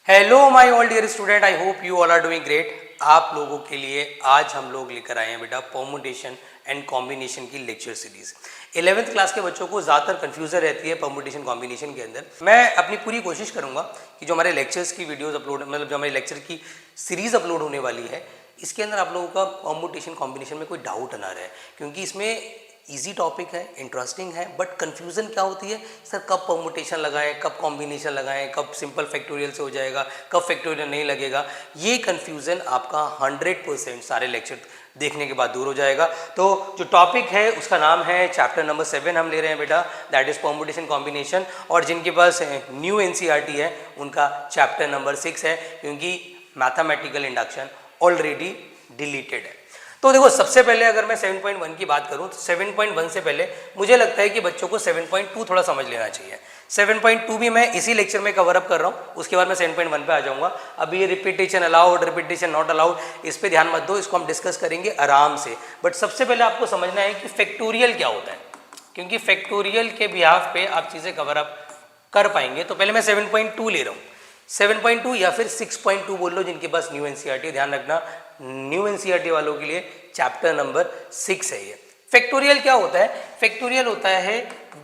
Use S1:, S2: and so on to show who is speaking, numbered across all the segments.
S1: Hello my all dear student, I hope you all are doing great. आप लोगों के लिए आज हम लोग लेकर आए हैं बेटा परमुटेशन एंड कॉम्बिनेशन की लेक्चर सीरीज। 11th क्लास के बच्चों को ज़्यादातर कन्फ्यूजन रहती है परमुटेशन कॉम्बिनेशन के अंदर। मैं अपनी पूरी कोशिश करूंगा कि जो हमारे लेक्चर्स की वीडियोस अपलोड मतलब जो हमारे लेक्चर की सीरीज अपलोड होने वाली है इसके अंदर आप लोगों का परमुटेशन कॉम्बिनेशन में कोई डाउट ना रहे, क्योंकि इसमें इजी टॉपिक है, इंटरेस्टिंग है, बट कंफ्यूजन क्या होती है सर, कब परमुटेशन लगाएं, कब कॉम्बिनेशन लगाएं, कब सिंपल फैक्टोरियल से हो जाएगा, कब फैक्टोरियल नहीं लगेगा। ये कंफ्यूजन आपका 100% सारे लेक्चर देखने के बाद दूर हो जाएगा। तो जो टॉपिक है उसका नाम है चैप्टर नंबर 7 हम ले रहे हैं बेटा, दैट इज परमुटेशन कॉम्बिनेशन। और जिनके पास न्यू एनसीईआरटी है उनका चैप्टर नंबर 6 है, क्योंकि मैथमेटिकल इंडक्शन ऑलरेडी डिलीटेड है। तो देखो, सबसे पहले अगर मैं 7.1 की बात करूं तो 7.1 से पहले मुझे लगता है कि बच्चों को 7.2 थोड़ा समझ लेना चाहिए। 7.2 भी मैं इसी लेक्चर में कवर अप कर रहा हूं, उसके बाद मैं 7.1 पे आ जाऊंगा। अभी ये repetition allowed, repetition not allowed, इस पे ध्यान मत दो, इसको हम डिस्कस करेंगे आराम से। बट सबसे पहले आपको समझना है कि फैक्टोरियल क्या होता है, क्योंकि फैक्टोरियल के बिहाफ पे आप चीज़ें कवर अप कर पाएंगे। तो पहले मैं 7.2 ले रहा हूँ, 7.2 या फिर 6.2 बोल लो जिनके पास न्यू एनसीईआरटी। ध्यान रखना, न्यू एनसीईआरटी वालों के लिए चैप्टर नंबर 6 है ये। फैक्टोरियल क्या होता है? फैक्टोरियल होता है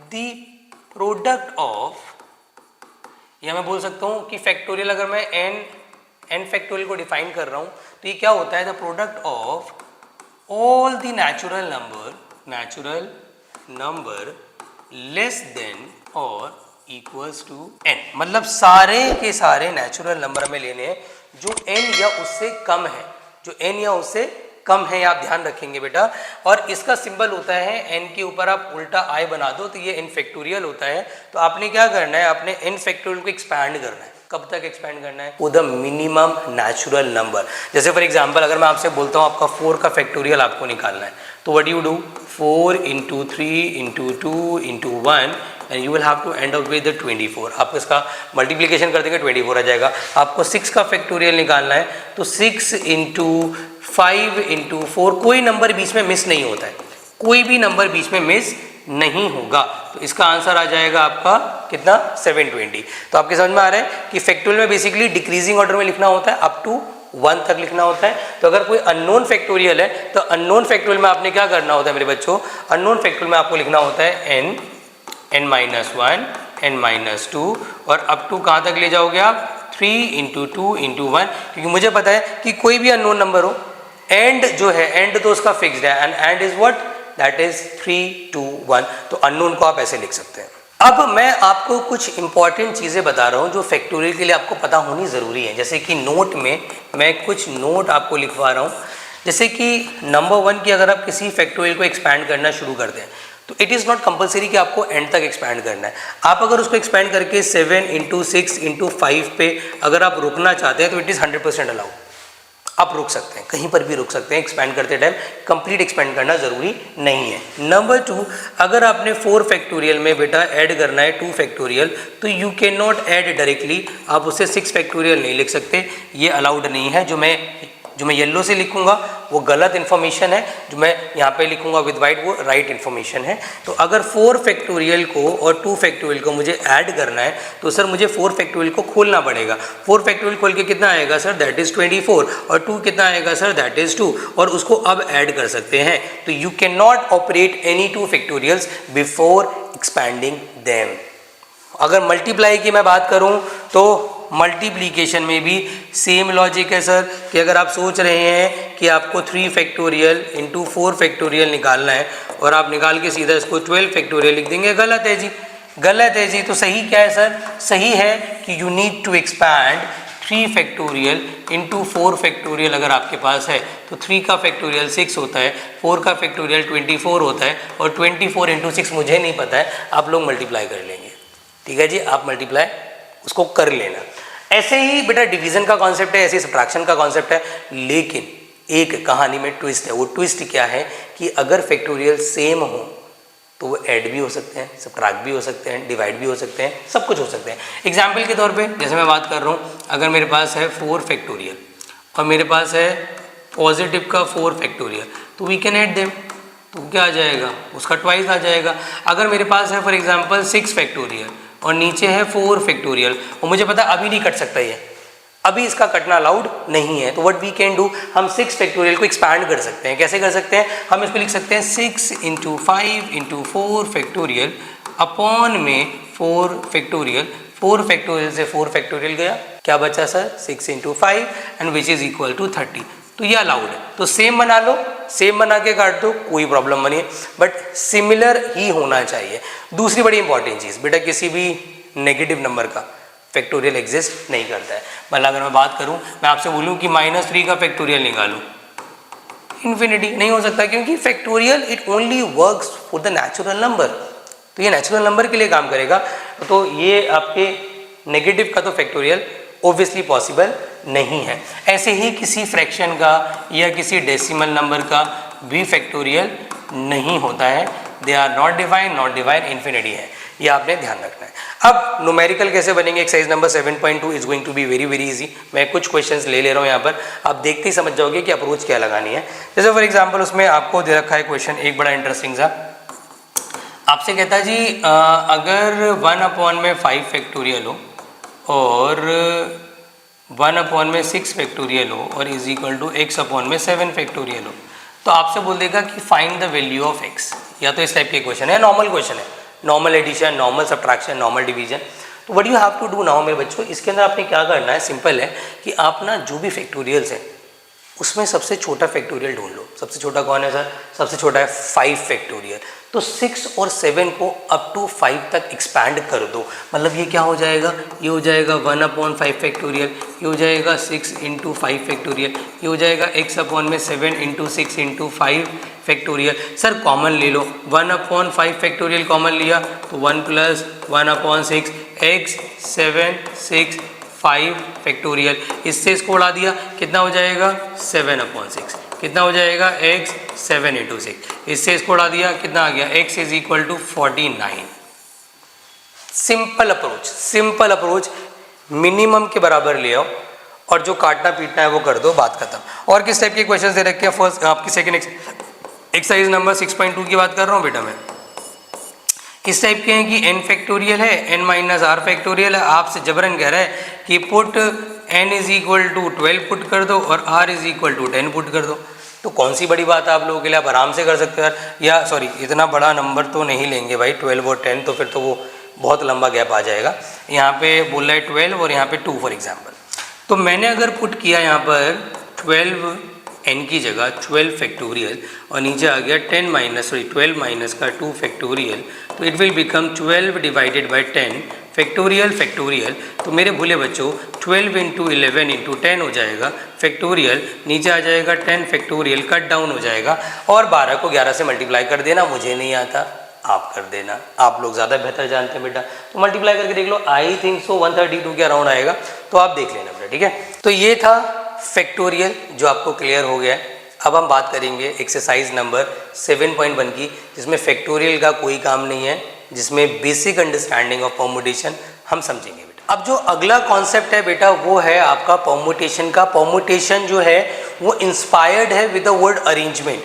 S1: द प्रोडक्ट ऑफ, या मैं बोल सकता हूं कि फैक्टोरियल अगर मैं एन फैक्टोरियल को डिफाइन कर रहा हूं तो ये क्या होता है? The product of all the natural number less than और इक्वल्स टू n। मतलब सारे के सारे नेचुरल नंबर हमें लेने हैं जो n या उससे कम है, जो n या उससे कम है, आप ध्यान रखेंगे बेटा। और इसका सिंबल होता है n के ऊपर आप उल्टा i बना दो तो ये n फैक्टोरियल होता है। तो आपने क्या करना है, आपने n फैक्टोरियल को एक्सपैंड करना है। कब तक एक्सपैंड करना है? The minimum natural number. जैसे फॉर एग्जांपल अगर मैं आपसे बोलता हूँ आपका 4 का फैक्टोरियल आपको निकालना है, तो what you do, 4 × 3 × 2 × 1 and you will have to end up with 24। आप इसका मल्टीप्लिकेशन कर देंगे 24 आ जाएगा। आपको 6 का फैक्टोरियल निकालना है तो 6 × 5 × 4, कोई नंबर बीच में मिस नहीं होता है, कोई भी नंबर बीच में मिस नहीं होगा। तो इसका आंसर आ जाएगा आपका कितना? 720। तो आपके समझ में आ रहा है कि फैक्टोरियल में बेसिकली डिक्रीजिंग ऑर्डर में लिखना होता है, अप टू 1 तक लिखना होता है। तो अगर कोई अननोन फैक्टोरियल है तो अननोन फैक्टोरियल में आपने क्या करना होता है मेरे बच्चों? अननोन फैक्टोरियल में आपको लिखना होता है n -1 n -2 और अप टू कहाँ तक ले जाओगे आप? 3 × 2 × 1, क्योंकि मुझे पता है कि कोई भी अननोन नंबर हो, एंड जो है एंड तो उसका फिक्स्ड है, and and is what? That is 3 2 1। तो अननोन को आप ऐसे लिख सकते हैं। अब मैं आपको कुछ इंपॉर्टेंट चीज़ें बता रहा हूँ जो फैक्टोरियल के लिए आपको पता होनी ज़रूरी है। जैसे कि नोट में मैं कुछ नोट आपको लिखवा रहा हूँ। जैसे कि नंबर 1 की अगर आप किसी फैक्टोरियल को एक्सपैंड करना शुरू कर दें तो इट इज़ नॉट कंपलसरी कि आपको एंड तक एक्सपैंड करना है। आप अगर उसको एक्सपैंड करके 7 × 6 × 5 पे अगर आप रुकना चाहते हैं तो इट इज़ 100% अलाउड, आप रुक सकते हैं, कहीं पर भी रुक सकते हैं। एक्सपैंड करते टाइम कंप्लीट एक्सपैंड करना जरूरी नहीं है। नंबर 2, अगर आपने 4 फैक्टोरियल में बेटा ऐड करना है 2 फैक्टोरियल तो you can not add directly, आप उसे 6 फैक्टोरियल नहीं लिख सकते, ये अलाउड नहीं है। जो मैं येलो से लिखूंगा वो गलत इन्फॉर्मेशन है, जो मैं यहाँ पे लिखूंगा विद वाइट वो राइट इन्फॉर्मेशन है। तो अगर 4 फैक्टोरियल को और 2 फैक्टोरियल को मुझे ऐड करना है तो सर मुझे 4 फैक्टोरियल को खोलना पड़ेगा। 4 फैक्टोरियल खोल के कितना आएगा सर? That is 24। और 2 कितना आएगा सर? That is 2। और उसको अब ऐड कर सकते हैं। तो you can not operate any 2 factorials before expanding them. अगर मल्टीप्लाई की मैं बात करूँ तो मल्टीप्लिकेशन में भी सेम लॉजिक है सर, कि अगर आप सोच रहे हैं कि आपको 3 फैक्टोरियल × 4 फैक्टोरियल निकालना है और आप निकाल के सीधा इसको 12 फैक्टोरियल लिख देंगे, गलत है जी, गलत है जी। तो सही क्या है सर? सही है कि you need to expand 3 factorial × 4 factorial. अगर आपके पास है तो 3 का फैक्टोरियल 6 होता है, 4 का फैक्टोरियल 24 होता है, और 24 × 6 मुझे नहीं पता है, आप लोग मल्टीप्लाई कर लेंगे। ठीक है जी, आप मल्टीप्लाई उसको कर लेना। ऐसे ही बेटा डिवीजन का कॉन्सेप्ट है, ऐसे ही सब्ट्रैक्शन का कॉन्सेप्ट है, लेकिन एक कहानी में ट्विस्ट है। वो ट्विस्ट क्या है कि अगर फैक्टोरियल सेम हो तो वो ऐड भी हो सकते हैं, सब्ट्रैक्ट भी हो सकते हैं, डिवाइड भी हो सकते हैं, सब कुछ हो सकते हैं। एग्जाम्पल के तौर पे जैसे मैं बात कर रहा हूँ, अगर मेरे पास है 4 फैक्टोरियल और मेरे पास है पॉजिटिव का 4 फैक्टोरियल, तो वी कैन ऐड देम, तो क्या आ जाएगा? उसका ट्वाइस आ जाएगा। अगर मेरे पास है फॉर एग्जाम्पल 6 फैक्टोरियल और नीचे है 4 फैक्टोरियल और मुझे पता अभी नहीं कट सकता ये, अभी इसका कटना अलाउड नहीं है। तो व्हाट वी कैन डू, हम 6 फैक्टोरियल को एक्सपैंड कर सकते हैं। कैसे कर सकते हैं, हम इसको लिख सकते हैं 6 × 5 × 4 फैक्टोरियल अपॉन में 4 फैक्टोरियल। 4 फैक्टोरियल से 4 फैक्टोरियल गया, क्या बचा सर, 6 × 5 and which is equal to 30। तो ये अलाउड है। तो सेम बना लो, सेम बना के काट दो, कोई प्रॉब्लम नहीं है, बट सिमिलर ही होना चाहिए। दूसरी बड़ी इंपॉर्टेंट चीज़ बेटा, किसी भी नेगेटिव नंबर का फैक्टोरियल एग्जिस्ट नहीं करता है। मतलब अगर मैं बात करूं, मैं आपसे बोलूं कि -3 का फैक्टोरियल निकालूं, इन्फिनिटी नहीं हो सकता, क्योंकि factorial it only works for the natural number. तो ये नेचुरल नंबर के लिए काम करेगा। तो ये आपके नेगेटिव का तो फैक्टोरियल ऑब्वियसली पॉसिबल नहीं है। ऐसे ही किसी फ्रैक्शन का या किसी डेसिमल नंबर का भी फैक्टोरियल नहीं होता है। They are not divine, infinity है, ये आपने ध्यान रखना है। अब न्यूमेरिकल कैसे बनेंगे, exercise number 7.2 is going to be very very easy. मैं कुछ क्वेश्चंस ले रहा हूँ यहाँ पर, आप देखते ही समझ जाओगे कि अप्रोच क्या लगानी है। जैसे फॉर एग्जांपल उसमें आपको दे रखा है क्वेश्चन एक बड़ा इंटरेस्टिंग सा, आपसे कहता है जी अगर 1/5 फैक्टोरियल हो और 1/6 फैक्टोरियल हो और is equal to x/7 factorial हो, तो आपसे बोल देगा कि find the value of x। या तो इस टाइप के क्वेश्चन है, नॉर्मल क्वेश्चन है, normal addition, normal subtraction, normal division. तो what you have to do now मेरे बच्चों, इसके अंदर आपने क्या करना है, सिंपल है कि आप ना जो भी फैक्टोरियल्स हैं उसमें सबसे छोटा फैक्टोरियल ढूंढ लो। सबसे छोटा कौन है सर, सबसे छोटा है 5 फैक्टोरियल। तो 6 और 7 को अप टू 5 तक एक्सपैंड कर दो। मतलब ये क्या हो जाएगा, ये हो जाएगा 1/5 फैक्टोरियल, ये हो जाएगा 6 × 5 फैक्टोरियल, ये हो जाएगा x/7 × 6 × 5 फैक्टोरियल। सर कॉमन ले लो, 1/5 फैक्टोरियल कॉमन लिया तो 1 + 1/6 x 7 6 5 फैक्टोरियल। इससे इसको उड़ा दिया, कितना हो जाएगा 7/6, कितना हो जाएगा x 7 × 6। इससे इसको उड़ा दिया, कितना आ गया x is equal to 49। Simple approach, minimum के बराबर ले आओ और जो काटना पीटना है वो कर दो, बात खत्म। और किस टाइप के क्वेश्चन दे रखे हैं, फर्स्ट आपकी सेकंड एक्सरसाइज नंबर 6.2 की बात कर रहा हूँ बेटा मैं। इस टाइप के हैं कि n फैक्टोरियल है, n - r फैक्टोरियल है, आपसे जबरन कह रहा है कि put n is equal to 12 put कर दो और r is equal to 10 put कर दो। तो कौन सी बड़ी बात है आप लोगों के लिए, आप आराम से कर सकते हो यार। या सॉरी, इतना बड़ा नंबर तो नहीं लेंगे भाई, 12 और 10, तो फिर तो वो बहुत लंबा गैप आ जाएगा। यहाँ पे बोल रहा है 12 और यहाँ पे 2 फॉर एग्जाम्पल। तो मैंने अगर पुट किया यहाँ पर 12 n की जगह 12 फैक्टोरियल और नीचे आ गया 12 माइनस का 2 फैक्टोरियल, तो it will become 12 divided by 10 factorial. तो मेरे भूले बच्चों 12 × 11 × 10 हो जाएगा फैक्टोरियल, नीचे आ जाएगा 10 फैक्टोरियल, कट डाउन हो जाएगा और 12 को 11 से मल्टीप्लाई कर देना। मुझे नहीं आता, आप कर देना, आप लोग ज़्यादा बेहतर जानते हैं बेटा। तो मल्टीप्लाई करके देख लो, आई थिंक सो 132 के अराउंड आएगा, तो आप देख लेना बेटा, ठीक है। तो ये था फैक्टोरियल जो आपको क्लियर हो गया है। अब हम बात करेंगे एक्सरसाइज नंबर 7.1 की, जिसमें फैक्टोरियल का कोई काम नहीं है, जिसमें बेसिक अंडरस्टैंडिंग ऑफ परम्यूटेशन हम समझेंगे बेटा। अब जो अगला कॉन्सेप्ट है बेटा वो है आपका परम्यूटेशन का। परम्यूटेशन जो है वो इंस्पायर्ड है विद द वर्ड अरेंजमेंट।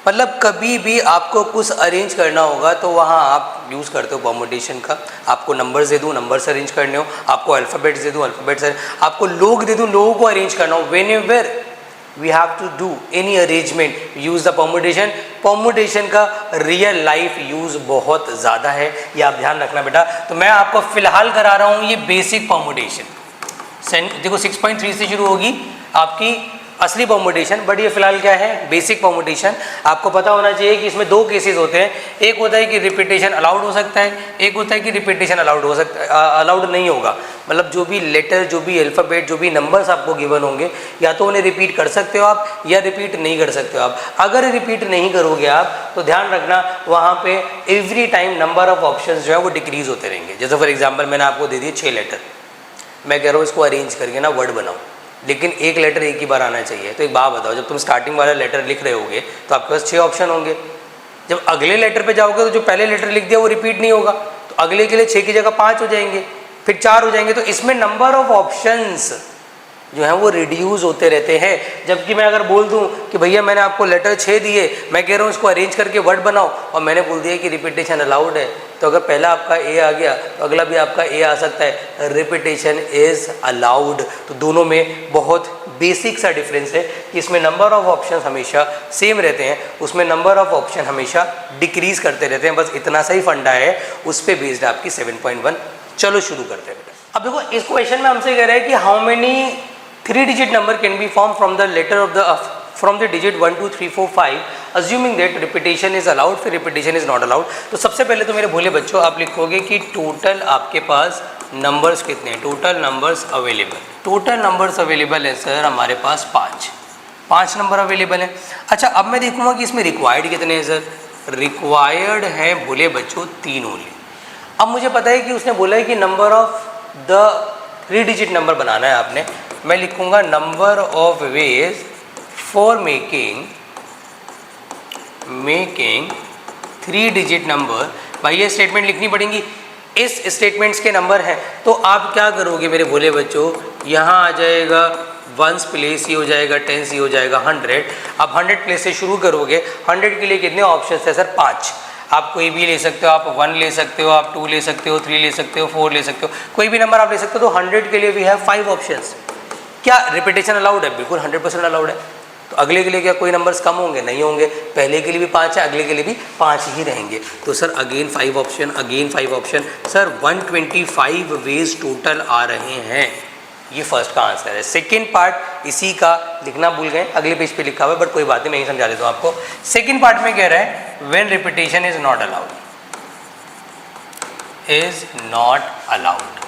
S1: मतलब कभी भी आपको कुछ अरेंज करना होगा तो वहाँ आप यूज़ करते हो परम्यूटेशन का। आपको नंबर्स दे दूँ, नंबर्स अरेंज करने हो, आपको अल्फ़ाबेट्स दे दूँ, अल्फ़ाबेट्स, आपको लोग दे दूँ, लोगों को अरेंज करना हो, whenever we have to do any arrangement use the permutation. Permutation का रियल लाइफ यूज़ बहुत ज़्यादा है, ये आप ध्यान रखना बेटा। तो मैं आपको फिलहाल करा रहा हूँ ये बेसिक परम्यूटेशन। देखो 6.3 से शुरू होगी आपकी असली परम्यूटेशन, बट ये फिलहाल क्या है, बेसिक परम्यूटेशन। आपको पता होना चाहिए कि इसमें 2 केसेस होते हैं, एक होता है कि रिपीटेशन अलाउड हो सकता है, एक होता है कि रिपीटेशन अलाउड नहीं होगा। मतलब जो भी लेटर, जो भी अल्फ़ाबेट, जो भी नंबर्स आपको गिवन होंगे, या तो उन्हें रिपीट कर सकते हो आप या रिपीट नहीं कर सकते हो आप। अगर रिपीट नहीं करोगे आप तो ध्यान रखना वहाँ पे every time number of options जो है वो डिक्रीज होते रहेंगे। जैसे फॉर एग्जाम्पल मैंने आपको दे दिए 6 लेटर, मैं कह रहा हूँ इसको अरेंज करके ना वर्ड बनाओ, लेकिन एक लेटर एक ही बार आना चाहिए। तो एक बात बताओ, जब तुम स्टार्टिंग वाला लेटर लिख रहे होगे तो आपके पास 6 ऑप्शन होंगे। जब अगले लेटर पे जाओगे तो जो पहले लेटर लिख दिया वो रिपीट नहीं होगा, तो अगले के लिए 6 की जगह 5 हो जाएंगे, फिर 4 हो जाएंगे। तो इसमें नंबर ऑफ ऑप्शंस जो हैं वो रिड्यूस होते रहते हैं। जबकि मैं अगर बोल दूं कि भैया मैंने आपको लेटर 6 दिए, मैं कह रहा हूँ इसको अरेंज करके वर्ड बनाओ, और मैंने बोल दिया कि रिपीटेशन अलाउड है, तो अगर पहला आपका ए आ गया तो अगला भी आपका ए आ सकता है, रिपीटेशन इज अलाउड। तो दोनों में बहुत बेसिक सा डिफरेंस है कि इसमें नंबर ऑफ ऑप्शन हमेशा सेम रहते हैं, उसमें नंबर ऑफ ऑप्शन हमेशा डिक्रीज करते रहते हैं। बस इतना सा ही फंडा है, उस पर बेस्ड आपकी 7.1। चलो शुरू करते हैं बेटा। अब देखो इस क्वेश्चन में हमसे कह रहा है कि how many 3 digit number can be form from the letter of the from the digit 1 2 3 4 5 assuming that repetition is allowed, फिर रिपीटेशन इज नॉट अलाउड। तो सबसे पहले तो मेरे भोले बच्चों आप लिखोगे कि टोटल आपके पास नंबर्स कितने हैं, total numbers available. Total numbers available है सर हमारे पास 5 नंबर अवेलेबल है। अच्छा अब मैं देखूंगा कि इसमें रिक्वायर्ड कितने हैं सर, रिक्वायर्ड है भोले बच्चों 3 ओनली। अब मुझे पता है कि उसने बोला है कि number of the 3 digit number बनाना है आपने, मैं लिखूंगा number of ways for making 3 digit number. भाई ये स्टेटमेंट लिखनी पड़ेंगी, इस स्टेटमेंट्स के नंबर हैं। तो आप क्या करोगे मेरे भोले बच्चों, यहाँ आ जाएगा वंस प्लेस, ये हो जाएगा टेंस, ये हो जाएगा 100। अब 100 प्लेस से शुरू करोगे। 100 के लिए कितने ऑप्शन है सर, 5। आप कोई भी ले सकते हो, आप 1 ले सकते हो, आप 2 ले सकते हो, 3 ले सकते हो, 4 ले सकते हो, कोई भी नंबर आप ले सकते हो। तो 100 के लिए वी हैव 5 ऑप्शंस। क्या रिपीटेशन अलाउड है, बिल्कुल 100% अलाउड है। तो अगले के लिए क्या कोई नंबर्स कम होंगे, नहीं होंगे। पहले के लिए भी 5 है, अगले के लिए भी 5 ही रहेंगे। तो sir again 5 option, again 5 option. Sir 125 ways total आ रहे हैं, ये फर्स्ट का आंसर है। सेकेंड पार्ट इसी का लिखना भूल गए, अगले पेज पे लिखा हुआ है, बट कोई बात नहीं, मैं ही समझा देता हूँ आपको। सेकेंड पार्ट में कह रहा है when repetition is not allowed, is not allowed,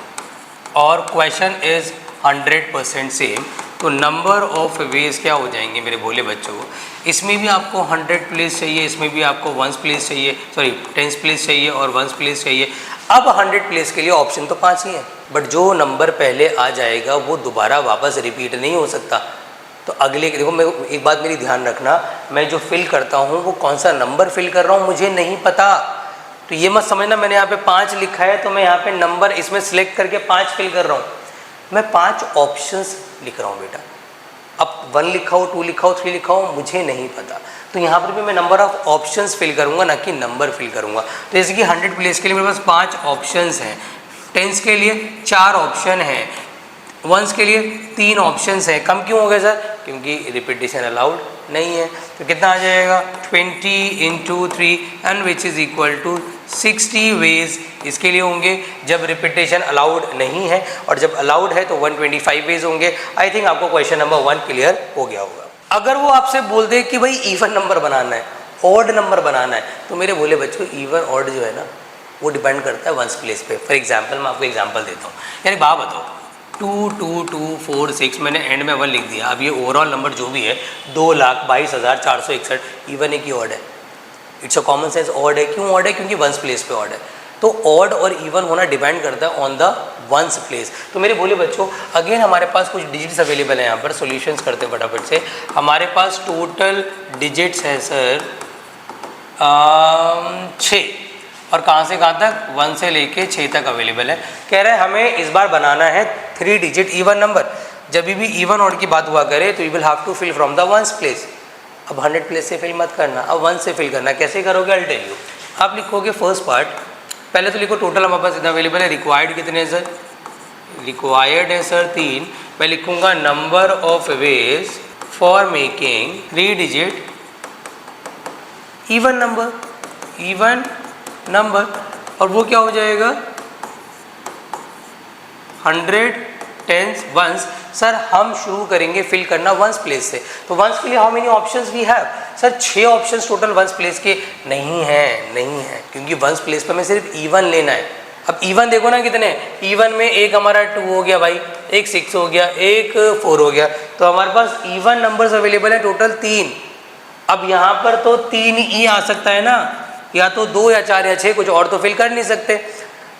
S1: और क्वेश्चन इज 100% सेम। तो नंबर ऑफ वेज क्या हो जाएंगे मेरे भोले बच्चों, इसमें भी आपको 100 प्लेस चाहिए, इसमें भी आपको 1 प्लेस चाहिए, सॉरी 10 प्लेस चाहिए और 1 प्लेस चाहिए। अब 100 प्लेस के लिए ऑप्शन तो 5 ही हैं, बट जो नंबर पहले आ जाएगा वो दोबारा वापस रिपीट नहीं हो सकता। तो अगले देखो, मैं एक बात मेरी ध्यान रखना, मैं जो फिल करता हूँ वो कौन सा नंबर फिल कर रहा हूँ मुझे नहीं पता। तो ये मत समझना मैंने यहाँ पे 5 लिखा है तो मैं यहाँ पे नंबर इसमें सिलेक्ट करके 5 फिल कर रहा हूँ, मैं 5 ऑप्शंस लिख रहा हूँ बेटा। अब 1 लिखा हो, 2 लिखा हो, 3 लिखा हो, मुझे नहीं पता। तो यहाँ पर भी मैं नंबर ऑफ ऑप्शंस फिल करूँगा, ना कि नंबर फिल करूँगा। तो जैसे कि 100 प्लेस के लिए मेरे पास 5 ऑप्शंस हैं, 10s के लिए 4 ऑप्शन है, 1s के लिए 3 ऑप्शंस है। कम क्यों हो गए सर, क्योंकि रिपीटेशन अलाउड नहीं है। तो कितना आ जाएगा 20 × 3 and which is equal to 60 ways इसके लिए होंगे जब रिपीटेशन अलाउड नहीं है, और जब अलाउड है तो 125 वेज होंगे। आई थिंक आपको क्वेश्चन नंबर 1 क्लियर हो गया होगा। अगर वो आपसे बोल दे कि भाई इवन नंबर बनाना है, ऑड नंबर बनाना है, तो मेरे बोले बच्चों इवन ऑड जो है ना वो डिपेंड करता है 1s प्लेस पे। फॉर एग्जाम्पल मैं आपको एग्जाम्पल देता हूँ, यानी बात बताओ 2 2 2 4 6, मैंने एंड में 1 लिख दिया। अब ये ओवरऑल नंबर जो भी है 2,22,461 इवन है कि ऑड है, it's a common sense odd है। क्यों ऑड है, क्योंकि 1s प्लेस पे ऑड है। तो ऑड और इवन होना डिपेंड करता है ऑन द 1s प्लेस। तो मेरे बोले बच्चों अगेन हमारे पास कुछ डिजिट्स अवेलेबल हैं, यहाँ पर सॉल्यूशंस करते हैं फटाफट से। हमारे पास टोटल डिजिट्स है सर 6, और कहाँ से कहाँ तक 1 से लेके 6 तक अवेलेबल है। कह रहे हैं हमें इस बार बनाना है 3 डिजिट इवन नंबर। जब भी इवन ऑड की बात हुआ करे तो you will have to fill from the 1s place. अब 100 प्लेस से फिल मत करना, अब 1 से फिल करना। कैसे करोगे, आई विल टेल यू। आप लिखोगे फर्स्ट पार्ट, पहले तो लिखो टोटल हमारे पास इतना अवेलेबल है। रिक्वायर्ड कितने हैं सर, रिक्वायर्ड है सर 3। मैं लिखूंगा number of ways for making 3 digit even number, और वो क्या हो जाएगा 100 10s 1s। सर हम शुरू करेंगे फिल करना 1s प्लेस से। तो 1s के लिए how many options we have, sir 6 options total 1s place के नहीं है, क्योंकि 1s प्लेस पर हमें सिर्फ इवन लेना है। अब इवन देखो ना कितने, इवन में एक हमारा 2 हो गया भाई, एक 6 हो गया, एक 4 हो गया। तो हमारे पास इवन नंबर्स अवेलेबल है टोटल 3। अब यहाँ पर तो 3 ही आ सकता है ना, या तो 2 या 4 या 6, कुछ और तो फिल कर नहीं सकते।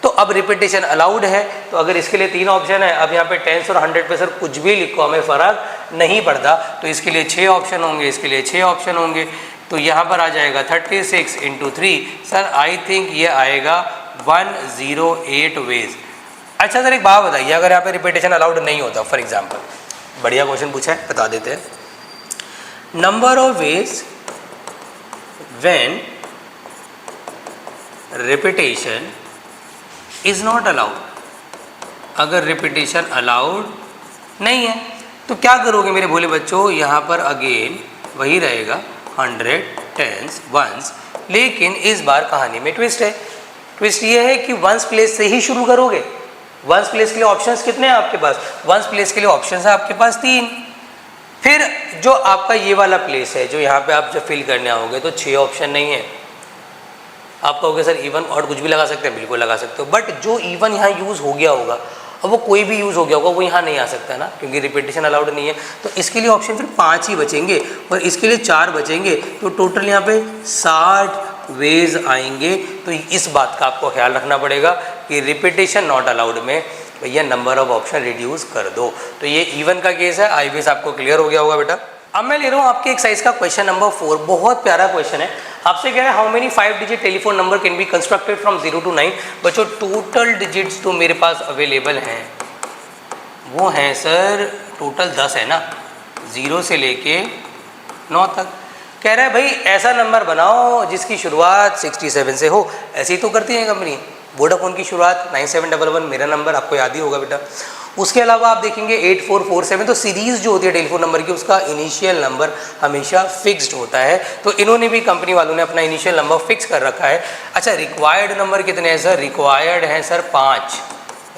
S1: तो अब रिपीटेशन अलाउड है, तो अगर इसके लिए 3 ऑप्शन है, अब यहाँ पे 10s और 100 पे सर कुछ भी लिखो हमें फ़र्क नहीं पड़ता। तो इसके लिए 6 ऑप्शन होंगे, इसके लिए 6 ऑप्शन होंगे। तो यहाँ पर आ जाएगा 36 × 3। सर आई थिंक ये आएगा 108 वेज। अच्छा सर एक बात बताइए, अगर यहाँ पे रिपीटेशन अलाउड नहीं होता, फॉर एग्जाम्पल बढ़िया क्वेश्चन पूछा है, बता देते हैं। Number of ways when repetition is not allowed. अगर रिपीटेशन अलाउड नहीं है तो क्या करोगे मेरे भोले बच्चों, यहाँ पर अगेन वही रहेगा 100 टेंस वंस, लेकिन इस बार कहानी में ट्विस्ट है। ट्विस्ट ये है कि वंस प्लेस से ही शुरू करोगे। वंस प्लेस के लिए ऑप्शंस कितने हैं आपके पास? वंस प्लेस के लिए ऑप्शंस है आपके पास 3। फिर जो आपका ये वाला प्लेस है जो यहाँ पे आप जब फिल करने आओगे तो 6 ऑप्शन नहीं है। आप कहोगे सर इवन और कुछ भी लगा सकते हैं, बिल्कुल लगा सकते हो, बट जो इवन यहाँ यूज़ हो गया होगा और वो कोई भी यूज़ हो गया होगा वो यहाँ नहीं आ सकता है ना, क्योंकि रिपीटेशन अलाउड नहीं है। तो इसके लिए ऑप्शन फिर 5 ही बचेंगे और इसके लिए 4 बचेंगे, तो टोटल यहाँ पे 60 वेज आएंगे। तो इस बात का आपको ख्याल रखना पड़ेगा कि रिपीटेशन नॉट अलाउड में भैया नंबर ऑफ ऑप्शन रिड्यूस कर दो। तो ये इवन का केस है, आई विश आपको क्लियर हो गया होगा बेटा। अब मैं ले रहा हूँ आपके एक्सरसाइज का क्वेश्चन नंबर 4, बहुत प्यारा क्वेश्चन है। आपसे कह रहा है how many 5 digit telephone number can be constructed from 0 to 9। बच्चों टोटल डिजिट्स तो मेरे पास अवेलेबल हैं, वो हैं सर टोटल 10 है ना, 0 से लेके 9 तक। कह रहा है भाई ऐसा नंबर बनाओ जिसकी शुरुआत 67 से हो। ऐसे ही तो करती है कंपनी। वोडाफोन की शुरुआत 9711, मेरा नंबर आपको याद ही होगा बेटा। उसके अलावा आप देखेंगे 8447, तो सीरीज़ जो होती है टेलीफोन नंबर की उसका इनिशियल नंबर हमेशा फिक्स्ड होता है। तो इन्होंने भी, कंपनी वालों ने अपना इनिशियल नंबर फिक्स कर रखा है। अच्छा रिक्वायर्ड नंबर कितने हैं सर? रिक्वायर्ड है सर 5।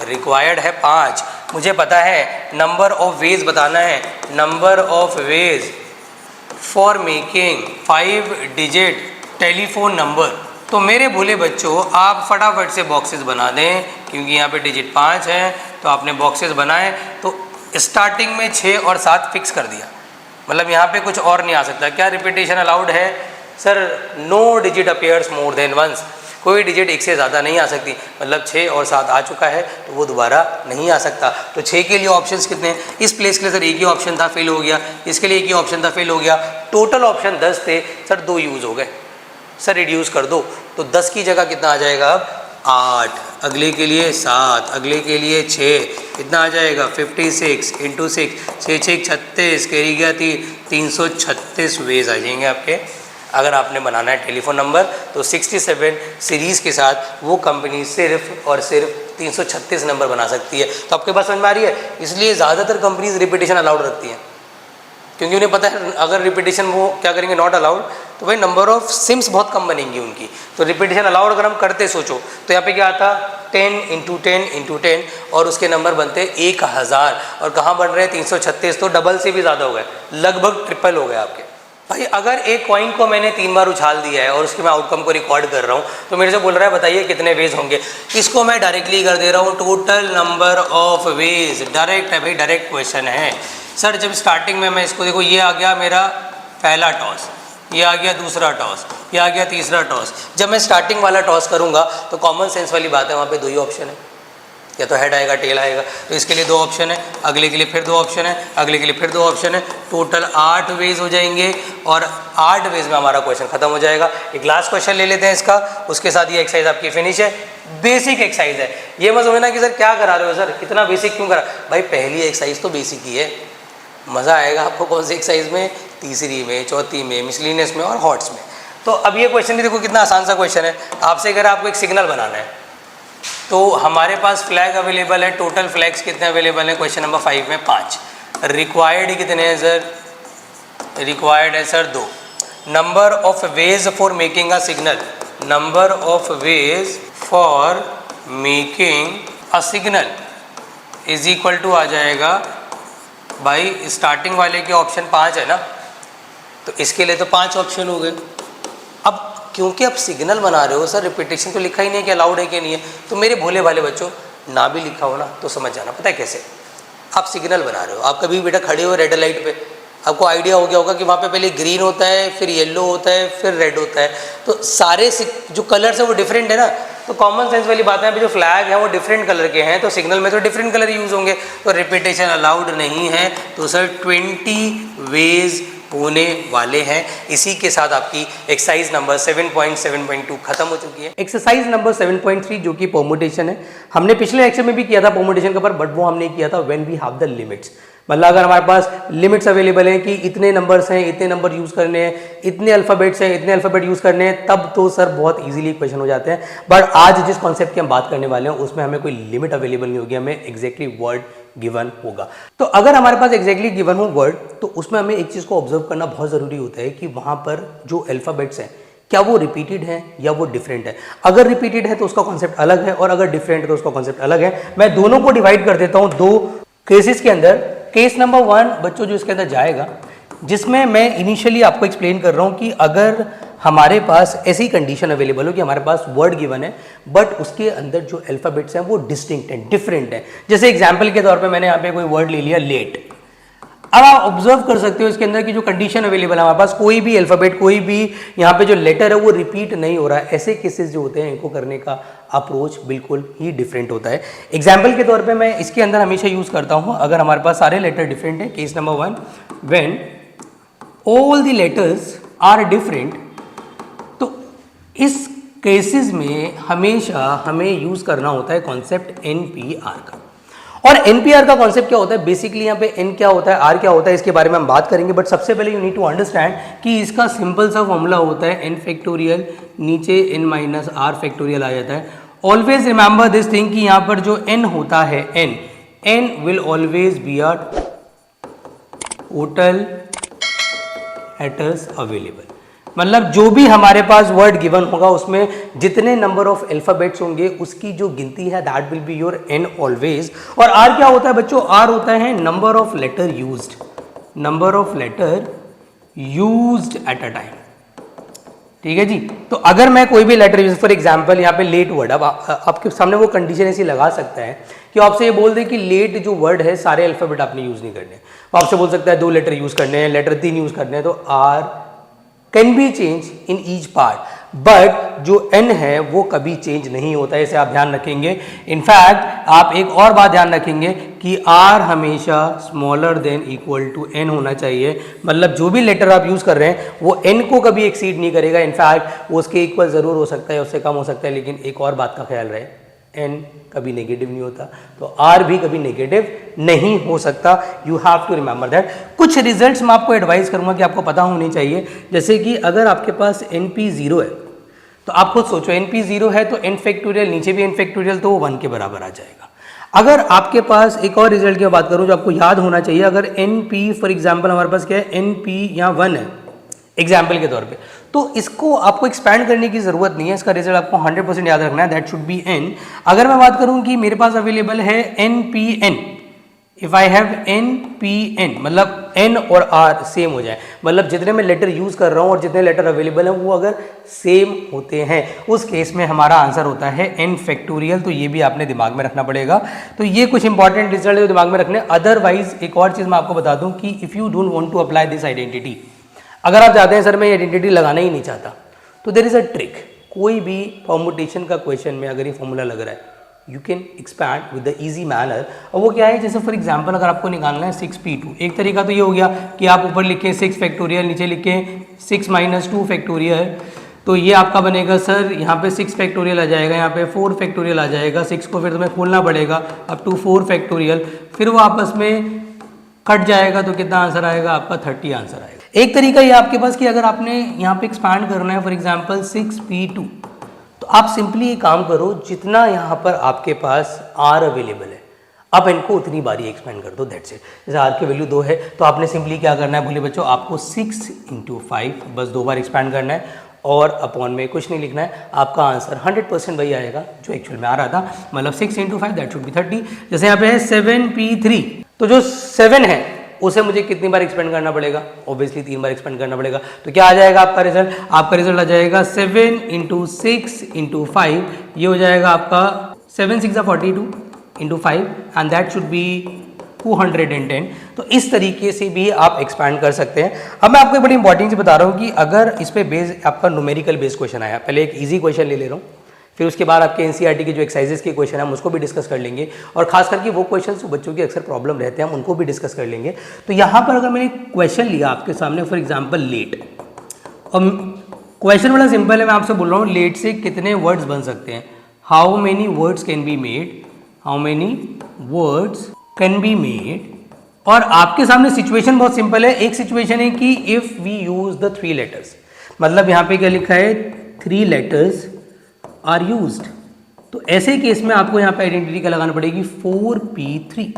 S1: रिक्वायर्ड है 5। मुझे पता है नंबर ऑफ वेज बताना है, number of ways for making 5 digit telephone number. तो मेरे भोले बच्चों आप फटाफट से बॉक्सेस बना दें, क्योंकि यहाँ पे डिजिट 5 है तो आपने बॉक्सेस बनाए। तो स्टार्टिंग में 6 और 7 फिक्स कर दिया, मतलब यहाँ पे कुछ और नहीं आ सकता। क्या रिपीटेशन अलाउड है sir? No digit appears more than once. कोई डिजिट एक से ज़्यादा नहीं आ सकती, मतलब 6 और 7 आ चुका है तो वो दोबारा नहीं आ सकता। तो 6 के लिए ऑप्शंस कितने हैं? इस प्लेस के लिए सर एक ही ऑप्शन था, फेल हो गया। इसके लिए एक ही ऑप्शन था, फेल हो गया। टोटल ऑप्शन 10 थे सर, 2 यूज़ हो गए। सर रिड्यूस कर दो, तो 10 की जगह कितना आ जाएगा अब? 8। अगले के लिए 7, अगले के लिए 6, कितना आ जाएगा? 56 इंटू 6, 6 6 36, कैरी गया 336 वेज आ जाएंगे आपके। अगर आपने बनाना है टेलीफोन नंबर तो 67 सीरीज़ के साथ वो कंपनी सिर्फ और सिर्फ 336 नंबर बना सकती है। तो आपके पास समझ में आ रही है? इसलिए ज़्यादातर कंपनीज रिपीटेशन अलाउड रखती हैं, क्योंकि उन्हें पता है अगर रिपीटेशन वो क्या करेंगे नॉट अलाउड, तो भाई नंबर ऑफ सिम्स बहुत कम बनेंगी उनकी। तो रिपीटेशन अलाउड अगर हम करते सोचो तो यहाँ पे क्या आता? 10 इंटू 10 इंटू 10, और उसके नंबर बनते 1000, और कहाँ बन रहे हैं? 336, तो डबल से भी ज़्यादा हो गए, लगभग ट्रिपल हो गए आपके। भाई अगर एक कॉइन को मैंने 3 बार उछाल दिया है और उसके मैं आउटकम को रिकॉर्ड कर रहा हूँ, तो मेरे से बोल रहा है बताइए कितने वेज होंगे। इसको मैं डायरेक्टली कर दे रहा हूँ, total number of veg. Direct है भाई, डायरेक्ट क्वेश्चन है सर। जब स्टार्टिंग में मैं इसको देखो, ये आ गया मेरा पहला टॉस, ये आ गया दूसरा टॉस, ये आ गया तीसरा टॉस। जब मैं स्टार्टिंग वाला टॉस करूँगा तो कॉमन सेंस वाली बात है, वहाँ पे 2 ही ऑप्शन है, या तो हेड आएगा टेल आएगा। तो इसके लिए 2 ऑप्शन है, अगले के लिए फिर 2 ऑप्शन है, अगले के लिए फिर 2 ऑप्शन है। टोटल 8 वेज हो जाएंगे और 8 वेज में हमारा क्वेश्चन खत्म हो जाएगा। एक लास्ट क्वेश्चन ले लेते हैं इसका, उसके साथ ये एक्सरसाइज आपकी फिनिश है। बेसिक एक्सरसाइज है, ये मत समझना कि सर क्या करा रहे हो सर, इतना बेसिक क्यों करा। भाई पहली एक्सरसाइज तो बेसिक ही है, मज़ा आएगा आपको कौन सी एक्सरसाइज में? तीसरी में, चौथी में, मिसलिनियस में और हॉट्स में। तो अब ये क्वेश्चन भी देखो कितना आसान सा क्वेश्चन है। आपसे अगर आपको एक सिग्नल बनाना है तो हमारे पास फ्लैग अवेलेबल है। टोटल फ्लैग्स कितने अवेलेबल हैं क्वेश्चन नंबर 5 में? 5। रिक्वायर्ड कितने हैं सर? रिक्वायर्ड है sir 2। Number of ways for making a signal, number of ways for making a signal is equal to आ जाएगा भाई स्टार्टिंग वाले के ऑप्शन 5 है ना, तो इसके लिए तो 5 ऑप्शन हो गए। अब क्योंकि आप सिग्नल बना रहे हो सर, रिपीटेशन तो लिखा ही नहीं है कि अलाउड है कि नहीं है, तो मेरे भोले भाले बच्चों ना भी लिखा हो ना तो समझ जाना। पता है कैसे? आप सिग्नल बना रहे हो, आप कभी बेटा खड़े हो रेड लाइट पे, आपको आइडिया हो गया होगा कि वहाँ पे पहले ग्रीन होता है, फिर येलो होता है, फिर रेड होता है। तो सारे जो कलर्स है वो डिफरेंट है ना, तो कॉमन सेंस वाली बात है, जो फ्लैग है वो डिफरेंट कलर के हैं, तो सिग्नल में तो डिफरेंट कलर यूज़ होंगे। तो रिपीटेशन अलाउड नहीं है, तो सर 20 वेज होने वाले हैं। इसी के साथ आपकी एक्सरसाइज नंबर 7.7.2 खत्म हो चुकी है। एक्सरसाइज नंबर 7.3 जो कि परमुटेशन है, हमने पिछले लेक्चर में भी किया था परमुटेशन का, बट वो हमने किया था when we have the limits, मतलब अगर हमारे पास लिमिट्स अवेलेबल है कि इतने नंबर्स हैं, इतने नंबर यूज़ करने हैं, इतने अल्फ़ाबेट्स हैं, इतने अल्फ़ाबेट यूज़ करने हैं, तब तो सर बहुत इजीली क्वेश्चन हो जाते हैं। बट आज जिस कॉन्सेप्ट की हम बात करने वाले हैं उसमें हमें कोई लिमिट अवेलेबल नहीं होगी, हमें एग्जैक्टली वर्ड गिवन होगा। तो अगर हमारे पास एग्जैक्टली गिवन हो वर्ड, तो उसमें हमें एक चीज़ को ऑब्जर्व करना बहुत ज़रूरी होता है कि वहाँ पर जो अल्फ़ाबेट्स हैं क्या वो रिपीटेड है या वो डिफरेंट है। अगर रिपीटेड है तो उसका कॉन्सेप्ट अलग है और अगर डिफरेंट है तो उसका कॉन्सेप्ट अलग है। मैं दोनों को डिवाइड कर देता हूं दो केसेस के अंदर। केस नंबर 1 बच्चों जो इसके अंदर जाएगा, जिसमें मैं इनिशियली आपको एक्सप्लेन कर रहा हूं कि अगर हमारे पास ऐसी कंडीशन अवेलेबल हो कि हमारे पास वर्ड गिवन है बट उसके अंदर जो अल्फाबेट्स हैं वो डिस्टिंक्ट हैं, डिफरेंट है। जैसे एग्जाम्पल के तौर पर मैंने यहाँ पे कोई वर्ड ले लिया लेट। अब आप ऑब्जर्व कर सकते हो इसके अंदर की जो कंडीशन अवेलेबल है हमारे पास, कोई भी अल्फाबेट, कोई भी यहाँ पे जो लेटर है वो रिपीट नहीं हो रहा है। ऐसे केसेस जो होते हैं इनको करने का अप्रोच बिल्कुल ही डिफरेंट होता है। एग्जाम्पल के तौर पे मैं इसके अंदर हमेशा यूज करता हूँ, अगर हमारे पास सारे लेटर डिफरेंट है। Case number 1, when all the letters are different, तो इस केसेस में हमेशा हमें यूज करना होता है कॉन्सेप्ट NPR का। और NPR का कॉन्सेप्ट क्या होता है, बेसिकली यहाँ पे N क्या होता है, R क्या होता है, इसके बारे में हम बात करेंगे। बट सबसे पहले यू नीड टू अंडरस्टैंड कि इसका सिंपल सा फॉर्मूला होता है N फैक्टोरियल, नीचे N माइनस R फैक्टोरियल आ जाता है। ऑलवेज रिमेंबर दिस थिंग कि यहाँ पर जो N होता है N will always be a total letters available. मतलब जो भी हमारे पास वर्ड गिवन होगा उसमें जितने नंबर ऑफ अल्फाबेट्स होंगे उसकी जो गिनती है that will be your N always. और R क्या होता है बच्चों, R होता है number of letter used, number of letter used at a time. ठीक है जी। तो अगर मैं कोई भी लेटर यूज, फॉर एग्जांपल यहाँ पे लेट वर्ड, अब आपके सामने वो कंडीशन ऐसी लगा सकता है कि आपसे ये बोल दे कि लेट जो वर्ड है सारे अल्फाबेट आपने यूज नहीं करने। वो आपसे बोल सकता है 2 लेटर यूज करने हैं, लेटर 3 यूज करने हैं, तो R can be change in each part, but जो N है वो कभी चेंज नहीं होता है, इसे आप ध्यान रखेंगे। इनफैक्ट आप एक और बात ध्यान रखेंगे कि R हमेशा smaller than equal to N होना चाहिए। मतलब जो भी लेटर आप यूज कर रहे हैं वो N को कभी एक्सीड नहीं करेगा। इनफैक्ट वो उसके इक्वल जरूर हो सकता है, उससे कम हो सकता है, लेकिन एक और बात का ख्याल रहे, N कभी नेगेटिव नहीं होता, तो R भी कभी नेगेटिव नहीं हो सकता। You have to remember that. कुछ रिजल्ट्स मैं आपको एडवाइस करूंगा कि आपको पता होनी चाहिए, जैसे कि अगर आपके पास NP 0 है तो आप खुद सोचो NP 0 है तो N फैक्टोरियल, नीचे भी N फैक्टोरियल, तो वो 1 के बराबर आ जाएगा। अगर आपके पास एक और रिजल्ट की बात करूं जो आपको याद होना चाहिए, अगर NP फॉर एग्जाम्पल हमारे पास क्या है, NP यहाँ 1 है एग्जाम्पल के तौर पे, तो इसको आपको एक्सपैंड करने की जरूरत नहीं है, इसका रिजल्ट आपको 100% याद रखना है, दैट शुड बी N। अगर मैं बात करूं कि मेरे पास अवेलेबल है NPN, if I have NPN, मतलब N और R सेम हो जाए, मतलब जितने मैं लेटर यूज कर रहा हूं और जितने लेटर अवेलेबल हैं वो अगर सेम होते हैं, उस केस में हमारा आंसर होता है N फैक्टोरियल। तो ये भी आपने दिमाग में रखना पड़ेगा। तो ये कुछ इंपॉर्टेंट रिजल्ट है जो दिमाग में रखने। अदरवाइज एक और चीज मैं आपको बता दूं कि if you don't want to apply this identity, अगर आप चाहते हैं सर मैं आइडेंटिटी लगाना ही नहीं चाहता, तो देयर इज अ ट्रिक। कोई भी परमुटेशन का क्वेश्चन में अगर ये फॉर्मूला लग रहा है, you can expand with the easy manner. और वो क्या है, जैसे फॉर एग्जांपल अगर आपको निकालना है 6p2, एक तरीका तो ये हो गया कि आप ऊपर लिखें 6 फैक्टोरियल, नीचे लिखें 6 माइनस 2 फैक्टोरियल, तो ये आपका बनेगा सर यहाँ पे 6 फैक्टोरियल आ जाएगा, यहाँ पे 4 फैक्टोरियल आ जाएगा, 6 को फिर तुम्हें खोलना पड़ेगा अप टू 4 फैक्टोरियल, फिर वो आपस में कट जाएगा, तो कितना आंसर आएगा आपका 30 आंसर आएगा। एक तरीका ये आपके पास कि अगर आपने यहाँ पे एक्सपैंड करना है फॉर एग्जांपल 6p2, तो आप सिंपली ये काम करो, जितना यहाँ पर आपके पास R अवेलेबल है आप इनको उतनी बारी एक्सपेंड कर दो, दैट्स इट। जैसे R की वैल्यू 2 है तो आपने सिंपली क्या करना है, बोले बच्चों आपको 6 × 5 बस 2 बार एक्सपेंड करना है और अपॉन में कुछ नहीं लिखना है, आपका आंसर 100% वही आएगा जो एक्चुअल में आ रहा था, मतलब 6 × 5 दैट शुड बी 30। जैसे यहाँ पे है 7p3, तो जो 7 है उसे मुझे कितनी बार एक्सपेंड करना पड़ेगा, ऑब्वियसली 3 बार एक्सपेंड करना पड़ेगा। तो क्या आ जाएगा आपका रिजल्ट, आपका रिजल्ट आ जाएगा 7 × 6 × 5, ये हो जाएगा आपका 7 × 6 = 42 × 5 एंड दैट शुड बी 210। तो इस तरीके से भी आप एक्सपैंड कर सकते हैं। अब मैं आपको एक बड़ी इंपॉर्टेंट चीज बता रहा हूँ कि अगर इस पे बेस आपका न्यूमेरिकल बेस्ड क्वेश्चन आया, पहले एक इजी क्वेश्चन ले रहा हूँ, फिर उसके बाद आपके एनसीईआरटी के जो एक्सरसाइजेस के क्वेश्चन है हम उसको भी डिस्कस कर लेंगे, और खास करके वो क्वेश्चन जो बच्चों की अक्सर प्रॉब्लम रहते हैं हम उनको भी डिस्कस कर लेंगे। तो यहाँ पर अगर मैंने क्वेश्चन लिया आपके सामने फॉर एग्जाम्पल लेट, और क्वेश्चन बड़ा सिंपल है, मैं आपसे बोल रहा हूँ लेट से कितने वर्ड्स बन सकते हैं, how many words can be made, how many words can be made और आपके सामने सिचुएशन बहुत सिंपल है। एक सिचुएशन है कि if we use the 3 letters, मतलब यहाँ पे क्या लिखा है 3 लेटर्स आर यूज्ड, तो ऐसे केस में आपको यहाँ पे आइडेंटिटी क्या लगाना पड़ेगी 4p3।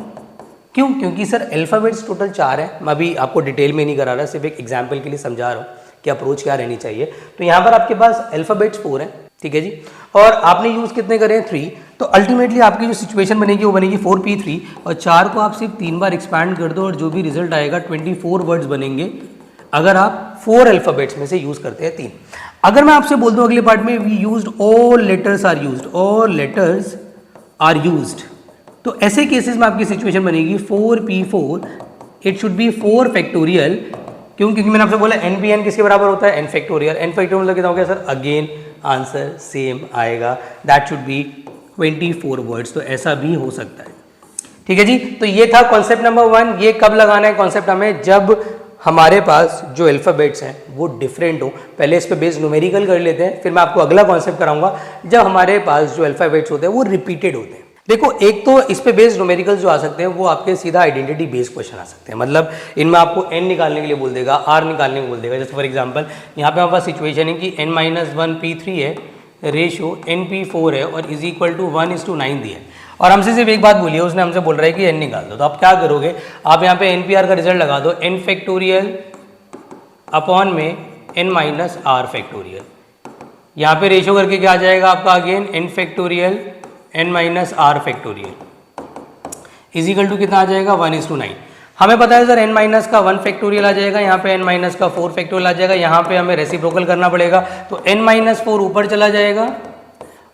S1: क्यों? क्योंकि सर अल्फाबेट्स टोटल 4 है। मैं अभी आपको डिटेल में नहीं करा रहा, सिर्फ एक एग्जाम्पल के लिए समझा रहा हूँ कि अप्रोच क्या रहनी चाहिए। तो यहाँ पर आपके पास अल्फाबेट्स 4 हैं, ठीक है जी, और आपने यूज़ कितने करे हैं 3, तो अल्टीमेटली आपकी जो सिचुएशन बनेगी वो बनेगी 4p3, और 4 को आप सिर्फ 3 बार एक्सपैंड कर दो और जो भी रिजल्ट आएगा 24 वर्ड्स बनेंगे अगर आप 4 अल्फाबेट्स में से यूज़ करते हैं 3। अगर मैं आपसे बोल दूं अगले पार्ट में we used all letters are used, all letters are used, तो ऐसे केसेस में आपकी सिचुएशन बनेगी 4p4, it should B 4 factorial. क्यों? क्योंकि मैंने आपसे बोला एन बी एन किसके बराबर होता है, एन फैक्टोरियल। एन फैक्टोरियल मतलब कितना हो गया सर, अगेन आंसर सेम आएगा, दैट शुड बी 24 वर्ड्स, तो ऐसा भी हो सकता है, ठीक है जी। तो ये था कॉन्सेप्ट नंबर 1। ये कब लगाना है कॉन्सेप्ट हमें, जब हमारे पास जो अल्फाबेट्स हैं वो डिफरेंट हो। पहले इस पे बेस्ड न्यूमेरिकल कर लेते हैं, फिर मैं आपको अगला कॉन्सेप्ट कराऊंगा जब हमारे पास जो अल्फाबेट्स होते हैं वो रिपीटेड होते हैं। देखो, एक तो इस पे बेस्ड न्यूमेरिकल जो आ सकते हैं वो आपके सीधा आइडेंटिटी बेस्ड क्वेश्चन आ सकते हैं, मतलब इनमें आपको n निकालने के लिए बोल देगा, r निकालने को बोल देगा। जैसे फॉर एग्जांपल यहाँ पे हमारे पास सिचुएशन है कि n-1p3 है, रेशियो np4 है और इज इक्वल टू 1:9 दिया है, और हमसे सिर्फ एक बात बोली है, उसने हमसे बोल रहा है कि n निकाल दो। तो आप क्या करोगे, आप यहाँ पे npr का रिजल्ट लगा दो, n फैक्टोरियल अपॉन में n-r फैक्टोरियल। यहाँ पे रेशियो करके क्या आ जाएगा आपका, again n factorial n-r factorial is equal to कितना आ जाएगा 1:9। हमें पता है सर n- का 1 फैक्टोरियल आ जाएगा, यहाँ पे n- का 4 फैक्टोरियल आ जाएगा, यहाँ पे हमें रेसिप्रोकल करना पड़ेगा, तो n-4 ऊपर चला जाएगा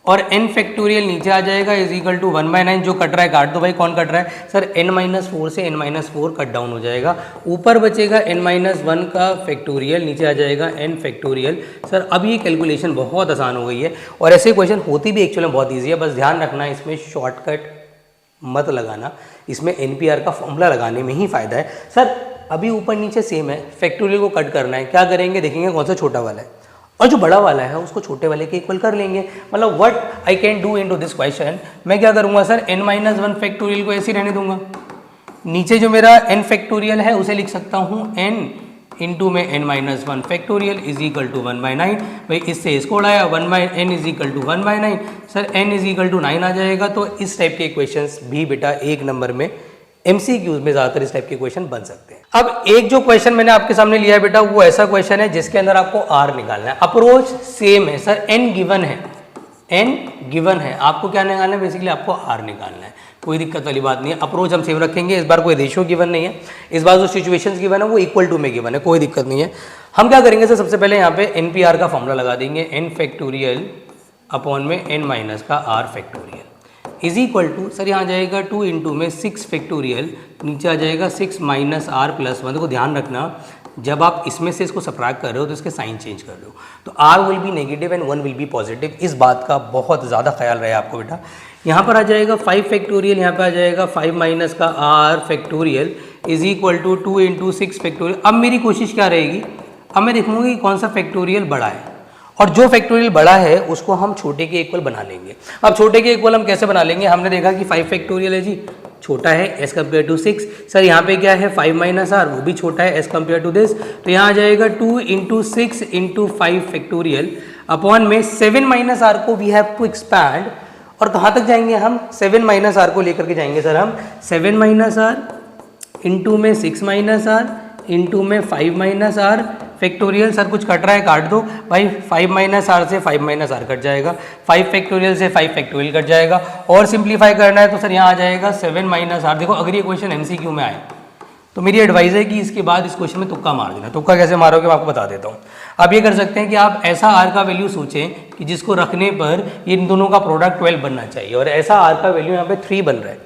S1: और n फैक्टोरियल नीचे आ जाएगा इज इक्वल टू 1/9। जो कट रहा है काट दो भाई, कौन कट रहा है सर, n-4 से n-4 कट डाउन हो जाएगा, ऊपर बचेगा n-1 का फैक्टोरियल, नीचे आ जाएगा n फैक्टोरियल। सर अब ये कैलकुलेशन बहुत आसान हो गई है और ऐसे क्वेश्चन होती भी एक्चुअली बहुत ईजी है, बस ध्यान रखना इसमें शॉर्टकट मत लगाना, इसमें NPR का फॉर्मूला लगाने में ही फ़ायदा है। सर अभी ऊपर नीचे सेम है, फैक्टोरियल को कट करना है, क्या करेंगे देखेंगे कौन सा छोटा वाला है और जो बड़ा वाला है उसको छोटे वाले के इक्वल कर लेंगे। मतलब what I can do into this question, मैं क्या करूंगा सर, n-1 फैक्टोरियल को ऐसे ही रहने दूंगा, नीचे जो मेरा n फैक्टोरियल है उसे लिख सकता हूँ n इंटू में n-1 factorial is equal to 1/9। भाई इससे इसको उड़ाया, 1/n is equal to 1/9, sir n is equal to 9 आ जाएगा। तो इस टाइप के क्वेश्चंस भी बेटा एक नंबर में MCQs में ज़्यादातर इस टाइप के क्वेश्चन बन सकते हैं। अब एक जो क्वेश्चन मैंने आपके सामने लिया है बेटा, वो ऐसा क्वेश्चन है जिसके अंदर आपको R निकालना है। अप्रोच सेम है सर, n गिवन है, n गिवन है, आपको क्या निकालना है, बेसिकली आपको R निकालना है, कोई दिक्कत वाली बात नहीं है। अप्रोच हम सेम रखेंगे, इस बार कोई रेशियो गिवन नहीं है, इस बार जो सिचुएशंस गिवन है वो इक्वल टू में गिवन है, कोई दिक्कत नहीं है। हम क्या करेंगे सर, सबसे पहले यहाँ पे NPR का फॉर्मूला लगा देंगे, n फैक्टोरियल अपॉन में n- का r factorial is equal to, sir यहाँ जाएगा 2 इंटू में 6 फैक्टोरियल, नीचे आ जाएगा 6 - r + 1। देखो ध्यान रखना, जब आप इसमें से इसको सब्ट्रैक्ट कर रहे हो तो इसके साइन चेंज कर रहे हो, तो r will be negative and 1 will be positive, इस बात का बहुत ज़्यादा ख्याल रहे आपको बेटा। यहाँ पर आ जाएगा 5 फैक्टोरियल, यहाँ पर आ जाएगा 5 - का r factorial is equal to 2 into 6 factorial. अब मेरी कोशिश क्या रहेगी, अब मैं देखूँगा कि कौन सा फैक्टोरियल बड़ा है, और जो फैक्टोरियल बड़ा है उसको हम छोटे के इक्वल बना लेंगे। अब छोटे के इक्वल हम कैसे बना लेंगे, हमने देखा कि 5 फैक्टोरियल है जी, छोटा है एज कम्पेयर टू 6। सर यहाँ पे क्या है 5 - r, वो भी छोटा है एज कम्पेयर टू दिस, तो यहाँ आ जाएगा 2 इंटू 6 इंटू 5 फैक्टोरियल अपॉन में 7 - r को वी हैव टू एक्सपैंड, और कहाँ तक जाएंगे हम, 7 - r को लेकर के जाएंगे सर हम, 7 - r इंटू में 6 - r इंटू में 5 - r फैक्टोरियल। सर कुछ कट रहा है काट दो भाई, 5 - r से 5 - r कट जाएगा, 5 फैक्टोरियल से 5 फैक्टोरियल कट जाएगा, और सिंप्लीफाई करना है तो सर यहाँ आ जाएगा 7 - r। देखो अगर ये क्वेश्चन MCQ में आए तो मेरी एडवाइस है कि इसके बाद इस क्वेश्चन में तुक्का मार देना। तुक्का कैसे मारोगे मैं आपको बता देता हूँ। आप ये कर सकते हैं कि आप ऐसा r का वैल्यू सोचें कि जिसको रखने पर इन दोनों का प्रोडक्ट 12 बनना चाहिए, और ऐसा r का वैल्यू यहाँ पे 3 बन रहा है।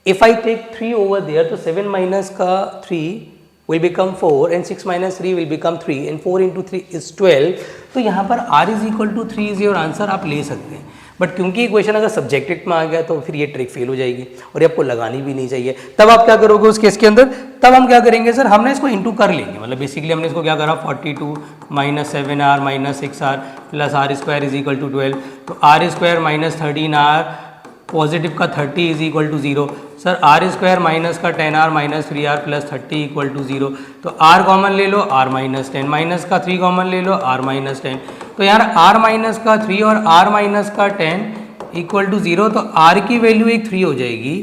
S1: If I take 3 over there, तो 7 - का 3 will become 4 and 6 - 3 will become 3 and 4 into 3 is 12। तो यहाँ पर r is equal to 3 is your answer आप ले सकते हैं, बट क्योंकि ये क्वेश्चन अगर सब्जेक्टेड में आ गया तो फिर ये ट्रिक फेल हो जाएगी और ये आपको लगानी भी नहीं चाहिए। तब आप क्या करोगे उस केस के अंदर, तब हम क्या करेंगे सर, हमने इसको इंटू कर लेंगे, मतलब बेसिकली हमने इसको क्या करा 42 - 7r - 6r + r² is equal to 12, तो r² - 13r पॉजिटिव का 30 is equal to 0। Sir r square minus का 10r minus 3r plus 30 equal to 0। तो r कॉमन ले लो, r माइनस 10, माइनस का 3 कॉमन ले लो, r माइनस 10। तो यार r माइनस का 3 और r माइनस का 10 इक्वल टू 0, तो r की वैल्यू एक 3 हो जाएगी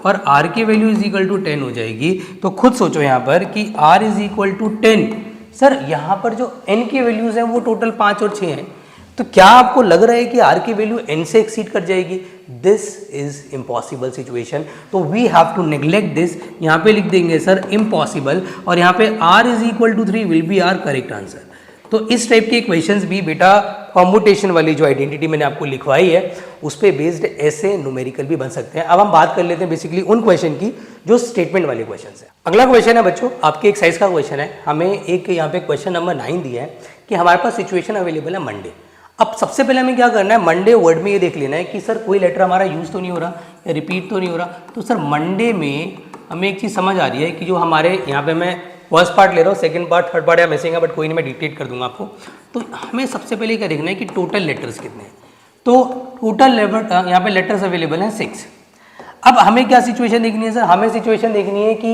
S1: और r की वैल्यू इज इक्वल टू 10 हो जाएगी। तो खुद सोचो यहाँ पर कि r इज इक्वल टू 10। सर यहाँ पर जो n की वैल्यूज़ हैं वो टोटल 5 और 6 हैं, तो क्या आपको लग रहा है कि r की वैल्यू n से एक्सीड कर जाएगी? This is impossible situation. तो we have to neglect this. यहाँ पे लिख देंगे सर इम्पॉसिबल, और यहाँ पे r is equal to 3 will be our correct answer. तो इस टाइप के क्वेश्चंस भी बेटा कॉम्पुटेशन वाली जो आइडेंटिटी मैंने आपको लिखवाई है उस पे बेस्ड ऐसे न्यूमेरिकल भी बन सकते हैं। अब हम बात कर लेते हैं बेसिकली उन क्वेश्चन की जो स्टेटमेंट वाले क्वेश्चन है। अगला क्वेश्चन है बच्चों आपके एक्सरसाइज का क्वेश्चन है। हमें एक यहाँ पे क्वेश्चन नंबर 9 दिया है कि हमारे पास सिचुएशन अवेलेबल है मंडे। अब सबसे पहले हमें क्या करना है, मंडे वर्ड में ये देख लेना है कि सर कोई लेटर हमारा यूज तो नहीं हो रहा या रिपीट तो नहीं हो रहा। तो सर मंडे में हमें एक चीज़ समझ आ रही है कि जो हमारे यहाँ पे मैं फर्स्ट पार्ट ले रहा हूँ, सेकंड पार्ट थर्ड पार्ट या मिसिंग है, बट कोई नहीं, मैं डिक्टेट कर दूंगा आपको। तो हमें सबसे पहले क्या देखना है कि टोटल लेटर्स कितने हैं। तो टोटल यहाँ पे लेटर्स अवेलेबल हैं 6। अब हमें क्या सिचुएशन देखनी है सर? हमें सिचुएशन देखनी है कि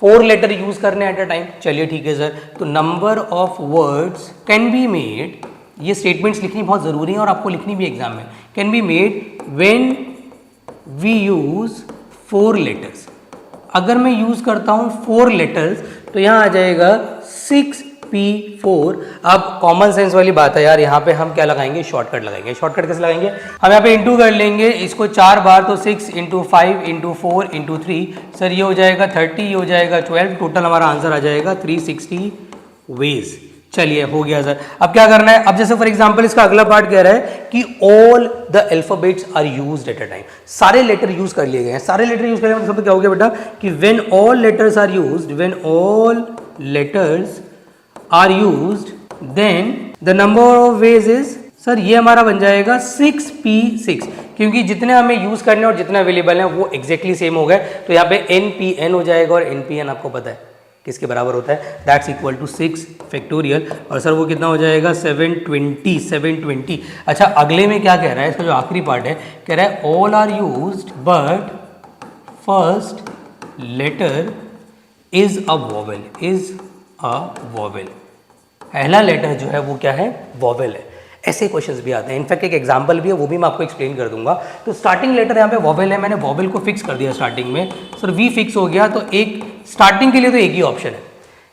S1: 4 लेटर यूज करने एट अ टाइम। चलिए ठीक है सर। तो number of words can be made, ये स्टेटमेंट्स लिखनी बहुत ज़रूरी है और आपको लिखनी भी एग्जाम में, can be made when we use 4 letters. अगर मैं यूज करता हूं 4 लेटर्स तो यहां आ जाएगा 6p4। अब कॉमन सेंस वाली बात है यार, यहाँ पे हम क्या लगाएंगे? शॉर्टकट लगाएंगे। शॉर्टकट कैसे लगाएंगे? हम यहाँ पे इंटू कर लेंगे इसको 4 बार, तो 6 इंटू 5 इंटू 4 इंटू 3। सर ये हो जाएगा 30, ये हो जाएगा 12, टोटल हमारा आंसर आ जाएगा 360 वेज। चलिए हो गया सर। अब क्या करना है? अब जैसे फॉर एग्जांपल इसका अगला पार्ट कह रहा है कि all the alphabets are used at a time. सारे लेटर यूज कर लिए गए हैं। सारे लेटर यूज करने का मतलब क्या हो गया बेटा कि when all letters are used, when all letters are used then the number of ways is, sir ये हमारा बन जाएगा 6p6, क्योंकि जितने हमें यूज करने और जितने अवेलेबल हैं वो एग्जैक्टली सेम हो गए। तो यहाँ पे npn हो जाएगा और npn आपको पता है किसके बराबर होता है? That's equal to 6 factorial. और सर वो कितना हो जाएगा? 720। अच्छा अगले में क्या कह रहा है? इसका जो आखिरी पार्ट है कह रहा है all are used but first letter is a vowel, is a vowel. पहला लेटर जो है वो क्या है? वोवेल है। ऐसे क्वेश्चंस भी आते हैं। इनफैक्ट एक एग्जांपल भी है, वो भी मैं आपको एक्सप्लेन कर दूंगा। तो स्टार्टिंग लेटर यहाँ पे वोवेल है, मैंने वोवेल को फिक्स कर दिया स्टार्टिंग में। सर वी फिक्स हो गया, तो एक स्टार्टिंग के लिए तो एक ही ऑप्शन है,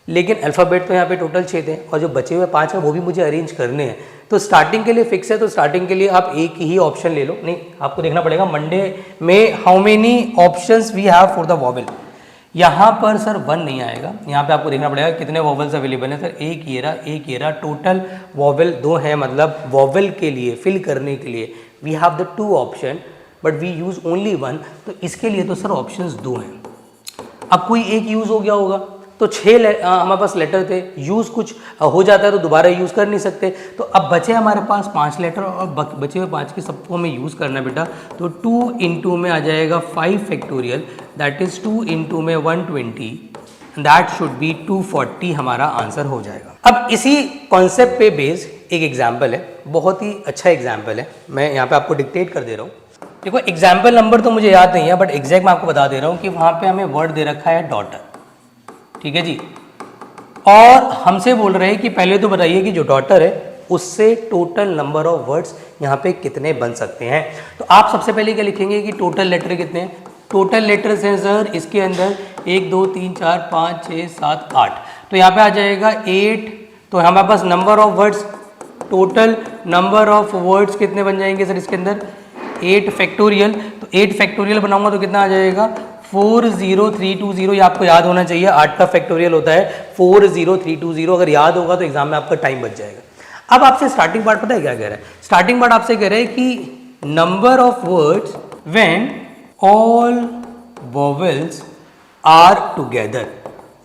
S1: लेकिन अल्फ़ाबेट तो यहाँ पे टोटल 6 थे और जो बचे हुए 5 हैं वो भी मुझे अरेंज करने हैं। तो स्टार्टिंग के लिए फिक्स है, तो स्टार्टिंग के लिए आप एक ही ऑप्शन ले लो। नहीं, आपको देखना पड़ेगा मंडे में how many options we have for the vowel. यहाँ पर सर 1 नहीं आएगा, यहाँ पे आपको देखना पड़ेगा कितने वोवेल्स अवेलेबल हैं। सर एक ये रहा, टोटल वोवेल 2 है, मतलब वोवेल के लिए फिल करने के लिए we have the 2 option but we use only 1। तो इसके लिए तो सर ऑप्शंस 2 हैं। अब कोई एक यूज हो गया होगा, तो 6 हमारे पास लेटर थे, यूज कुछ हो जाता है तो दोबारा यूज कर नहीं सकते। तो अब बचे हमारे पास 5 लेटर और बचे हुए 5 के सबको हमें यूज करना है बेटा। तो 2 इंटू में आ जाएगा 5 फैक्टोरियल, दैट इज 2 इंटू में 120, दैट शुड बी 240 हमारा आंसर हो जाएगा। अब इसी कॉन्सेप्ट पे बेस्ड एक एग्जाम्पल है, बहुत ही अच्छा एग्जाम्पल है, मैं यहाँ पे आपको डिक्टेट कर दे रहा हूँ। देखो एग्जाम्पल नंबर तो मुझे याद नहीं है, बट एग्जैक्ट मैं आपको बता दे रहा हूँ कि वहाँ पे हमें वर्ड दे रखा है डॉटर, ठीक है जी, और हमसे बोल रहे हैं कि पहले तो बताइए कि जो डॉटर है उससे टोटल नंबर ऑफ वर्ड्स यहाँ पे कितने बन सकते हैं। तो आप सबसे पहले क्या लिखेंगे कि टोटल लेटर कितने हैं? टोटल लेटर्स हैं सर इसके अंदर 1 2 3 4 5 6 7 8, तो यहाँ पे आ जाएगा 8। तो हमारे पास number of words, total number of words कितने बन जाएंगे सर इसके अंदर? 8 फैक्टोरियल। तो 8 फैक्टोरियल बनाऊंगा तो कितना आ जाएगा? 40320। ये आपको याद होना चाहिए, 8 का फैक्टोरियल होता है 40320। अगर याद होगा तो एग्जाम में आपका टाइम बच जाएगा। अब आपसे स्टार्टिंग पार्ट पता है क्या कह रहा है? स्टार्टिंग पार्ट आपसे कह रहा है कि number of words when all vowels are together.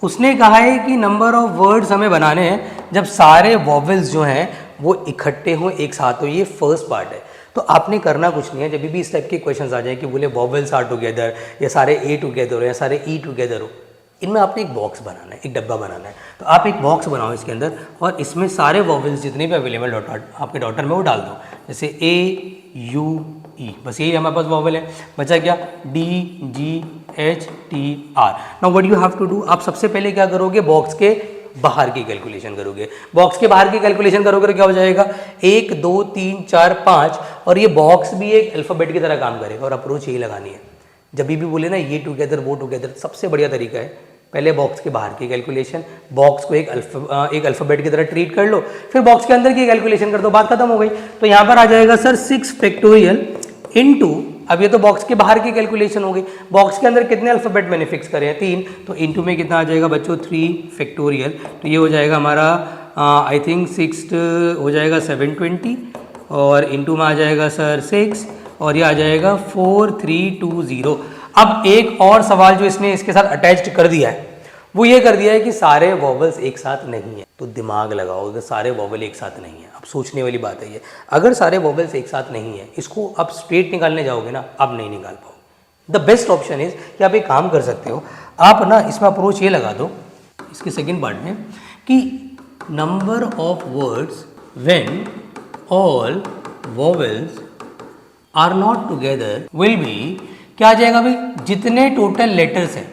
S1: उसने कहा है कि नंबर ऑफ वर्ड्स हमें बनाने हैं जब सारे वोवेल्स जो हैं वो इकट्ठे हों, एक साथ हो। ये फर्स्ट पार्ट है। तो आपने करना कुछ नहीं है, जब भी इस टाइप के क्वेश्चंस आ जाए कि बोले वोवेल्स आर टुगेदर या सारे ए टुगेदर हो या सारे ई टुगेदर हो, इनमें आपने एक बॉक्स बनाना है, एक डब्बा बनाना है। तो आप एक बॉक्स बनाओ इसके अंदर और इसमें सारे वोवेल्स जितने भी अवेलेबल आपके डॉटर में वो डाल दो। जैसे ए यू ई, बस यही हमारे पास वॉवल है। बचा क्या? D G H T R. Now what you have to do, आप सबसे पहले क्या करोगे, बॉक्स के बाहर की कैलकुलेशन करोगे। बॉक्स के बाहर की कैलकुलेशन करोगे तो क्या हो जाएगा, 1 2 3 4 5, और ये बॉक्स भी एक अल्फ़ाबेट की तरह काम करेगा। और अप्रोच यही लगानी है, जब भी बोले ना ये टुगेदर वो टुगेदर, सबसे बढ़िया तरीका है पहले बॉक्स के बाहर की कैलकुलेशन, बॉक्स को एक अल्फ़ाबेट की तरह ट्रीट कर लो, फिर बॉक्स के अंदर की कैलकुलेशन कर दो, बात खत्म हो गई। तो यहाँ पर आ जाएगा सर 6 फैक्टोरियल इनटू, अब ये तो बॉक्स के बाहर की कैलकुलेशन हो गई, बॉक्स के अंदर कितने अल्फ़ाबेट मैंने फिक्स करे हैं 3, तो इनटू में कितना आ जाएगा बच्चों 3 फैक्टोरियल, तो ये हो जाएगा हमारा आई थिंक 6 हो जाएगा 720, और इनटू में आ जाएगा सर 6, और ये आ जाएगा 4320। अब एक और सवाल जो इसने इसके साथ अटैच्ड कर दिया है, वो ये कर दिया है कि सारे वॉवल्स एक साथ नहीं है। तो दिमाग लगाओ, अगर सारे वॉवल एक साथ नहीं है, अब सोचने वाली बात है ये, अगर सारे वॉवल्स एक साथ नहीं है, इसको आप स्ट्रेट निकालने जाओगे ना, आप नहीं निकाल पाओगे। द बेस्ट ऑप्शन इज कि आप एक काम कर सकते हो, आप ना इसमें अप्रोच ये लगा दो इसके सेकेंड पार्ट में कि number of words when all vowels are not together will be, क्या आ जाएगा भाई, जितने टोटल लेटर्स हैं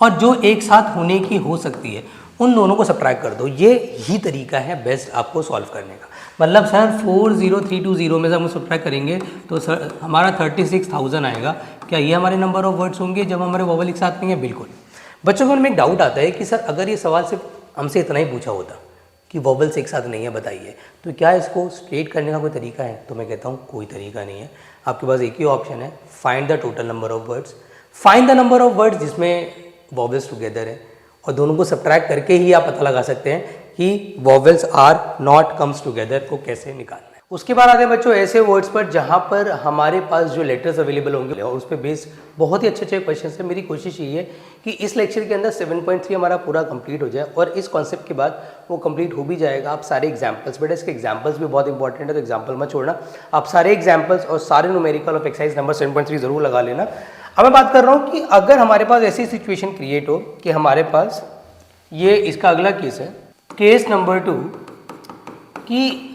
S1: और जो एक साथ होने की हो सकती है उन दोनों को सब्ट्रैक्ट कर दो। ये ही तरीका है बेस्ट आपको सॉल्व करने का। मतलब सर 40320 में से हम सब्ट्रैक्ट करेंगे तो सर हमारा 36,000 आएगा। क्या ये हमारे नंबर ऑफ वर्ड्स होंगे जब हमारे वॉवल एक साथ नहीं है? बिल्कुल। बच्चों को उनमें एक डाउट आता है कि सर अगर ये सवाल सिर्फ हमसे इतना ही पूछा होता कि वॉवल्स एक साथ नहीं है बताइए, तो क्या इसको स्ट्रेट करने का कोई तरीका है? तो मैं कहता हूँ कोई तरीका नहीं है। आपके पास एक ही ऑप्शन है, find the total number of words, find the number of words जिसमें वॉवल्स टुगेदर है, और दोनों को सब्ट्रैक्ट करके ही आप पता लगा सकते हैं कि vowels are not comes together को कैसे निकालना है। उसके बाद आते हैं बच्चों ऐसे वर्ड्स पर जहाँ पर हमारे पास जो लेटर्स अवेलेबल होंगे और उस पर बेस्ड बहुत ही अच्छे अच्छे क्वेश्चन है। मेरी कोशिश ये है कि इस लेक्चर के अंदर 7.3 हमारा पूरा कंप्लीट हो जाए, और इस कॉन्सेप्ट के बाद वो कंप्लीट हो भी जाएगा। आप सारे एग्जाम्पल्स, बेटा इसके एग्जाम्पल्स भी बहुत इंपॉर्टेंट है, तो एग्जाम्पल मत छोड़ना। आप सारे एग्जाम्पल्स और सारे न्यूमेरिकल ऑफ एक्सरसाइज नंबर 7.3 जरूर लगा लेना। अब मैं बात कर रहा हूँ कि अगर हमारे पास ऐसी सिचुएशन क्रिएट हो कि हमारे पास ये इसका अगला केस है, केस नंबर 2, कि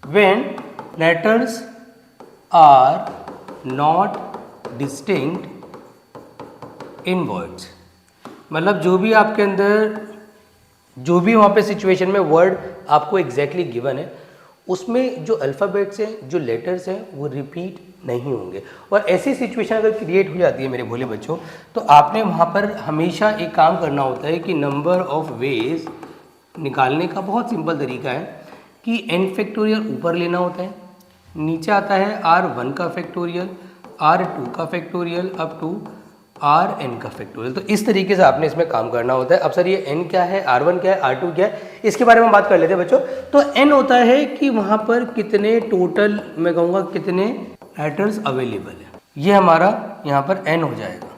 S1: when letters are not distinct in words, मतलब जो भी आपके अंदर जो भी वहाँ पे सिचुएशन में वर्ड आपको एग्जैक्टली गिवन है, उसमें जो अल्फ़ाबेट्स हैं, जो लेटर्स हैं, वो रिपीट नहीं होंगे। और ऐसी सिचुएशन अगर क्रिएट हो जाती है मेरे भोले बच्चों, तो आपने वहाँ पर हमेशा एक काम करना होता है कि नंबर ऑफ वेज निकालने का बहुत सिंपल तरीका है कि n फैक्टोरियल ऊपर लेना होता है, नीचे आता है r1 का फैक्टोरियल, r2 का फैक्टोरियल, अप टू Rn का फैक्टोरियल। तो इस तरीके से आपने इसमें काम करना होता है। अब सर ये n क्या है, r1 क्या है, r2 क्या है, इसके बारे में बात कर लेते हैं बच्चों। तो n होता है कि वहाँ पर कितने टोटल, मैं कहूँगा कितने लेटर्स अवेलेबल है, ये हमारा यहाँ पर n हो जाएगा।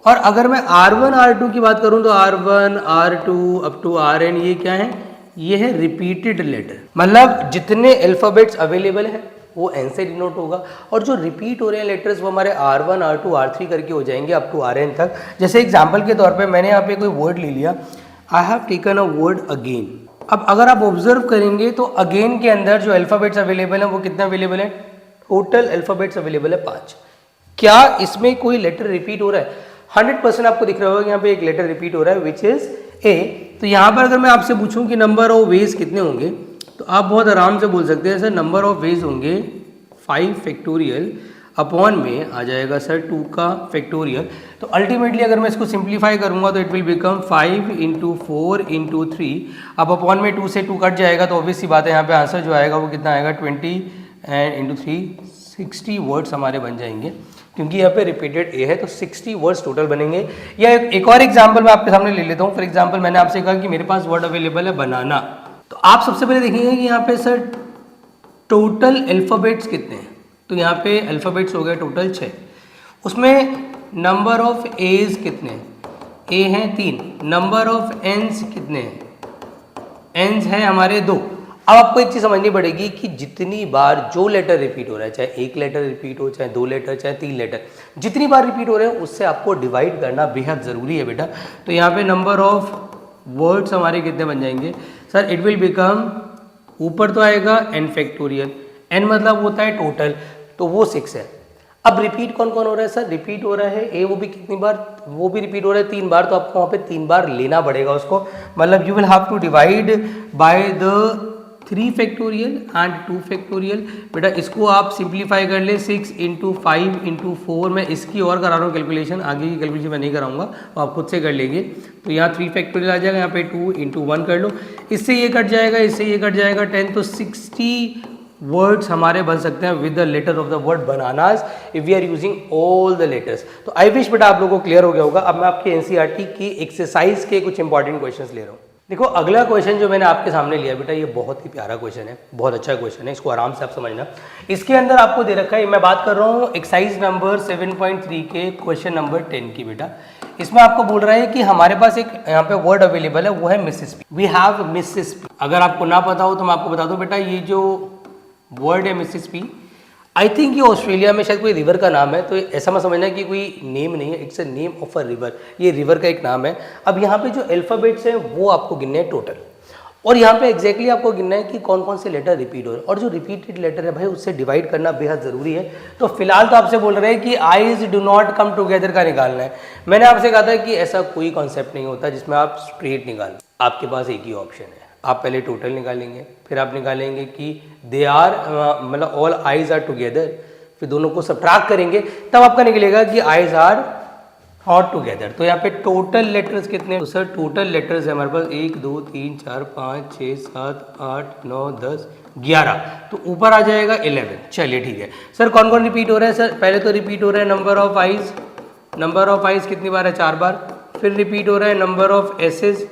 S1: और अगर मैं r1 r2 की बात करूँ तो r1 r2 up to Rn ये क्या है, ये है रिपीटेड लेटर, मतलब जितने अल्फ़ाबेट्स अवेलेबल है वो n से डिनोट होगा, और जो रिपीट हो रहे हैं लेटर्स वो हमारे r1 r2 r3 करके हो जाएंगे अप टू Rn तक। जैसे एग्जांपल के तौर पे मैंने यहाँ पे कोई वर्ड ले लिया, I have taken a word again. अब अगर आप ऑब्जर्व करेंगे तो अगेन के अंदर जो अल्फ़ाबेट्स अवेलेबल हैं वो कितने अवेलेबल है, टोटल अल्फ़ाबेट्स अवेलेबल है 5। क्या इसमें कोई लेटर रिपीट हो रहा है? 100% आपको दिख रहा होगा कि यहाँ पे एक लेटर रिपीट हो रहा है विच इज़ ए। तो यहाँ पर अगर मैं आपसे पूछूं कि नंबर ऑफ वेज कितने होंगे, तो आप बहुत आराम से बोल सकते हैं सर नंबर ऑफ वेज होंगे 5 फैक्टोरियल अपॉन में आ जाएगा सर 2 का फैक्टोरियल। तो अल्टीमेटली अगर मैं इसको सिंप्लीफाई करूंगा तो it will become 5 into 4 into 3। अब अपॉन में 2 से 2 कट जाएगा, तो ऑब्वियस सी बात है यहाँ पे आंसर जो आएगा वो कितना आएगा 20 एंड इंटू 3 60 वर्ड्स हमारे बन जाएंगे, क्योंकि यहाँ पे रिपीटेड ए है तो 60 वर्ड्स टोटल बनेंगे। या एक और एग्जांपल मैं आपके सामने ले लेता हूँ। फॉर एग्जांपल मैंने आपसे कहा कि मेरे पास वर्ड अवेलेबल है बनाना, तो आप सबसे पहले देखेंगे कि यहाँ पे सर टोटल अल्फ़ाबेट्स कितने हैं। तो यहाँ पे अल्फ़ाबेट्स हो गए टोटल 6, उसमें नंबर ऑफ एज कितने हैं, ए हैं 3, नंबर ऑफ एन्स कितने हैं, एन्स हैं हमारे 2। अब आपको एक चीज़ समझनी पड़ेगी कि जितनी बार जो लेटर रिपीट हो रहा है, चाहे एक लेटर रिपीट हो, चाहे 2 लेटर, चाहे 3 लेटर, जितनी बार रिपीट हो रहे हैं उससे आपको डिवाइड करना बेहद ज़रूरी है बेटा। तो यहाँ पे नंबर ऑफ वर्ड्स हमारे कितने बन जाएंगे सर, इट विल बिकम, ऊपर तो आएगा n फैक्टोरियल, n मतलब होता है टोटल, तो वो 6 है, अब रिपीट कौन कौन हो रहा है सर? रिपीट हो रहा है ए, वो भी कितनी बार? वो भी रिपीट हो रहा है 3 बार, तो आपको वहाँ पे 3 बार लेना पड़ेगा उसको, मतलब you will have to divide by the 3 factorial and 2 factorial. बेटा इसको आप सिंप्लीफाई कर ले, 6 इंटू 5 इंटू 4, मैं इसकी और करा रहा हूँ कैलकुलेशन, आगे की कैलकुलेशन मैं नहीं कराऊंगा, तो आप खुद से कर लेंगे। तो यहाँ 3 फैक्टोरियल आ जाएगा, यहाँ पे 2 इंटू 1 कर लो, इससे ये कट जाएगा, इससे ये कट जाएगा 10, तो 60 वर्ड्स हमारे बन सकते हैं with the letter of the word bananas if we are using all the letters. तो आई विश बेटा आप लोगों को क्लियर हो गया होगा। अब मैं आपके एनसीईआरटी की एक्सरसाइज के कुछ इंपॉर्टेंट क्वेश्चंस ले रहा हूँ। देखो अगला क्वेश्चन जो मैंने आपके सामने लिया बेटा, ये बहुत ही प्यारा क्वेश्चन है, बहुत अच्छा क्वेश्चन है, इसको आराम से आप समझना। इसके अंदर आपको दे रखा है, मैं बात कर रहा हूँ एक्सरसाइज नंबर 7.3 के क्वेश्चन नंबर 10 की बेटा। इसमें आपको बोल रहा है कि हमारे पास एक यहाँ पे वर्ड अवेलेबल है, वो है मिसिसिपी। We have Mississippi. अगर आपको ना पता हो तो मैं आपको बता दूं बेटा, ये जो वर्ड है मिसिसिपी, आई थिंक ये ऑस्ट्रेलिया में शायद कोई रिवर का नाम है, तो ऐसा मत समझना कि कोई नेम नहीं है, it's a name of a river, ये रिवर का एक नाम है। अब यहाँ पे जो अल्फ़ाबेट्स हैं वो आपको गिनने हैं टोटल, और यहाँ पे एग्जैक्टली आपको गिनना है कि कौन कौन से लेटर रिपीट हो रहे हैं, और जो रिपीटेड लेटर है भाई उससे डिवाइड करना बेहद ज़रूरी है। तो फिलहाल तो आपसे बोल रहे हैं कि eyes do not come together का निकालना है। मैंने आपसे कहा था कि ऐसा कोई कॉन्सेप्ट नहीं होता जिसमें आप स्ट्रेट निकालें, आपके पास एक ही ऑप्शन है, आप पहले टोटल निकालेंगे, फिर आप निकालेंगे कि दे आर मतलब ऑल आइज आर टुगेदर, फिर दोनों को सबट्रैक्ट करेंगे, तब आपका निकलेगा कि आइज आर नॉट टुगेदर। तो यहाँ पे टोटल लेटर्स कितने? तो सर टोटल लेटर्स है हमारे पास 1 2 3 4 5 6 7 8 9 10 11, तो ऊपर आ जाएगा 11। चलिए ठीक है सर, कौन कौन रिपीट हो रहा है सर? पहले तो रिपीट हो रहा है number of eyes, number of eyes कितनी बार है? 4 बार। फिर रिपीट हो रहा है नंबर ऑफ एसेस,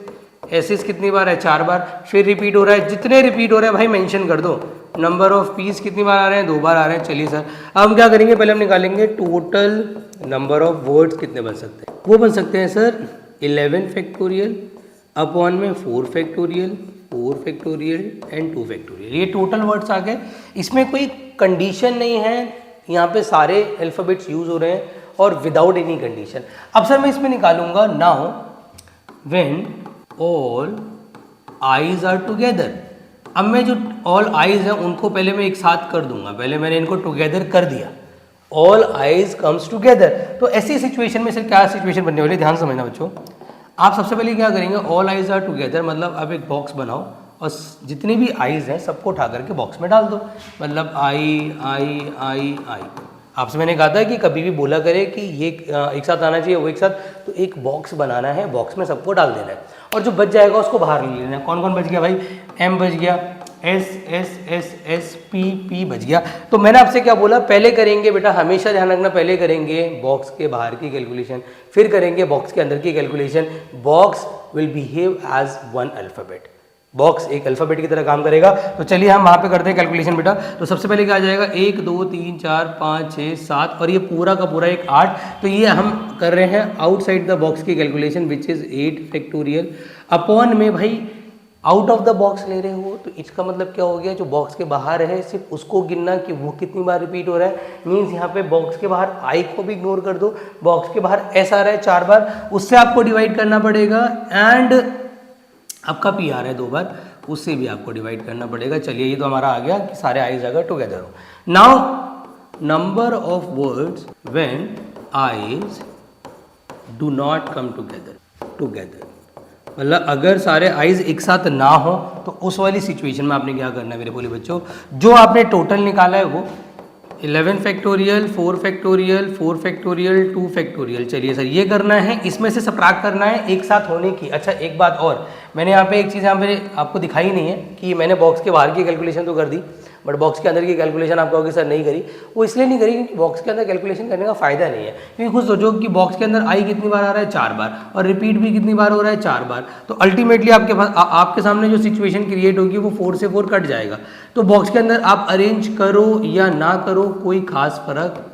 S1: एसिस कितनी बार है? 4 बार। फिर रिपीट हो रहा है, जितने रिपीट हो रहे हैं भाई मेंशन कर दो। नंबर ऑफ पीस कितनी बार आ रहे हैं? 2 बार आ रहे हैं। चलिए सर अब हम क्या करेंगे, पहले हम निकालेंगे टोटल नंबर ऑफ वर्ड्स कितने बन सकते हैं। वो बन सकते हैं सर 11 फैक्टोरियल अपॉन में 4 फैक्टोरियल, 4 फैक्टोरियल एंड 2 फैक्टोरियल, ये टोटल वर्ड्स आ गए। इसमें कोई कंडीशन नहीं है, यहाँ पे सारे अल्फ़ाबेट्स यूज हो रहे हैं और विदाउट एनी कंडीशन। अब सर मैं इसमें निकालूंगा now when all A's are together. अब मैं जो ऑल आइज है उनको पहले मैं एक साथ कर दूंगा, पहले मैंने इनको टुगेदर कर दिया, ऑल आइज कम्स टुगेदर। तो ऐसी सिचुएशन में सर क्या सिचुएशन बनने वाली है, ध्यान समझना बच्चों। आप सबसे पहले क्या करेंगे, ऑल आइज आर टुगेदर मतलब आप एक बॉक्स बनाओ और जितनी भी आइज हैं सबको उठा करके बॉक्स में डाल दो, मतलब आई आई आई आई। आपसे मैंने कहा था कि कभी भी बोला करे कि ये एक साथ आना चाहिए, वो एक साथ, तो एक बॉक्स बनाना है, बॉक्स में सबको डाल देना है और जो बच जाएगा उसको बाहर ले लेना है। कौन कौन बच गया भाई? एम बच गया, S S S S P P बच गया। तो मैंने आपसे क्या बोला, पहले करेंगे बेटा, हमेशा ध्यान रखना, पहले करेंगे बॉक्स के बाहर की कैलकुलेशन, फिर करेंगे बॉक्स के अंदर की calculation. Box will behave as one alphabet, box एक अल्फ़ाबेट की तरह काम करेगा। तो चलिए हम वहाँ पे करते हैं कैलकुलेशन बेटा। तो सबसे पहले क्या आ जाएगा, 1 2 3 4 5 6 7 और ये पूरा का पूरा एक 8। तो ये हम कर रहे हैं आउटसाइड द बॉक्स की calculation which is 8 factorial upon में भाई आउट ऑफ द बॉक्स ले रहे हो, तो इसका मतलब क्या हो गया, जो बॉक्स के बाहर है सिर्फ उसको गिनना कि वो कितनी बार रिपीट हो रहा है। मीन्स यहाँ पे बॉक्स के बाहर आई को भी इग्नोर कर दो, बॉक्स के बाहर एस आ रहा है 4 बार, उससे आपको डिवाइड करना पड़ेगा, एंड आपका पी आ रहा है 2 बार, उससे भी आपको डिवाइड करना पड़ेगा। चलिए ये तो हमारा आ गया कि सारे आइज अगर टुगेदर हो। Now number of words when eyes do not come together, मतलब अगर सारे आइज एक साथ ना हो तो उस वाली सिचुएशन में आपने क्या करना है मेरे बोले बच्चों, जो आपने टोटल निकाला है वो 11 फैक्टोरियल 4 फैक्टोरियल 4 फैक्टोरियल 2 फैक्टोरियल। चलिए सर ये करना है, इसमें से सबट्रैक्ट करना है एक साथ होने की। अच्छा एक बात और, मैंने यहाँ पे एक चीज़ यहाँ पे आपको दिखाई नहीं है कि मैंने बॉक्स के बाहर की कैलकुलेशन तो कर दी, बट बॉक्स के अंदर की कैलकुलेशन आप कहोगे सर नहीं करी। वो इसलिए नहीं करी क्योंकि बॉक्स के अंदर कैलकुलेशन करने का फ़ायदा नहीं है। क्योंकि खुद सोचो कि बॉक्स के अंदर आई कितनी बार आ रहा है, 4 बार, और रिपीट भी कितनी बार हो रहा है, 4 बार। तो अल्टीमेटली आपके पास आपके सामने जो सिचुएशन क्रिएट होगी वो 4 से 4 कट जाएगा। तो बॉक्स के अंदर आप अरेंज करो या ना करो कोई खास फर्क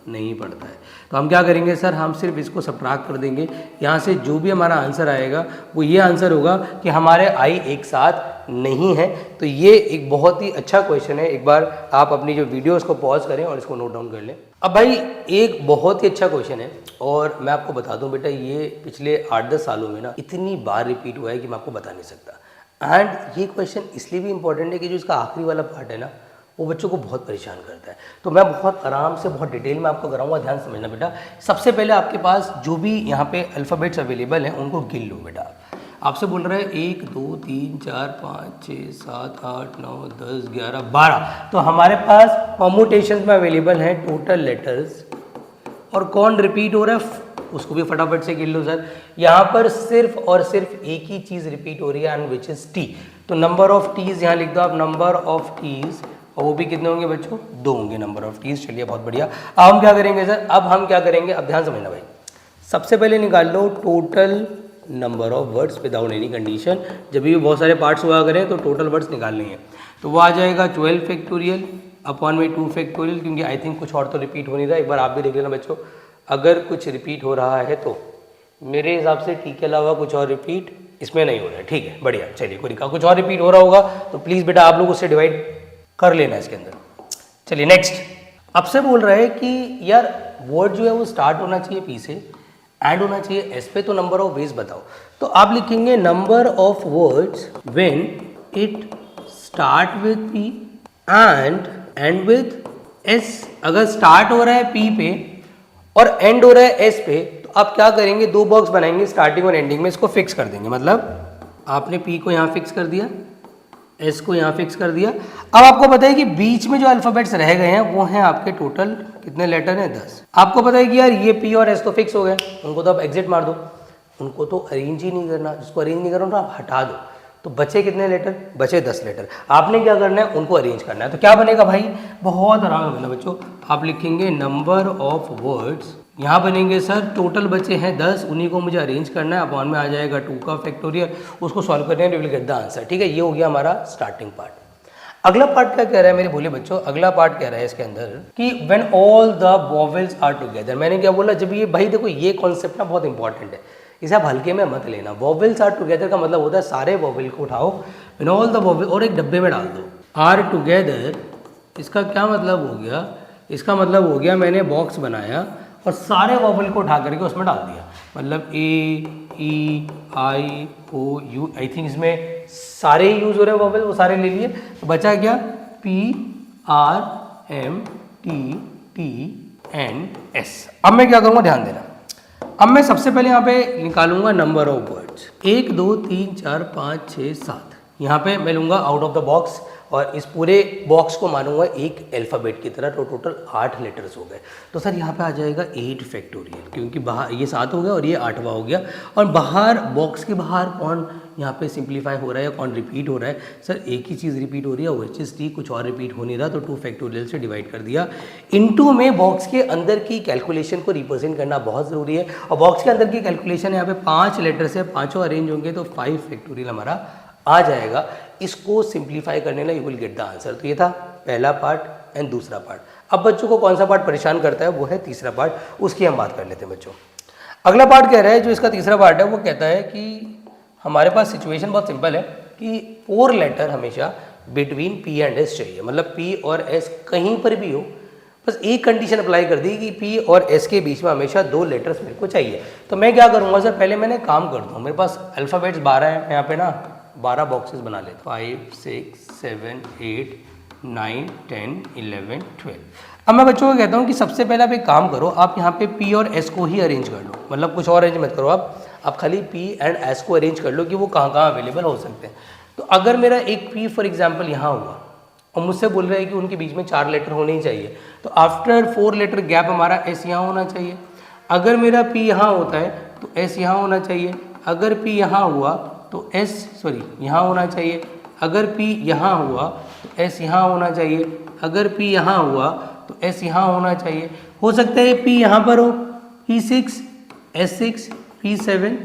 S1: नहीं पड़ता है। तो हम क्या करेंगे सर, हम सिर्फ इसको सबट्रैक्ट कर देंगे, यहाँ से जो भी हमारा आंसर आएगा वो ये आंसर होगा कि हमारे आई एक साथ नहीं है। तो ये एक बहुत ही अच्छा क्वेश्चन है, एक बार आप अपनी जो वीडियो उसको पॉज करें और इसको नोट डाउन कर लें। अब भाई एक बहुत ही अच्छा क्वेश्चन है और मैं आपको बता दूं बेटा, ये पिछले 8-10 सालों में ना इतनी बार रिपीट हुआ है कि मैं आपको बता नहीं सकता। एंड ये क्वेश्चन इसलिए भी इम्पोर्टेंट है कि जो इसका आखिरी वाला पार्ट है ना, वो बच्चों को बहुत परेशान करता है। तो मैं बहुत आराम से बहुत डिटेल में आपको कराऊंगा, ध्यान समझना बेटा। सबसे पहले आपके पास जो भी यहाँ पे अल्फ़ाबेट्स अवेलेबल हैं उनको गिन लो बेटा। आपसे बोल रहा है 1 2 3 4 5 6 7 8 9 10 11 12। तो हमारे पास परमुटेशन में अवेलेबल हैं टोटल लेटर्स, और कौन रिपीट हो रहा है उसको भी फटाफट से गिन लो सर। यहाँ पर सिर्फ और सिर्फ एक ही चीज़ रिपीट हो रही है एंड विच इज़ टी। तो नंबर ऑफ टीज़ यहाँ लिख दो आप, नंबर ऑफ टीज़, और वो भी कितने होंगे बच्चों, 2 होंगे नंबर ऑफ टीज़। चलिए बहुत बढ़िया। अब हम क्या करेंगे सर, अब हम क्या करेंगे, अब ध्यान समझना भाई। सबसे पहले निकाल लो total number of words without any condition. जब भी बहुत सारे पार्ट्स हुआ करें तो टोटल वर्ड्स निकालने हैं। तो वो आ जाएगा 12 फैक्टोरियल अपॉन में 2 फैक्टोरियल, क्योंकि आई थिंक कुछ और तो रिपीट हो नहीं रहा। एक बार आप भी देख लेना बच्चों, अगर कुछ रिपीट हो रहा है तो मेरे हिसाब से टी के अलावा कुछ और रिपीट इसमें नहीं हो रहा है। ठीक है, बढ़िया। चलिए कोई कुछ और रिपीट हो रहा होगा तो प्लीज़ बेटा आप लोग उससे डिवाइड कर लेना इसके अंदर। चलिए नेक्स्ट, अब से बोल रहा है कि यार वर्ड जो है वो स्टार्ट होना चाहिए पी से, एंड होना चाहिए एस पे, तो नंबर ऑफ वेज बताओ। तो आप लिखेंगे number of words when it start with P and and with S. अगर स्टार्ट हो रहा है पी पे और एंड हो रहा है एस पे, तो आप क्या करेंगे, 2 बॉक्स बनाएंगे स्टार्टिंग और एंडिंग में, इसको फिक्स कर देंगे। मतलब आपने पी को यहाँ फिक्स कर दिया, एस को यहाँ फिक्स कर दिया। अब आपको पता है कि बीच में जो अल्फ़ाबेट्स रह गए हैं वो हैं आपके टोटल कितने लेटर हैं, 10। आपको पता है कि यार ये पी और एस तो फिक्स हो गए, उनको तो आप एग्जिट मार दो, उनको तो अरेंज ही नहीं करना। जिसको अरेंज नहीं करना तो आप हटा दो। तो बचे कितने लेटर, बचे 10 लेटर। आपने क्या करना है, उनको अरेंज करना है। तो क्या बनेगा भाई, बहुत आराम बना बच्चों। आप लिखेंगे नंबर ऑफ वर्ड्स, यहाँ बनेंगे सर टोटल बचे हैं 10, उन्हीं को मुझे अरेंज करना है। अपॉन में आ जाएगा 2 का फैक्टोरियल, उसको सॉल्व करने में विल गेट द आंसर। ठीक है, ये हो गया हमारा स्टार्टिंग पार्ट। अगला पार्ट क्या कह रहा है मेरे भोले बच्चों, अगला पार्ट कह रहा है इसके अंदर कि when all the vowels are together. मैंने क्या बोला, जब ये भाई देखो ये कॉन्सेप्ट ना बहुत इंपॉर्टेंट है, इसे आप हल्के में मत लेना। वॉवेल्स आर टुगेदर का मतलब होता है सारे वॉवेल को उठाओ, व्हेन ऑल द वॉवेल, और एक डब्बे में डाल दो। आर टुगेदर, इसका क्या मतलब हो गया, इसका मतलब हो गया मैंने बॉक्स बनाया और सारे वॉवेल को उठा करके उसमें डाल दिया। मतलब ए ई आई ओ यू, आई थिंक इसमें सारे ही यूज हो रहे हैं वॉवेल, वो सारे ले लिए। तो बचा क्या, P R M T T N S. अब मैं क्या करूँगा, ध्यान देना। अब मैं सबसे पहले यहाँ पे निकालूंगा नंबर ऑफ वर्ड्स, 1 2 3 4 5 6 7। यहाँ पे मैं लूँगा आउट ऑफ द बॉक्स और इस पूरे बॉक्स को मानूंगा एक अल्फ़ाबेट की तरह। तो टोटल 8 लेटर्स हो गए। तो सर यहाँ पे आ जाएगा 8 फैक्टोरियल, क्योंकि बाहर ये 7 हो गया और ये 8वां हो गया। और बाहर बॉक्स के बाहर कौन यहाँ पे सिंप्लीफाई हो रहा है या कौन रिपीट हो रहा है, सर एक ही चीज़ रिपीट हो रही है, विच इज़ टी, कुछ और रिपीट हो नहीं रहा। तो 2 फैक्टोरियल से डिवाइड कर दिया। इनटू में बॉक्स के अंदर की कैलकुलेशन को रिप्रेजेंट करना बहुत ज़रूरी है। और बॉक्स के अंदर की कैलकुलेशन यहाँ पे 5 लेटर से 5 अरेंज होंगे तो 5 फैक्टोरियल हमारा आ जाएगा। इसको सिंप्लीफाई करने ना you will get the answer. तो ये था पहला पार्ट एंड दूसरा पार्ट। अब बच्चों को कौन सा पार्ट परेशान करता है, वो है तीसरा पार्ट, उसकी हम बात कर लेते हैं बच्चों। अगला पार्ट कह रहा है, जो इसका तीसरा पार्ट है वो कहता है कि हमारे पास सिचुएशन बहुत सिंपल है कि 4 लेटर हमेशा बिटवीन पी एंड एस चाहिए। मतलब पी और एस कहीं पर भी हो, बस एक कंडीशन अप्लाई कर दी कि पी और एस के बीच में हमेशा 2 लेटर्स मेरे को चाहिए। तो मैं क्या करूँगा सर, पहले मैंने काम करता हूँ, मेरे पास अल्फ़ाबेट्स 12 हैं, यहाँ पे ना 12 बॉक्सेस बना लेता हूँ, 5 6 7 8 9 10 11 12। अब मैं बच्चों को कहता हूँ कि सबसे पहले आप एक काम करो, आप यहाँ पे पी और एस को ही अरेंज कर लो। मतलब कुछ और अरेंज मत करो, आप खाली पी एंड एस को अरेंज कर लो कि वो कहाँ कहाँ अवेलेबल हो सकते हैं। तो अगर मेरा एक पी फॉर एग्जाम्पल यहाँ हुआ और मुझसे बोल रहा है कि उनके बीच में 4 लेटर होने ही चाहिए, तो आफ्टर 4 लेटर गैप हमारा एस यहाँ होना चाहिए। अगर मेरा पी यहाँ होता है तो एस यहाँ होना चाहिए। अगर पी यहाँ हुआ तो यहाँ होना चाहिए। अगर पी यहाँ हुआ तो एस यहाँ होना चाहिए। अगर पी यहाँ हुआ तो एस यहाँ होना चाहिए। हो सकता है पी यहाँ पर हो, P6 S6 P7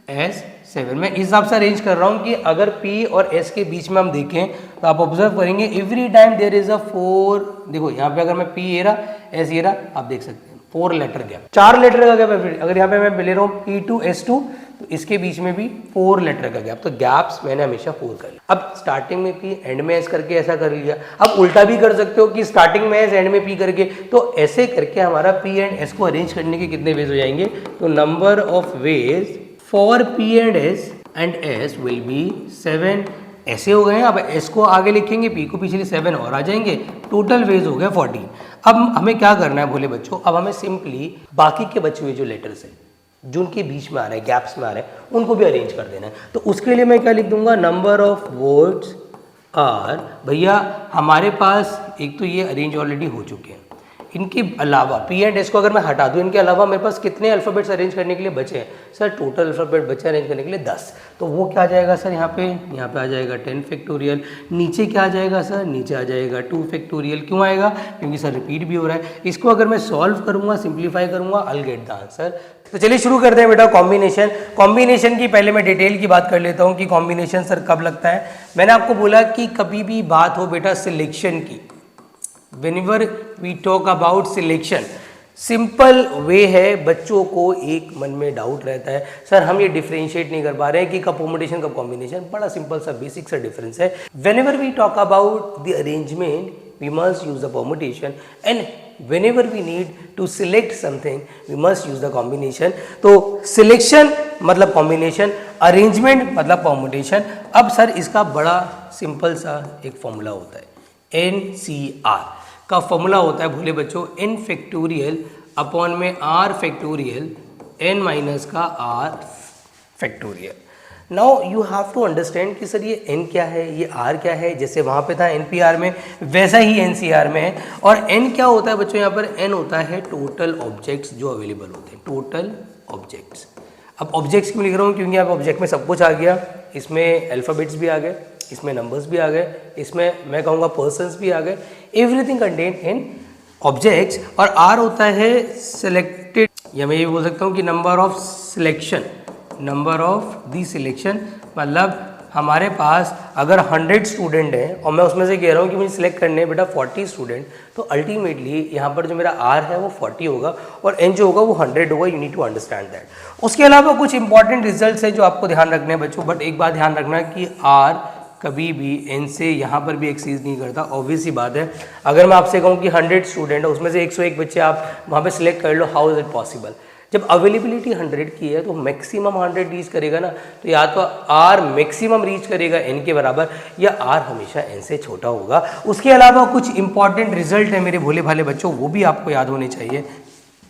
S1: S7। मैं इस हिसाब से अरेंज कर रहा हूँ कि अगर P और S के बीच में हम देखें तो आप ऑब्जर्व करेंगे every time there is a 4। देखो यहाँ पे अगर मैं P ये रहा S ये रहा, आप देख सकते हैं 4 लेटर गैप, 4 लेटर का गैप। अगर यहाँ पे मैं ले रहा हूँ P2 S2 तो इसके बीच में भी 4 लेटर का गैप। तो गैप्स मैंने हमेशा 4 कर लिया। अब स्टार्टिंग में P एंड में S करके ऐसा कर लिया। अब उल्टा भी कर सकते हो कि स्टार्टिंग में S एंड में P करके। तो ऐसे करके हमारा P एंड S को अरेंज करने के कितने वेज हो जाएंगे, तो number of ways for P and S will be 7 ऐसे हो गए हैं। अब s को आगे लिखेंगे, p को पीछे 7 और आ जाएंगे, टोटल वेज हो गया 14। अब हमें क्या करना है भोले बच्चों, अब हमें सिंपली बाकी के बचे हुए जो लेटर्स हैं जो उनके बीच में आ रहे हैं, गैप्स में आ रहे हैं, उनको भी अरेंज कर देना है। तो उसके लिए मैं क्या लिख दूंगा, नंबर ऑफ वर्ड्स आर, भैया हमारे पास एक तो ये अरेंज ऑलरेडी हो चुके हैं, इनके अलावा पी एंड एस को अगर मैं हटा दूं, इनके अलावा मेरे पास कितने अल्फ़ाबेट्स अरेंज करने के लिए बचे हैं सर, टोटल अल्फ़ाबेट बचे अरेंज करने के लिए 10। तो वो क्या आ जाएगा सर, यहाँ पे आ जाएगा 10 फैक्टोरियल, नीचे क्या आ जाएगा सर, नीचे आ जाएगा 2 फैक्टोरियल। क्यों आएगा, क्योंकि सर रिपीट भी हो रहा है। इसको अगर मैं सॉल्व करूँगा, सिंप्लीफाई करूँगा, I will get the answer. तो चलिए शुरू करते हैं बेटा कॉम्बिनेशन। कॉम्बिनेशन की पहले मैं डिटेल की बात कर लेता हूँ कि कॉम्बिनेशन सर कब लगता है। मैंने आपको बोला कि कभी भी बात हो बेटा सिलेक्शन की, whenever we talk about selection, simple way है, बच्चों को एक मन में डाउट रहता है सर हम ये डिफरेंशिएट नहीं कर पा रहे हैं कि कब परमुटेशन कब कॉम्बिनेशन। बड़ा सिंपल सा बेसिक सा डिफरेंस है। whenever we talk about the arrangement we must use the permutation and whenever we need to select something we must use the combination। तो सिलेक्शन मतलब कॉम्बिनेशन, अरेंजमेंट मतलब permutation. अब sir इसका बड़ा simple सा एक फॉर्मूला होता है, NCR का फॉर्मूला होता है भोले बच्चों, n फैक्टोरियल अपॉन में r फैक्टोरियल n माइनस का r factorial. Now you have to understand कि सर ये n क्या है, ये r क्या है। जैसे वहाँ पे था NPR में, वैसा ही NCR में है। और n क्या होता है बच्चों, यहाँ पर n होता है टोटल ऑब्जेक्ट्स जो अवेलेबल होते हैं, टोटल ऑब्जेक्ट्स। अब ऑब्जेक्ट्स क्यों लिख रहा हूँ, क्योंकि यहाँ पे ऑब्जेक्ट में सब कुछ आ गया, इसमें अल्फ़ाबेट्स भी आ गए, इसमें नंबर्स भी आ गए, इसमें मैं कहूँगा पर्सन्स भी आ गए, एवरीथिंग कंटेन इन ऑब्जेक्ट्स। और आर होता है सिलेक्टेड, या मैं ये बोल सकता हूँ कि number of selection, number of the selection. मतलब हमारे पास अगर 100 स्टूडेंट हैं और मैं उसमें से कह रहा हूँ कि मुझे सिलेक्ट करने हैं बेटा 40 स्टूडेंट, तो अल्टीमेटली यहाँ पर जो मेरा आर है वो 40 होगा और एन जो होगा वो 100 होगा। You need to understand that. उसके अलावा कुछ इंपॉर्टेंट रिजल्ट्स हैं जो आपको ध्यान रखने हैं बच्चों। बट एक बात ध्यान रखना कि आर कभी भी एन से यहाँ पर भी एक्सीज नहीं करता। ऑब्वियस सी बात है, अगर मैं आपसे कहूँ कि 100 स्टूडेंट है उसमें से 101 बच्चे आप वहाँ पे सिलेक्ट कर लो, हाउ इज़ इट पॉसिबल। जब अवेलेबिलिटी 100 की है तो मैक्सिमम 100 रीच करेगा ना, तो या तो आर मैक्सिमम रीच करेगा एन के बराबर, या आर हमेशा एन से छोटा होगा। उसके अलावा कुछ इंपॉर्टेंट रिजल्ट है मेरे भोले भाले बच्चों, वो भी आपको याद होने चाहिए।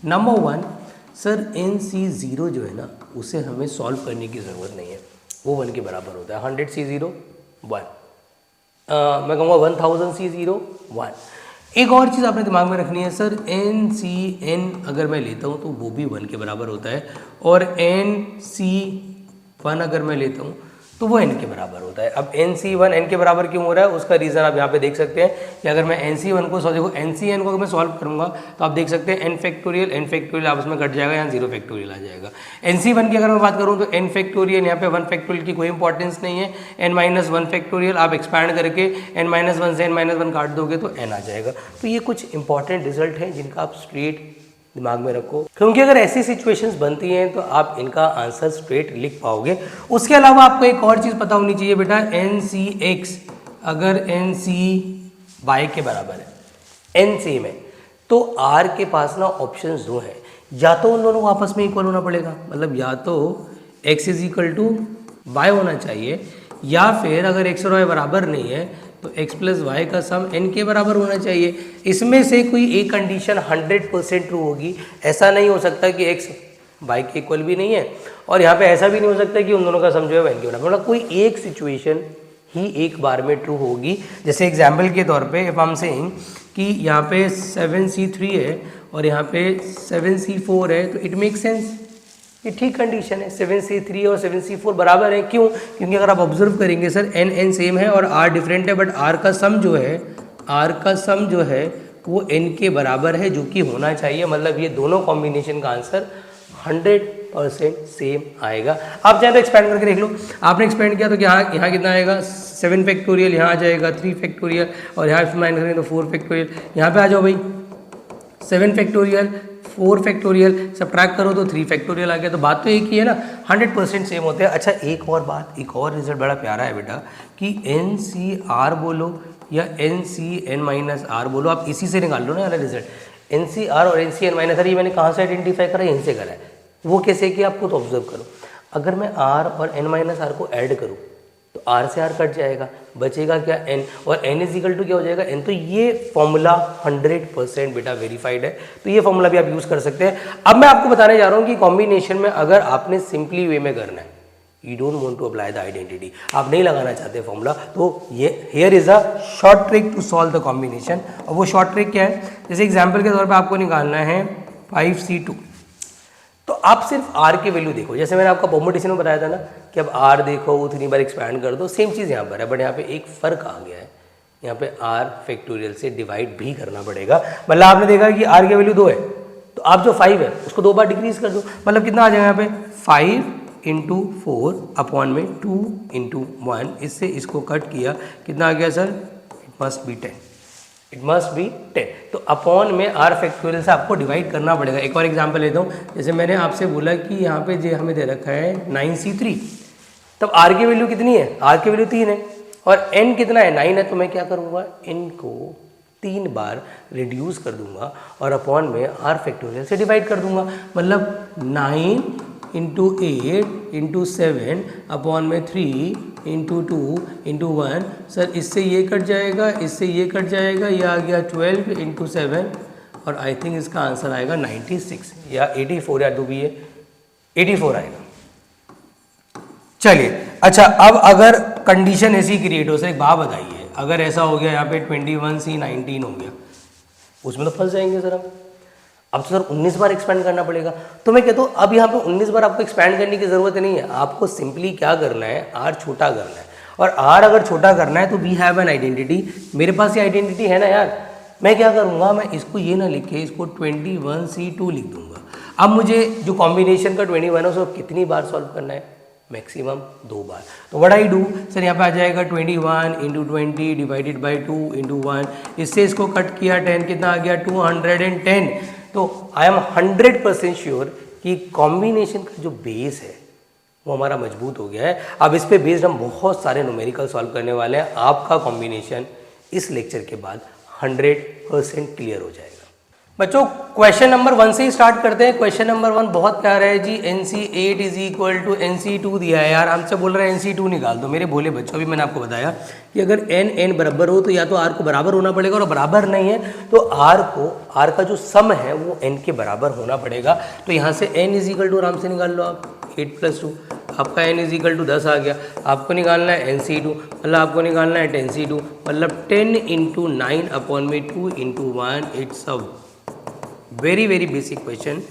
S1: नंबर 1 सर NC0 जो है ना, उसे हमें सॉल्व करने की ज़रूरत नहीं है, वो 1 के बराबर होता है। 100C0 1, मैं कहूँगा 1000C0 1। एक और चीज़ आपने दिमाग में रखनी है सर, NCN अगर मैं लेता हूँ तो वो भी 1 के बराबर होता है, और NC1 अगर मैं लेता हूँ तो वो n के बराबर होता है। अब NC1 n के बराबर क्यों हो रहा है, उसका रीज़न आप यहाँ पे देख सकते हैं कि अगर मैं NC1 को देखो NCN को अगर मैं सॉल्व करूँगा तो आप देख सकते हैं n फैक्टोरियल आपस में कट जाएगा, यहाँ 0 फैक्टोरियल आ जाएगा। NC1 की अगर मैं बात करूँ तो n फैक्टोरियल, यहाँ पे 1 फैक्टोरियल की कोई इंपॉर्टेंस नहीं है, n-1 फैक्टोरियल आप एक्सपैंड करके n-1 से n-1 काट दोगे तो n आ जाएगा। तो ये कुछ इंपॉर्टेंट रिजल्ट हैं जिनका आप स्ट्रेट दिमाग में रखो, क्योंकि अगर ऐसी सिचुएशंस बनती हैं तो आप इनका आंसर स्ट्रेट लिख पाओगे। उसके अलावा आपको एक और चीज़ पता होनी चाहिए बेटा, NCX अगर NCY के बराबर है NC में, तो R के पास ना ऑप्शंस दो हैं, या तो उन दोनों आपस में इक्वल होना पड़ेगा, मतलब या तो X = Y होना चाहिए, या फिर अगर X और Y बराबर नहीं है तो x + y का सम n के बराबर होना चाहिए। इसमें से कोई एक कंडीशन 100% ट्रू होगी। ऐसा नहीं हो सकता कि x y के इक्वल भी नहीं है, और यहाँ पे ऐसा भी नहीं हो सकता कि उन दोनों का सम जो है n के बराबर। मतलब कोई एक सिचुएशन ही एक बार में ट्रू होगी। जैसे एग्जाम्पल के तौर पे इफ आई एम सेइंग कि यहाँ पे 7C3 है और यहाँ पे 7C4 है, तो इट मेक सेंस, ये ठीक कंडीशन है। 7C3 और 7C4 बराबर है, क्यों? क्योंकि अगर आप ऑब्जर्व करेंगे सर n सेम है और r डिफरेंट है, बट r का सम जो है वो n के बराबर है, जो कि होना चाहिए। मतलब ये दोनों कॉम्बिनेशन का आंसर 100% सेम आएगा। आप चाहे तो एक्सपेंड करके देख लो। आपने एक्सपेंड किया तो यहाँ कितना आएगा, 7 फैक्टोरियल, यहाँ आ जाएगा 3 फैक्टोरियल, और यहाँ माइनस करेंगे तो 4 फैक्टोरियल। यहाँ पे आ जाओ भाई, 7 फैक्टोरियल 4 फैक्टोरियल सब्ट्रैक्ट करो तो 3 फैक्टोरियल आ गया। तो बात तो एक ही है ना, 100% सेम होते हैं। अच्छा एक और बात, एक और रिजल्ट बड़ा प्यारा है बेटा कि NCR बोलो या NCN-R बोलो, आप इसी से निकाल लो ना वाला रिजल्ट। NCR और NCN-R ये मैंने कहाँ से आइडेंटिफाई करा, यहीं से करा है। वो कैसे कि आप खुद ऑब्जर्व करो, अगर मैं R और N-R को ऐड करूँ तो तो r से r कट जाएगा, बचेगा क्या n, और n इज इक्वल टू क्या हो जाएगा n। तो ये फॉर्मूला 100% बेटा वेरीफाइड है, तो ये फॉर्मूला भी आप यूज़ कर सकते हैं। अब मैं आपको बताने जा रहा हूँ कि कॉम्बिनेशन में अगर आपने सिंपली वे में करना है, you don't want to apply the identity, आप नहीं लगाना चाहते फॉर्मूला, तो ये here is a short trick to solve the combination. और वो शॉर्ट ट्रिक क्या है, जैसे एग्जाम्पल के तौर पर आपको निकालना है 5C2, तो आप सिर्फ r की वैल्यू देखो। जैसे मैंने आपका परमुटेशन में बताया था ना कि अब r देखो, उतनी बार एक्सपैंड कर दो, सेम चीज़ यहाँ पर है, बट यहाँ पे एक फ़र्क आ गया है, यहाँ पे r फैक्टोरियल से डिवाइड भी करना पड़ेगा। मतलब आपने देखा कि r की वैल्यू 2 है, तो आप जो 5 है उसको 2 बार डिक्रीज कर दो, मतलब कितना आ जाएगा यहाँ पे 5 इंटू 4 अपॉन में 2 इंटू 1, इससे इसको कट किया, कितना आ गया sir, it must be 10, it must be 10। तो अपॉन में r फैक्टोरियल से आपको डिवाइड करना पड़ेगा। एक और एग्जांपल लेता हूँ, जैसे मैंने आपसे बोला कि यहाँ पे जो हमें दे रखा है 9C3, तब r की वैल्यू कितनी है, r की वैल्यू 3 है और n कितना है 9 है, तो मैं क्या करूँगा, n को 3 बार रिड्यूस कर दूंगा और अपॉन में r फैक्टोरियल से डिवाइड कर दूंगा, मतलब 9 इंटू 8 इंटू 7 अपॉन में 3 इंटू 2 इंटू 1। सर इससे ये कट जाएगा, इससे ये कट जाएगा, ये आ गया 12 इंटू 7, और आई थिंक इसका आंसर आएगा 96 या 84, या जो भी है 84 आएगा। चलिए अच्छा, अब अगर कंडीशन ऐसी क्रिएट हो, सर एक बात बताइए, अगर ऐसा हो गया यहाँ पे 21C 19 हो गया, उसमें तो फंस जाएंगे सर हम। अब तो सर 19 बार एक्सपैंड करना पड़ेगा, तो मैं कहता हूँ अब यहाँ पे 19 बार आपको एक्सपैंड करने की ज़रूरत नहीं है, आपको सिंपली क्या करना है, r छोटा करना है, और r अगर छोटा करना है तो वी हैव एन आइडेंटिटी। मेरे पास ये आइडेंटिटी है ना यार, मैं क्या करूँगा, मैं इसको ये ना लिखे, इसको 21C2 लिख दूंगा। अब मुझे जो कॉम्बिनेशन का 21 है उसको कितनी बार सॉल्व करना है, मैक्सिमम 2 बार। तो व्हाट आई डू, सर यहाँ पे आ जाएगा 21 इंटू 20 डिवाइडेड बाई 2 इंटू 1, इससे इसको कट किया 10, कितना आ गया 210। तो आई एम 100% श्योर कि कॉम्बिनेशन का जो बेस है वो हमारा मजबूत हो गया है। अब इस पे बेस्ड हम बहुत सारे न्यूमेरिकल सॉल्व करने वाले हैं। आपका कॉम्बिनेशन इस लेक्चर के बाद 100% क्लियर हो जाएगा। बच्चों क्वेश्चन नंबर 1 से ही स्टार्ट करते हैं। क्वेश्चन नंबर 1 बहुत प्यारा है जी, NC8 is equal to NC2 दिया है यार, हमसे बोल रहा है NC2 निकाल दो। मेरे भोले बच्चों, अभी मैंने आपको बताया कि अगर n बराबर हो तो या तो r को बराबर होना पड़ेगा, और बराबर नहीं है तो r का जो सम है वो n के बराबर होना पड़ेगा। तो यहाँ से n इज इक्वल टू आराम से निकाल लो आप, 8 + 2, आपका n इज इक्वल टू 10 आ गया। आपको निकालना है NC2, मतलब आपको निकालना है 10C2, मतलब 10 इंटू 9 अपॉन में 2 into 1। It's a very very basic question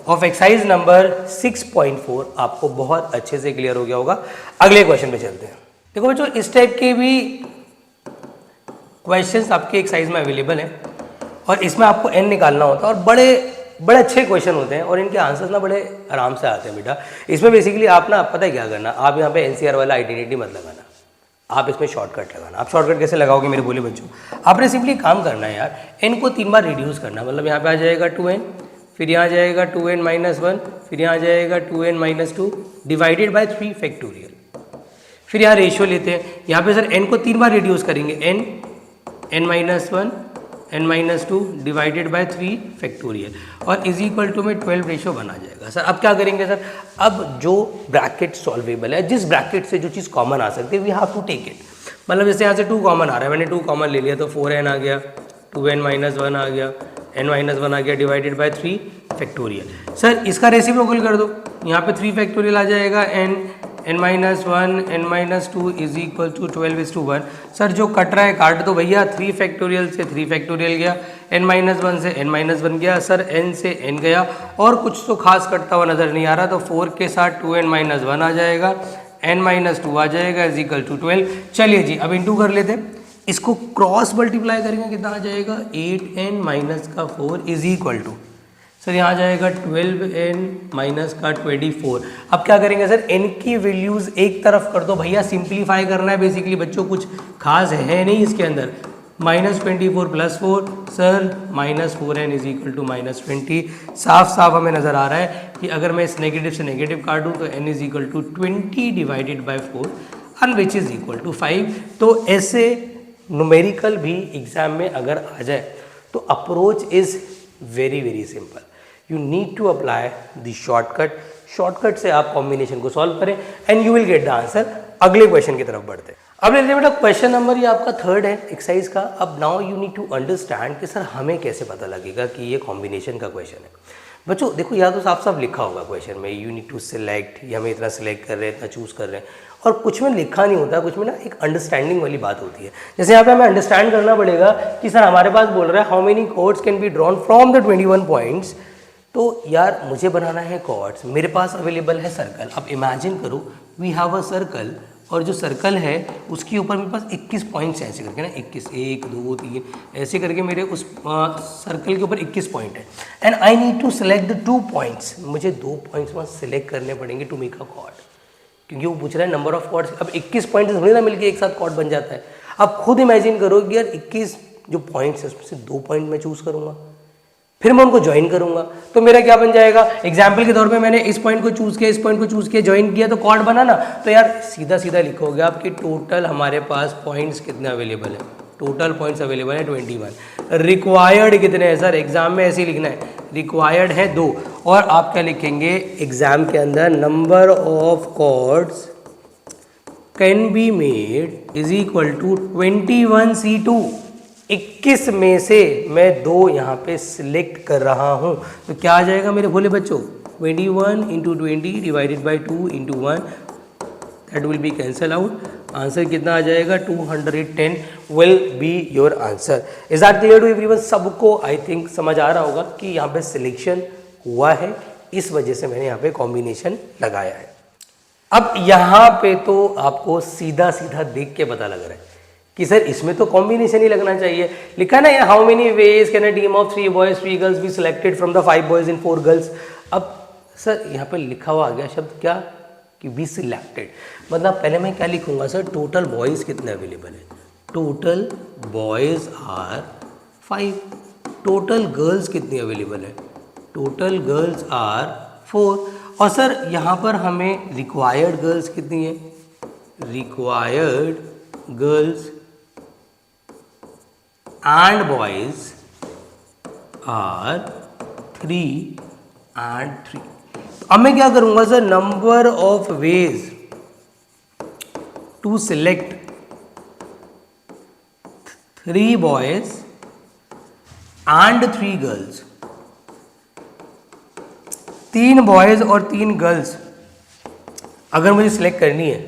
S1: of exercise number 6.4, आपको बहुत अच्छे से क्लियर हो गया होगा। अगले क्वेश्चन पे चलते हैं। देखो बच्चों, इस टाइप के भी क्वेश्चंस आपके एक्सरसाइज में अवेलेबल हैं, और इसमें आपको n निकालना होता है, और बड़े अच्छे क्वेश्चन होते हैं, और इनके आंसर्स ना बड़े आराम से आते हैं बेटा। इसमें बेसिकली आप ना, पता है क्या करना, आप यहाँ पे NCR वाला आइडेंटिटी मत लगाना, आप इसमें शॉर्टकट लगाना। आप शॉर्टकट कैसे लगाओगे मेरे बोले बच्चों, आपने सिंपली काम करना है यार, n को 3 बार रिड्यूस करना, मतलब यहाँ पे आ जाएगा 2n, फिर यहाँ जाएगा 2n - 1, फिर यहाँ जाएगा 2n - 2 डिवाइडेड बाय 3 फैक्टोरियल। फिर यहाँ रेशियो लेते हैं, यहाँ पे सर n को 3 बार रिड्यूस करेंगे, n -1 n - 2 divided by 3 factorial, और इज इक्वल टू में 12 रेशियो बना जाएगा। सर अब क्या करेंगे सर, अब जो ब्रैकेट सॉल्वेबल है, जिस ब्रैकेट से जो चीज़ कॉमन आ सकती है, we have to take it. मतलब जैसे यहाँ से 2 कॉमन आ रहा है, मैंने 2 कॉमन ले लिया तो 4n आ गया, 2n - 1 आ गया, n - 1 आ गया, डिवाइडेड बाय 3 फैक्टोरियल। सर इसका रेसिप्रोकल कर दो, यहाँ पे 3 फैक्टोरियल आ जाएगा, n -1 n - 2 is equal to 12:1। Sir जो कट रहा है काट दो भैया, 3 फैक्टोरियल से 3 फैक्टोरियल गया, n - 1 से n - 1 गया, सर n से n गया, और कुछ तो खास कटता हुआ नज़र नहीं आ रहा, तो 4 के साथ 2n - 1 आ जाएगा, n - 2 आ जाएगा, इज इक्वल टू 12। चलिए जी अब इंटू कर लेते हैं, इसको क्रॉस मल्टीप्लाई करेंगे, कितना आ जाएगा 8n - 4 is equal to, sir यहाँ जाएगा 12n - 24। अब क्या करेंगे सर, n की वैल्यूज़ एक तरफ कर दो भैया, सिंप्लीफाई करना है बेसिकली बच्चों, कुछ खास है नहीं इसके अंदर। -24 + 4, sir -4n is equal to -20। साफ साफ हमें नज़र आ रहा है कि अगर मैं इस नेगेटिव से नेगेटिव काटूँ तो n is equal to 20 divided by 4, and which is equal to 5। तो ऐसे न्यूमेरिकल भी एग्जाम में अगर आ जाए तो approach is very very simple, you need to apply the shortcut. Shortcut से आप कॉम्बिनेशन को सॉल्व करें and you will get the answer. अगले क्वेश्चन की तरफ बढ़ते हैं। अब लेते हैं बेटा क्वेश्चन नंबर, ये आपका थर्ड है एक्सरसाइज का। अब now you need to understand कि सर हमें कैसे पता लगेगा कि ये कॉम्बिनेशन का क्वेश्चन है। बच्चों देखो, या तो साफ साफ लिखा होगा क्वेश्चन में यू नीड टू सिलेक्ट, या हमें इतना सिलेक्ट कर रहे हैं, इतना चूज कर रहे हैं, और कुछ में लिखा नहीं होता, कुछ में ना एक अंडरस्टैंडिंग वाली बात होती है। जैसे यहाँ पे हमें अंडरस्टैंड करना पड़ेगा कि सर हमारे पास बोल रहा है how many chords can be drawn from the 21 points. तो यार मुझे बनाना है कॉर्ड्स, मेरे पास अवेलेबल है सर्कल। अब इमेजिन करो वी हैव अ सर्कल, और जो सर्कल है उसके ऊपर मेरे पास 21 पॉइंट्स ऐसे करके ना, 21 1 2 3 ऐसे करके मेरे उस सर्कल के ऊपर 21 पॉइंट है। And I need to select the 2 points, मुझे 2 पॉइंट्स वहाँ सेलेक्ट करने पड़ेंगे टू मेक अ कॉर्ड, क्योंकि वो पूछ रहा है नंबर ऑफ कॉर्ड्स। अब 21 पॉइंट्स थोड़ी ना मिलकर एक साथ कॉर्ड बन जाता है। अब खुद इमेजिन करो कि यार 21 जो पॉइंट्स है उसमें से 2 पॉइंट मैं चूज करूंगा, फिर मैं उनको ज्वाइन करूंगा, तो मेरा क्या बन जाएगा। एग्जाम्पल के तौर पे मैंने इस पॉइंट को चूज किया, इस पॉइंट को चूज किया, ज्वाइन किया, तो कॉर्ड बना ना। तो यार सीधा सीधा लिखोगे आपकी टोटल हमारे पास पॉइंट्स कितने अवेलेबल है, टोटल पॉइंट्स अवेलेबल है 21। रिक्वायर्ड कितने हैं सर, एग्जाम में ऐसे ही लिखना है, रिक्वायर्ड है 2। और आप क्या लिखेंगे एग्जाम के अंदर, number of chords can be made is equal to 21C2। 21 में से मैं 2 यहाँ पे सिलेक्ट कर रहा हूँ, तो क्या आ जाएगा मेरे भोले बच्चों, 21 × 20 divided by 2 × 1, that will be cancel out. Answer कितना आ जाएगा, 210 will be your answer. Is that clear to everyone? सबको आई थिंक समझ आ रहा होगा कि यहाँ पे सिलेक्शन हुआ है, इस वजह से मैंने यहाँ पे कॉम्बिनेशन लगाया है। अब यहाँ पे तो आपको सीधा सीधा देख के पता लग रहा है कि सर इसमें तो कॉम्बिनेशन ही लगना चाहिए। लिखा है ना, how many ways can a team of 3 boys 3 girls be selected from the 5 boys and 4 girls. अब सर यहाँ पे लिखा हुआ आ गया शब्द क्या, कि बी सिलेक्टेड, मतलब पहले मैं क्या लिखूंगा सर, टोटल बॉयज कितने अवेलेबल है, total boys are 5, total girls कितनी अवेलेबल है, टोटल गर्ल्स आर 4। और सर यहाँ पर हमें रिक्वायर्ड गर्ल्स कितनी है, required girls and boys are 3 and 3। अब मैं क्या करूंगा sir, number of ways to select 3 boys and 3 girls, 3 boys और 3 गर्ल्स अगर मुझे सिलेक्ट करनी है।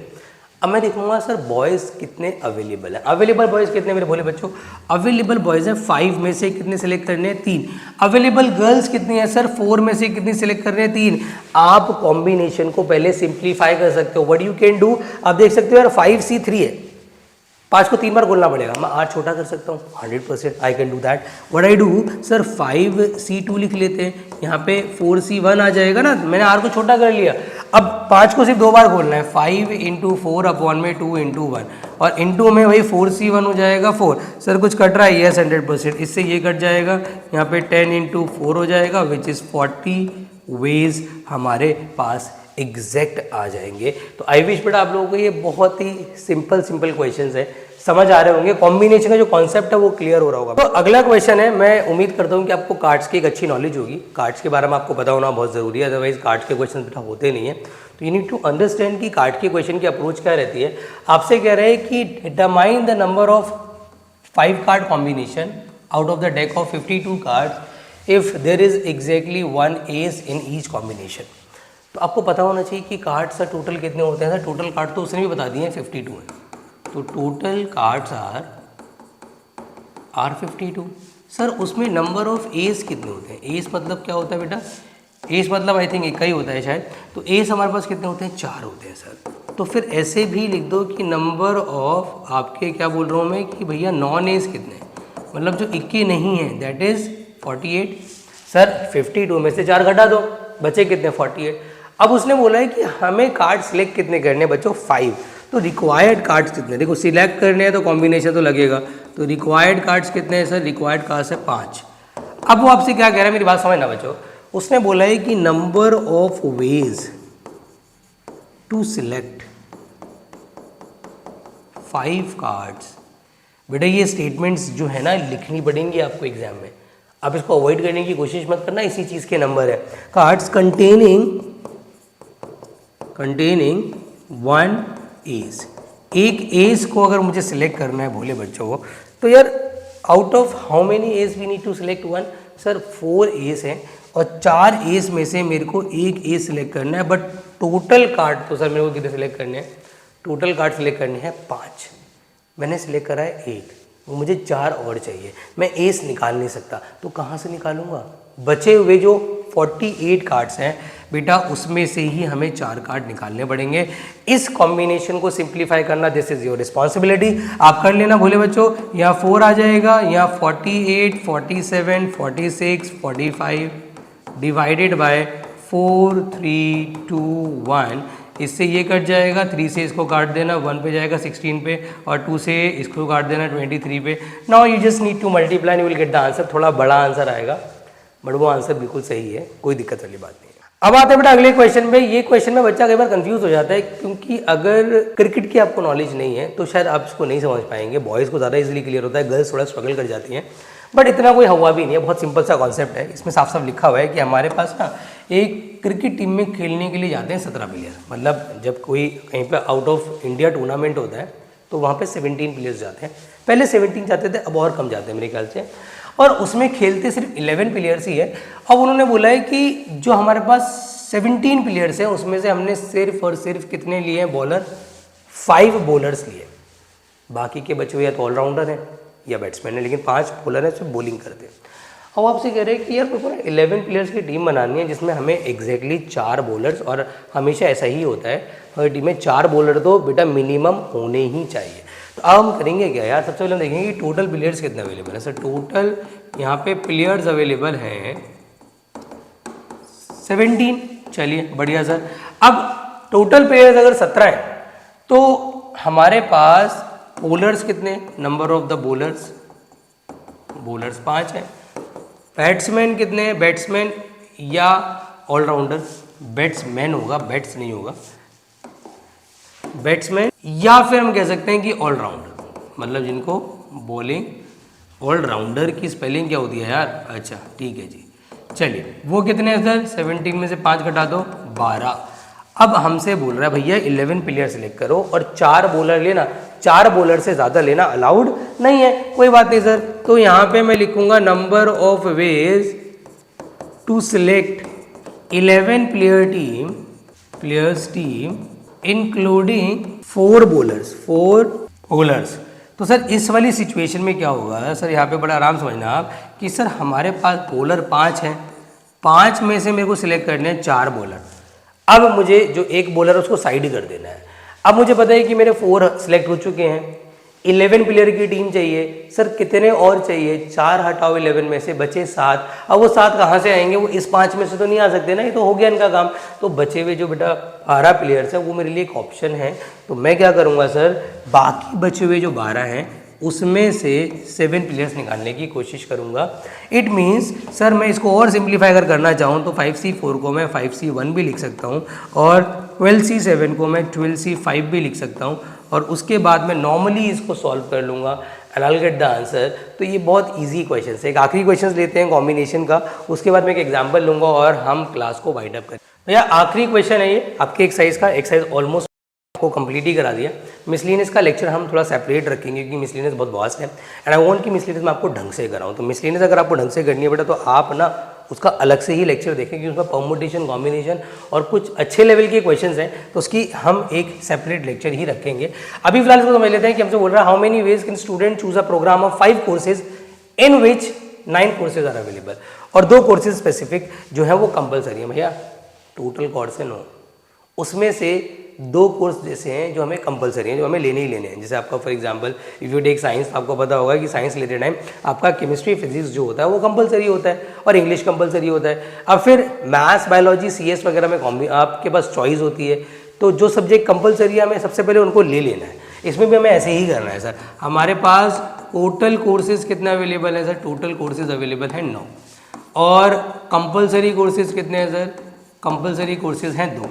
S1: अब मैं देखूंगा सर बॉयज़ कितने अवेलेबल है, अवेलेबल बॉयज़ कितने मेरे बोले बच्चों, अवेलेबल बॉयज़ है 5 में से कितने सिलेक्ट करने हैं, 3। अवेलेबल गर्ल्स कितनी है सर, 4 में से कितनी सिलेक्ट करने हैं, 3। आप कॉम्बिनेशन को पहले सिंप्लीफाई कर सकते हो, व्हाट यू कैन डू, आप देख सकते हो यार 5C3 है, 5 को 3 बार बोलना पड़ेगा, मैं 8 छोटा कर सकता हूँ, 100% I can do that. What I do sir, 5C2 लिख लेते हैं, यहाँ पे 4C1 आ जाएगा ना, मैंने R को छोटा कर लिया। अब 5 को सिर्फ 2 बार बोलना है, 5 × 4 अपॉन में 2 × 1, और इंटू में वही 4C1 हो जाएगा 4। सर कुछ कट रहा है, यस 100%, इससे ये कट जाएगा, यहाँ पे 10 × 4 हो जाएगा, विच इज़ 40 वेज हमारे पास एग्जैक्ट आ जाएंगे। तो आई विश बेटा आप लोगों को ये बहुत ही सिंपल क्वेश्चंस है, समझ आ रहे होंगे, कॉम्बिनेशन का जो कॉन्सेप्ट है वो क्लियर हो रहा होगा। तो अगला क्वेश्चन है, मैं उम्मीद करता हूँ कि आपको कार्ड्स की एक अच्छी नॉलेज होगी, कार्ड्स के बारे में आपको पता होना बहुत ज़रूरी है, अदरवाइज कार्ड्स के क्वेश्चन बेटा होते नहीं है। तो यू नीड टू अंडरस्टैंड कि कार्ड के क्वेश्चन की अप्रोच क्या रहती है। आपसे कह रहे हैं कि determine the number of 5 card combination out of the deck of 52 cards if there is exactly 1 ace in each combination. तो आपको पता होना चाहिए कि कार्ड्स का टोटल कितने होते हैं। टोटल कार्ड तो उसने भी बता दिए हैं 52 है, तो टोटल कार्ड्स आर 52। सर उसमें नंबर ऑफ एस कितने होते हैं, एस मतलब क्या होता है बेटा, एस मतलब आई थिंक एक ही होता है शायद, तो एस हमारे पास कितने होते हैं, 4 होते हैं सर। तो फिर ऐसे भी लिख दो कि नंबर ऑफ आपके, क्या बोल रहा हूँ मैं, कि भैया नॉन एस कितने हैं, मतलब जो इक्के नहीं है, दैट इज 48। सर 52 में से 4 घटा दो, बचे कितने, 48। अब उसने बोला है कि हमें कार्ड सिलेक्ट कितने करने बच्चों, 5। तो रिक्वायर्ड कार्ड्स कितने, देखो सिलेक्ट करने हैं तो कॉम्बिनेशन तो लगेगा, तो रिक्वायर्ड कार्ड्स कितने हैं सर, रिक्वायर्ड कार्ड्स है 5। अब वो आपसे क्या कह रहा है, मेरी बात समझना बच्चों, उसने बोला है कि number of ways to select 5 cards. बेटा ये स्टेटमेंट्स जो है ना लिखनी पड़ेंगी आपको एग्जाम में, आप इसको अवॉइड करने की कोशिश मत करना, इसी चीज के नंबर है। कार्ड्स कंटेनिंग 1 एज, एक एज को अगर मुझे सिलेक्ट करना है भोले बच्चों को, तो यार out of how many aces we need to select one, sir 4 aces हैं और 4 एज में से मेरे को एक एज सिलेक्ट करना है, बट टोटल कार्ड तो सर मेरे को कितने सिलेक्ट करने हैं, टोटल कार्ड सिलेक्ट करने हैं 5, मैंने सिलेक्ट करा है 1, वो मुझे 4 और चाहिए, मैं एज निकाल नहीं सकता, तो कहाँ से निकालूंगा, बचे हुए जो 48 कार्ड्स हैं बेटा उसमें से ही हमें 4 कार्ड निकालने पड़ेंगे। इस कॉम्बिनेशन को सिंप्लीफाई करना दिस इज योर रिस्पॉन्सिबिलिटी, आप कर लेना भोले बच्चों। यहाँ 4 आ जाएगा, यहाँ 48, 47, 46, 45 डिवाइडेड बाय 4, 3, 2, 1, इससे ये कट जाएगा, 3 से इसको काट देना, 1 पे जाएगा 16 पे, और 2 से इसको काट देना 23 पे। Now you just need to multiply, you will get the answer. थोड़ा बड़ा आंसर आएगा बट वो आंसर बिल्कुल सही है, कोई दिक्कत वाली बात नहीं है। अब आते हैं बेटा अगले क्वेश्चन पे। ये क्वेश्चन में बच्चा कई बार कंफ्यूज हो जाता है, क्योंकि अगर क्रिकेट की आपको नॉलेज नहीं है तो शायद आप इसको नहीं समझ पाएंगे। बॉयज़ को ज़्यादा इजीली क्लियर होता है, गर्ल्स थोड़ा स्ट्रगल कर जाती हैं, बट इतना कोई हुआ भी नहीं है, बहुत सिंपल सा कॉन्सेप्ट है। इसमें साफ साफ लिखा हुआ है कि हमारे पास ना एक क्रिकेट टीम में खेलने के लिए जाते हैं 17 प्लेयर, मतलब जब कोई कहीं पर आउट ऑफ इंडिया टूर्नामेंट होता है तो वहाँ पर 17 प्लेयर्स जाते हैं। पहले 17 जाते थे, अब और कम जाते हैं मेरे ख्याल से, और उसमें खेलते सिर्फ 11 प्लेयर्स ही है। अब उन्होंने बोला है कि जो हमारे पास 17 प्लेयर्स हैं उसमें से हमने सिर्फ और सिर्फ कितने लिए हैं बॉलर, 5 बॉलर्स लिए, बाकी के बचे हुए या तो ऑलराउंडर हैं या बैट्समैन है, लेकिन 5 बॉलर हैं जो बॉलिंग करते हैं। अब आपसे कह रहे हैं कि यार मेरे को 11 प्लेयर्स की टीम बनानी है जिसमें हमें एग्जैक्टली 4 बॉलर्स, और हमेशा ऐसा ही होता है हर टीम में 4 बॉलर तो बेटा मिनिमम होने ही चाहिए। तो अब हम करेंगे क्या यार, सबसे पहले हम देखेंगे कि टोटल प्लेयर्स कितने अवेलेबल है। सर टोटल यहाँ पे प्लेयर्स अवेलेबल हैं 17, चलिए बढ़िया सर। अब टोटल प्लेयर्स अगर 17 हैं तो हमारे पास बॉलर्स कितने, number of the bowlers, bowlers 5 हैं। बैट्समैन कितने हैं, बैट्समैन या ऑलराउंडर, बैट्समैन होगा, बैट्स नहीं होगा, बैट्समैन, या फिर हम कह सकते हैं कि ऑलराउंडर, मतलब जिनको बॉलिंग, ऑलराउंडर की स्पेलिंग क्या होती है यार, अच्छा ठीक है जी। चलिए वो कितने हैं सर, 17 में से 5 घटा दो 12। अब हमसे बोल रहा है भैया 11 प्लेयर सिलेक्ट करो और 4 बॉलर लेना, 4 बॉलर से ज़्यादा लेना अलाउड नहीं है। कोई बात नहीं सर, तो यहाँ पे मैं लिखूंगा number of ways to select 11 players team including 4 bowlers. तो सर इस वाली सिचुएशन में क्या होगा सर, यहाँ पे बड़ा आराम समझना आप कि सर हमारे पास बॉलर 5 हैं, 5 में से मेरे को सिलेक्ट करने हैं 4 बॉलर। अब मुझे जो एक बॉलर है उसको साइड कर देना है। अब मुझे पता है कि मेरे 4 सिलेक्ट हो चुके हैं, 11 प्लेयर की टीम चाहिए, सर कितने और चाहिए, 4 हटाओ 11 में से बचे 7। अब वो 7 कहाँ से आएंगे, वो इस 5 में से तो नहीं आ सकते ना, ये तो हो गया इनका काम। तो बचे हुए जो बेटा 12 प्लेयर्स हैं वो मेरे लिए एक ऑप्शन है। तो मैं क्या करूँगा सर, बाकी बचे हुए जो 12 हैं उसमें से 7 प्लेयर्स निकालने की कोशिश करूँगा। इट मीन्स सर मैं इसको और सिंप्लीफाई अगर करना चाहूँ तो 5C4 को मैं 5C1 भी लिख सकता हूँ, और 12C7 को मैं 12C5 भी लिख सकता हूँ, और उसके बाद मैं नॉर्मली इसको सॉल्व कर लूँगा and I will get the answer. तो ये बहुत इजी क्वेश्चन है। एक आखिरी क्वेश्चन लेते हैं कॉम्बिनेशन का, उसके बाद मैं एक एग्जाम्पल लूँगा और हम क्लास को वाइंड अप करें। भैया आखिरी क्वेश्चन है ये आपके एक्सरसाइज का, एक्सरसाइज ऑलमोस्ट को कंप्लीट ही करा दिया। मिसलिनियस का लेक्चर हम थोड़ा सेपरेट रखेंगे क्योंकि मिसलिनियस बहुत वास्ट है एंड आई वांट कि मिसलिनियस मैं आपको ढंग से कराऊँ। तो मिसलिनियस अगर आपको ढंग से करनी है बेटा तो आप ना उसका अलग से ही लेक्चर देखें, क्योंकि उसमें परमुटेशन, कॉम्बिनेशन और कुछ अच्छे लेवल के क्वेश्चंस हैं, तो उसकी हम एक सेपरेट लेक्चर ही रखेंगे। अभी फिलहाल इसको समझ लेते हैं कि हमसे बोल रहा है how many ways can student choose a program of 5 courses in which 9 courses are available, और 2 कोर्सेज स्पेसिफिक जो है वो कंपलसरी है। भैया टोटल कोर्स है 9, उसमें से 2 कोर्स जैसे हैं जो हमें कंपलसरी हैं, जो हमें लेने ही लेने हैं। जैसे आपका for example if you take science, आपको पता होगा कि साइंस लेते टाइम आपका केमिस्ट्री, फिजिक्स जो होता है वो कंपलसरी होता है, और इंग्लिश कंपलसरी होता है। अब फिर मैथ्स, बायोलॉजी, CS वगैरह में आपके पास चॉइस होती है, तो जो सब्जेक्ट कंपलसरी है हमें सबसे पहले उनको ले लेना है। इसमें भी हमें ऐसे ही करना है सर। हमारे पास टोटल कोर्सेज कितने अवेलेबल है सर, टोटल कोर्सेज अवेलेबल है 9, और कंपलसरी कोर्सेज कितने हैं सर, कंपलसरी कोर्सेज हैं 2,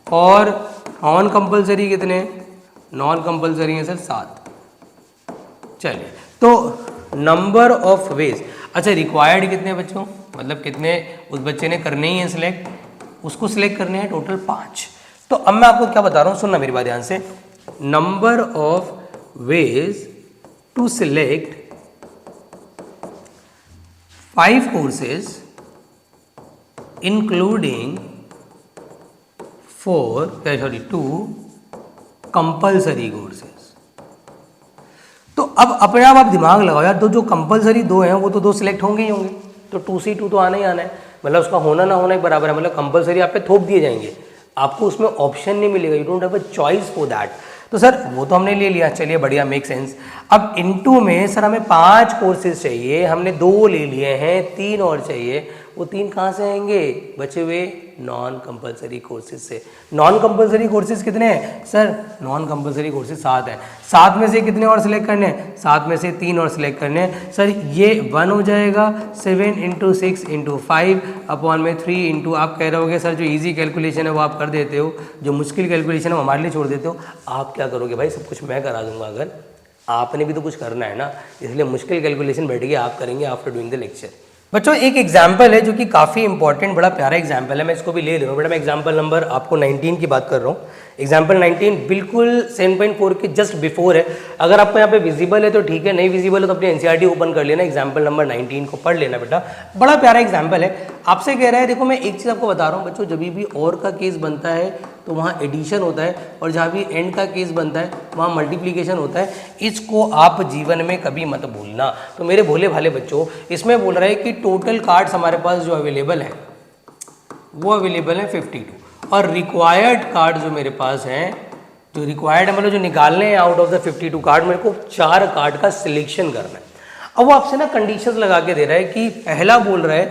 S1: और नॉन कंपलसरी कितने, नॉन कंपलसरी हैं सर 7। चलिए तो नंबर ऑफ वेज, अच्छा रिक्वायर्ड कितने बच्चों, मतलब कितने उस बच्चे ने करने ही हैं सिलेक्ट, उसको सिलेक्ट करने हैं टोटल 5। तो अब मैं आपको क्या बता रहा हूँ, सुनना मेरी बात ध्यान से। number of ways to select 5 courses including 2 compulsory courses। तो अब अपने आप दिमाग लगाओ यार, तो जो कंपलसरी 2 हैं वो तो 2 सिलेक्ट होंगे ही होंगे, तो 2C2 तो आना ही आना है, मतलब उसका होना ना होना एक बराबर है, मतलब कंपलसरी आप पे थोप दिए जाएंगे, आपको उसमें ऑप्शन नहीं मिलेगा, you don't have a choice for that. तो सर वो तो हमने ले लिया, चलिए बढ़िया, मेक सेंस। अब इनटू में सर हमें 5 कोर्सेज चाहिए, हमने 2 ले लिए हैं, 3 और चाहिए, वो 3 कहाँ से आएंगे? बचे हुए नॉन कंपलसरी कोर्सेज से। नॉन कंपलसरी कोर्सेज कितने हैं सर? नॉन कंपलसरी कोर्सेज 7 है, 7 में से कितने और सिलेक्ट करने हैं? 7 में से 3 और सिलेक्ट करने हैं। सर ये 1 हो जाएगा, 7 × 6 × 5 अपॉन में 3 इंटू, आप कह रहे होगे सर जो इजी कैलकुलेशन है वो आप कर देते हो, जो मुश्किल कैलकुलेशन है वो हमारे लिए छोड़ देते हो। आप क्या करोगे भाई? सब कुछ मैं करा दूंगा, अगर आपने भी तो कुछ करना है ना, इसलिए मुश्किल कैलकुलेशन बैठ के आप करेंगे आफ्टर डूइंग द लेक्चर। बच्चों एक एग्जाम्पल है जो कि काफ़ी इंपॉर्टेंट, बड़ा प्यारा एग्जाम्पल है, मैं इसको भी ले रहा हूँ बेटा। मैं एग्जाम्पल नंबर आपको 19 की बात कर रहा हूँ। एग्जाम्पल 19 बिल्कुल 7.4 के जस्ट बिफोर है। अगर आपको यहाँ पे विजिबल है तो ठीक है, नहीं विजिबल है तो अपनी एनसीईआरटी ओपन कर लेना, एग्जाम्पल नंबर 19 को पढ़ लेना बेटा, बड़ा प्यारा एग्जाम्पल है। आपसे कह रहा है, देखो मैं एक चीज़ आपको बता रहा हूँ बच्चों, जब भी और का केस बनता है तो वहाँ एडिशन होता है, और जहाँ भी एंड का केस बनता है वहाँ मल्टीप्लिकेशन होता है। इसको आप जीवन में कभी मत भूलना। तो मेरे भोले भाले बच्चों, इसमें बोल रहा है कि टोटल कार्ड्स हमारे पास जो अवेलेबल है वो अवेलेबल है 52, और रिक्वायर्ड कार्ड जो मेरे पास हैं, जो रिक्वायर्ड है मतलब जो निकालने हैं आउट ऑफ द 52 कार्ड, मेरे को 4 कार्ड का सिलेक्शन करना है। अब वो आपसे ना कंडीशंस लगा के दे रहा है कि पहला बोल रहा है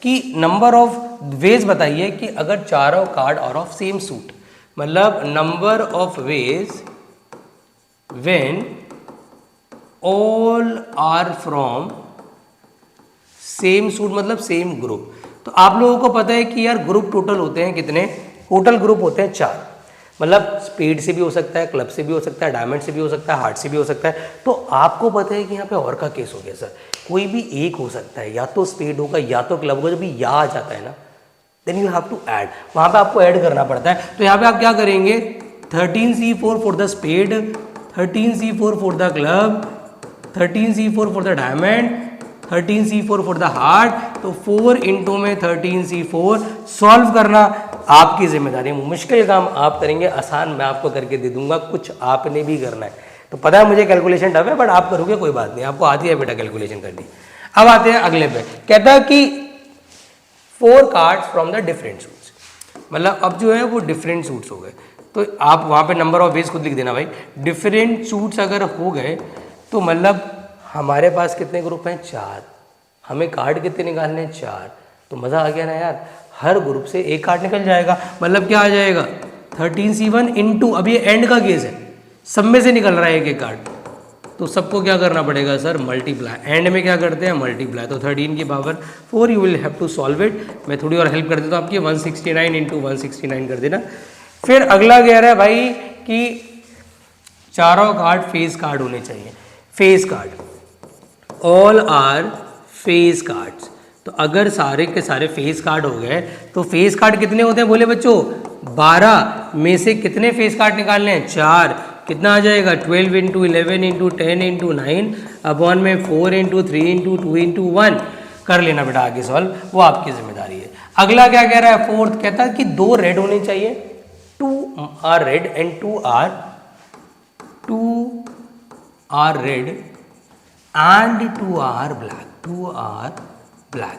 S1: कि नंबर ऑफ वेज बताइए कि अगर चारों card are of same suit, मतलब number of ways when all are from same suit, मतलब सेम ग्रुप। तो आप लोगों को पता है कि यार ग्रुप टोटल होते हैं कितने? टोटल ग्रुप होते हैं 4, मतलब स्पीड से भी हो सकता है, क्लब से भी हो सकता है, डायमंड से भी हो सकता है, हार्ट से भी हो सकता है। तो आपको पता है कि यहाँ पे और का केस हो गया सर, कोई भी एक हो सकता है, या तो स्पीड होगा या तो क्लब होगा। जब भी या आ जाता है ना, then you have to add, वहाँ पे आपको ऐड करना पड़ता है। तो यहाँ पे आप क्या करेंगे? 13C4 for the speed, 13C4 for the club, 13C4 for the diamond, 13C4 for the heart. तो 4 इंटू में 13C4 सॉल्व करना आपकी जिम्मेदारी है। मुश्किल काम आप करेंगे, आसान मैं आपको करके दे दूंगा, कुछ आपने भी करना है। तो पता है मुझे कैलकुलेशन टफ है, बट आप करोगे कोई बात नहीं, आपको आती है बेटा कैलकुलेशन करनी। अब आते हैं अगले पे, कहता है कि 4 cards from the different suits, मतलब अब जो है वो डिफरेंट सूट्स हो गए। तो आप वहाँ पे नंबर ऑफ वेज खुद लिख देना भाई। डिफरेंट सूट्स अगर हो गए तो मतलब हमारे पास कितने ग्रुप हैं? 4, हमें कार्ड कितने निकालने हैं? 4। तो मज़ा आ गया ना यार, हर ग्रुप से एक कार्ड निकल जाएगा, मतलब क्या आ जाएगा? 13C1 इंटू, अब ये एंड का केस है, सब में से निकल रहा है एक एक कार्ड, तो सबको क्या करना पड़ेगा सर? मल्टीप्लाई। एंड में क्या करते हैं? मल्टीप्लाई। तो 13 की power 4 you will have to solve it. मैं थोड़ी और हेल्प कर देता हूँ आपकी, 169 इंटू 169 कर देना। फिर अगला कह रहा है भाई कि चारों कार्ड फेस कार्ड होने चाहिए। Face card, all are face cards. तो अगर सारे के सारे फेस कार्ड हो गए तो फेस कार्ड कितने होते हैं बोले बच्चों? 12 में से कितने फेस कार्ड निकालने हैं? 4। कितना आ जाएगा? 12 इंटू 11 इंटू 10 इंटू 9 अपॉन में 4 इंटू 3 इंटू 2 इंटू 1 कर लेना बेटा आगे सॉल्व, वो आपकी जिम्मेदारी है। अगला क्या कह रहा है? फोर्थ कहता है कि 2 रेड होने चाहिए, 2 are red and 2 are red and 2 are black, 2 are black.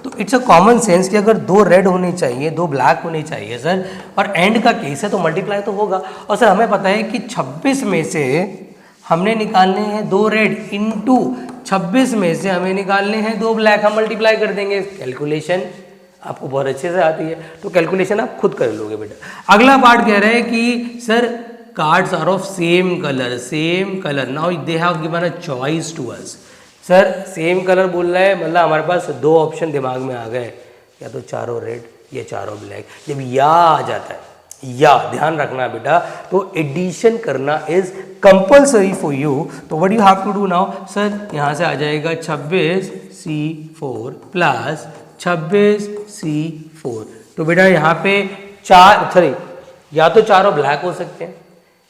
S1: तो इट्स अ कॉमन सेंस कि अगर 2 रेड होनी चाहिए, 2 ब्लैक होनी चाहिए सर, और एंड का केस है तो मल्टीप्लाई तो होगा। और सर हमें पता है कि 26 में से हमने निकालने हैं 2 रेड इंटू 26 में से हमें निकालने हैं 2 ब्लैक, हम मल्टीप्लाई कर देंगे। कैलकुलेशन आपको बहुत अच्छे से आती है, तो कैलकुलेशन आप खुद कर लोगे बेटा। अगला पार्ट कह रहा है कि sir cards are of same colour, now they have given a choice to us. Sir same colour बोल रहा है, मतलब हमारे पास 2 ऑप्शन दिमाग में आ गए, या तो चारों रेड या चारों ब्लैक। जब या आ जाता है, या ध्यान रखना बेटा, तो एडिशन करना इज कंपल्सरी फॉर यू। तो what you have to do now sir, यहाँ से आ जाएगा 26C4 प्लस 26C4। तो बेटा यहाँ पे या तो चारों ब्लैक हो सकते हैं,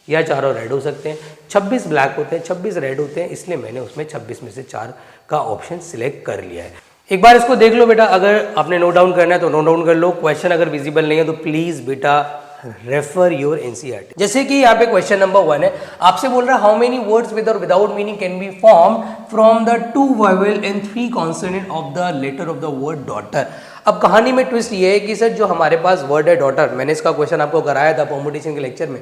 S1: या चारों रेड हो सकते हैं, 26 ब्लैक होते हैं, 26 रेड होते हैं, इसलिए मैंने उसमें 26 में से 4 का ऑप्शन सिलेक्ट कर लिया है। एक बार इसको देख लो बेटा, अगर आपने नोट डाउन करना है तो नोट डाउन कर लो, क्वेश्चन अगर विजिबल नहीं है तो प्लीज बेटा रेफर योर एनसीईआरटी। जैसे कि यहाँ पे क्वेश्चन नंबर 1 है, आपसे बोल रहा है हाउ मेनी वर्ड्स विद और without meaning can be form from the 2 vowel and 3 consonant of the letter of the word daughter. अब कहानी में ट्विस्ट ये है कि सर जो हमारे पास वर्ड है डॉटर, मैंने इसका क्वेश्चन आपको कराया था परमुटेशन के लेक्चर में,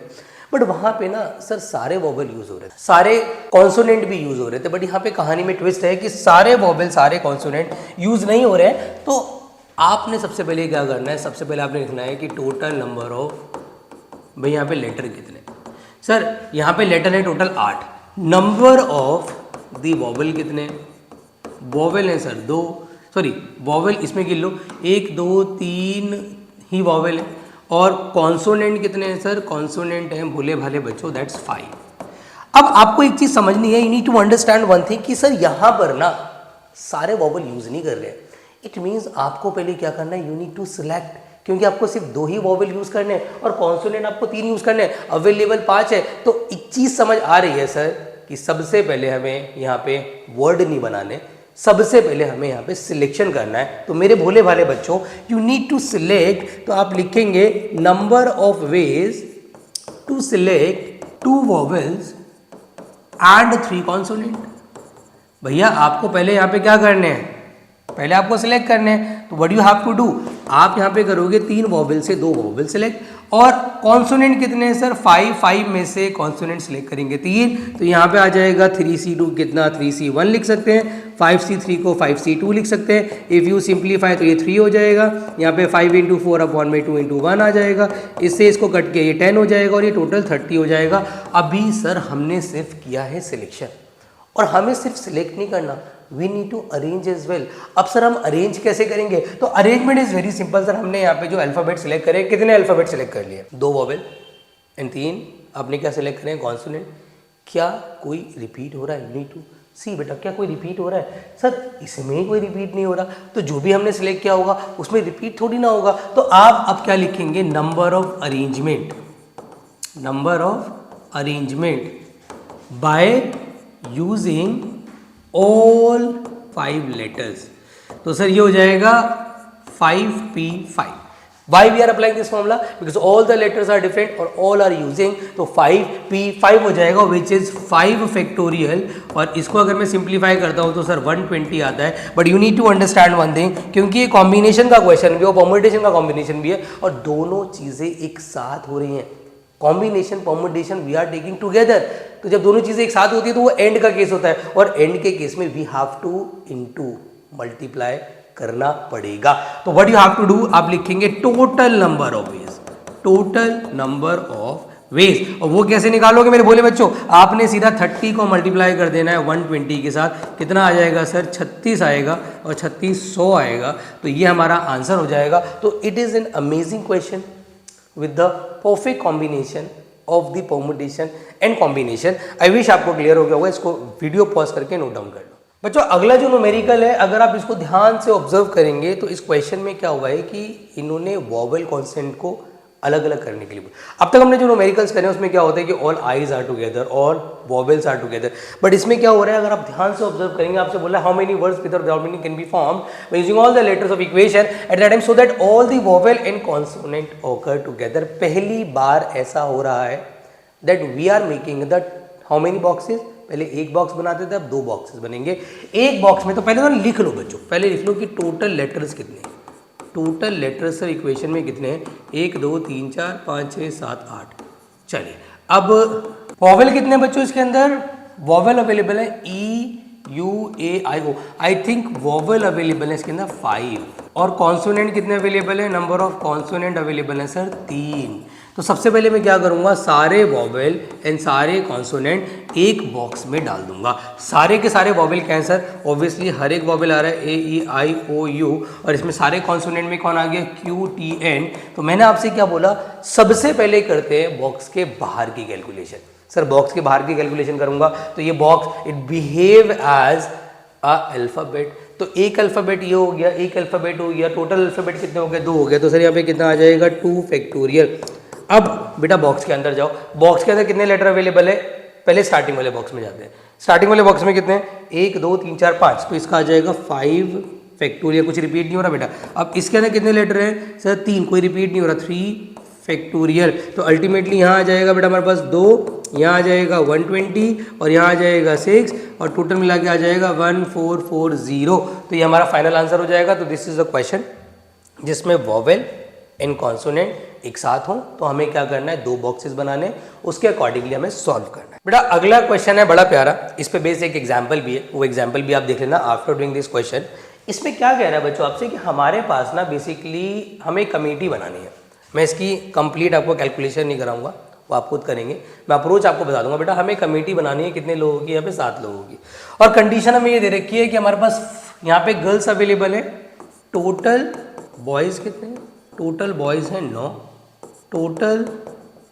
S1: बट वहां पे ना सर सारे वॉवेल यूज हो रहे थे, सारे कॉन्सोनेंट भी यूज हो रहे थे, बट यहाँ पे कहानी में ट्विस्ट है कि सारे वॉवेल सारे कॉन्सोनेंट यूज नहीं हो रहे हैं। तो आपने सबसे पहले क्या करना है, सबसे पहले आपने लिखना है कि टोटल नंबर ऑफ, भाई यहाँ पे लेटर कितने, सर यहाँ पे लेटर है total 8, number of the vowel कितने, वॉवेल है सर 2, सॉरी वॉवेल इसमें गिन लो 1 2 3 ही वॉवेल है, और कॉन्सोनेंट कितने हैं सर, कॉन्सोनेंट हैं भोले भाले बच्चों दैट्स 5। अब आपको एक चीज समझनी है, you need to understand one thing कि सर यहाँ पर ना सारे वॉवेल यूज नहीं कर रहे हैं, इट मीन्स आपको पहले क्या करना है, यू नीड टू सिलेक्ट, क्योंकि आपको सिर्फ 2 ही वॉवेल यूज करने हैं और कॉन्सोनेंट आपको 3 यूज करने हैं, अवेलेबल 5 है। तो एक चीज समझ आ रही है सर कि सबसे पहले हमें यहाँ पे वर्ड नहीं बनाने, सबसे पहले हमें यहाँ पे सिलेक्शन करना है। तो मेरे भोले भाले बच्चों यू नीड टू सिलेक्ट, तो आप लिखेंगे number of ways to select 2 vowels and 3 consonant. भैया आपको पहले यहाँ पे क्या करने हैं, पहले आपको सिलेक्ट करने हैं, तो what you have to do, आप यहाँ पे करोगे 3 वॉवेल से 2 वॉवेल सिलेक्ट, और कॉन्सोनेंट कितने हैं सर 5 में से कॉन्सोनेंट सिलेक्ट करेंगे 3, तो यहाँ पे आ जाएगा 3C2 कितना 3C1 लिख सकते हैं, 5C3 को 5C2 लिख सकते हैं, इफ़ यू सिंप्लीफाई तो ये 3 हो जाएगा, यहाँ पे 5 × 4 अपॉन में 2 × 1 आ जाएगा, इससे इसको कट के ये 10 हो जाएगा और ये टोटल 30 हो जाएगा। अभी सर हमने सिर्फ किया है सिलेक्शन, और हमें सिर्फ सिलेक्ट नहीं करना, we need to arrange as well. अब सर हम अरेंज कैसे करेंगे, तो arrangement is very simple sir, हमने यहाँ पे जो अल्फाबेट सिलेक्ट करे, कितने अल्फाबेट सिलेक्ट कर लिए, 2 वॉवेल एंड 3 आपने क्या सिलेक्ट करें कॉन्सोनेंट। क्या कोई रिपीट हो रहा है, यू नीड टू सी बेटा, क्या कोई रिपीट हो रहा है, सर इसमें कोई रिपीट नहीं हो रहा, तो जो भी हमने सिलेक्ट किया होगा उसमें रिपीट थोड़ी ना होगा। तो आप अब क्या लिखेंगे, number of arrangement, number of arrangement by using all 5 letters, तो सर ये हो जाएगा 5P5। Why we are applying this formula, because all the letters are different और ऑल आर यूजिंग, तो 5P5 हो जाएगा विच इज 5 फैक्टोरियल, और इसको अगर मैं सिंप्लीफाई करता हूँ तो सर 120 आता है। But you need to understand one thing, क्योंकि ये कॉम्बिनेशन का क्वेश्चन भी है और परम्यूटेशन का कॉम्बिनेशन भी है, और दोनों चीजें एक साथ हो रही हैं, combination permutation we are taking together. तो जब दोनों चीजें एक साथ होती है तो वो एंड का केस होता है, और एंड के केस में we have to into multiply करना पड़ेगा। तो what you have to do, आप लिखेंगे total number of ways, total number of ways, और वो कैसे निकालोगे मेरे भोले बच्चों, आपने सीधा 30 को मल्टीप्लाई कर देना है 120 के साथ, कितना आ जाएगा सर 36 आएगा और 3600 आएगा, तो ये हमारा आंसर हो जाएगा। तो it is an amazing question with the perfect combination of the permutation and combination। I wish आपको क्लियर हो गया होगा, इसको वीडियो पॉज करके नोट डाउन कर लो बच्चों। अगला जो न्यूमेरिकल है, अगर आप इसको ध्यान से ऑब्जर्व करेंगे तो इस क्वेश्चन में क्या हुआ है कि इन्होंने वॉवेल कॉन्सेंट को अलग अलग करने के लिए, अब तक हमने जो न्यूमेरिकल्स करे उसमें क्या होता है कि all I's are together, all vowels are together, but इसमें क्या हो रहा है, अगर आप ध्यान से ऑब्जर्व करेंगे, आपसे बोला हाउ मेनी वर्ड्स विद और without meaning can be formed by using all the letters of equation at that time so that all the vowel and consonant occur together. पहली बार ऐसा हो रहा है that we are making the how many boxes, पहले एक box बनाते थे, अब 2 बॉक्सेस बनेंगे। एक बॉक्स में तो पहले तो लिख लो बच्चों, पहले लिख लो कि टोटल लेटर्स कितने हैं, टोटल लेटर्स सर इक्वेशन में कितने हैं, 1 2 3 4 5 6 7 8। चलिए अब वॉवेल कितने बच्चों इसके अंदर, वॉवेल अवेलेबल है EUAIO, I think vowel available है इसके अंदर 5, और कॉन्सोनेंट कितने अवेलेबल है, नंबर ऑफ कॉन्सोनेंट अवेलेबल है सर 3। तो सबसे पहले मैं क्या करूंगा, सारे वॉवेल एंड सारे कॉन्सोनेंट एक बॉक्स में डाल दूंगा। सारे के सारे वॉवेल क्या है सर, ऑब्वियसली हर एक वॉवेल आ रहा है AEIOU, और इसमें सारे कॉन्सोनेंट में कौन आ गया QTN। तो मैंने आपसे क्या बोला, सबसे पहले करते हैं बॉक्स के बाहर की कैलकुलेशन। सर बॉक्स के बाहर की कैलकुलेशन करूंगा तो ये box it behave as a alphabet, तो एक अल्फाबेट ये हो गया, एक अल्फाबेट हो गया, टोटल अल्फाबेट कितने हो गए, 2 हो गए, तो सर यहाँ पे कितना आ जाएगा 2 फैक्टोरियल। अब बेटा बॉक्स के अंदर जाओ, बॉक्स के अंदर कितने लेटर अवेलेबल है, पहले स्टार्टिंग वाले बॉक्स में जाते हैं। स्टार्टिंग वाले बॉक्स में कितने हैं, 1 2 3 4 5, तो इसका आ जाएगा 5 फैक्टोरियल, कुछ रिपीट नहीं हो रहा बेटा। अब इसके अंदर कितने लेटर हैं सर, 3, कोई रिपीट नहीं हो रहा, 3 फैक्टोरियल, तो अल्टीमेटली यहाँ आ जाएगा बेटा हमारे पास 2, यहाँ आ जाएगा 120 और यहाँ आ जाएगा 6 और टोटल मिला के आ जाएगा 1440। तो ये हमारा फाइनल आंसर हो जाएगा। तो दिस इज द क्वेश्चन जिसमें वॉवेल एंड कॉन्सोनेंट एक साथ हों, तो हमें क्या करना है, 2 बॉक्सेस बनाने, उसके अकॉर्डिंगली हमें सॉल्व करना है। बेटा अगला क्वेश्चन है बड़ा प्यारा, इस पे बेस एक एग्जाम्पल भी है, वो एग्जाम्पल भी आप देख लेना आफ्टर डूइंग दिस क्वेश्चन। इसमें क्या कह रहा है बच्चों आपसे कि हमारे पास ना बेसिकली हमें कमेटी बनानी है। मैं इसकी कंप्लीट आपको कैलकुलेशन नहीं कराऊंगा, वो आप खुद करेंगे, मैं अप्रोच आपको बता दूंगा। बेटा हमें कमेटी बनानी है कितने लोगों की, यहाँ पे 7 लोगों की, और कंडीशन हमें ये दे रखी है कि हमारे पास यहाँ पे गर्ल्स अवेलेबल है, टोटल बॉयज़ कितने हैं, टोटल बॉयज़ हैं 9, टोटल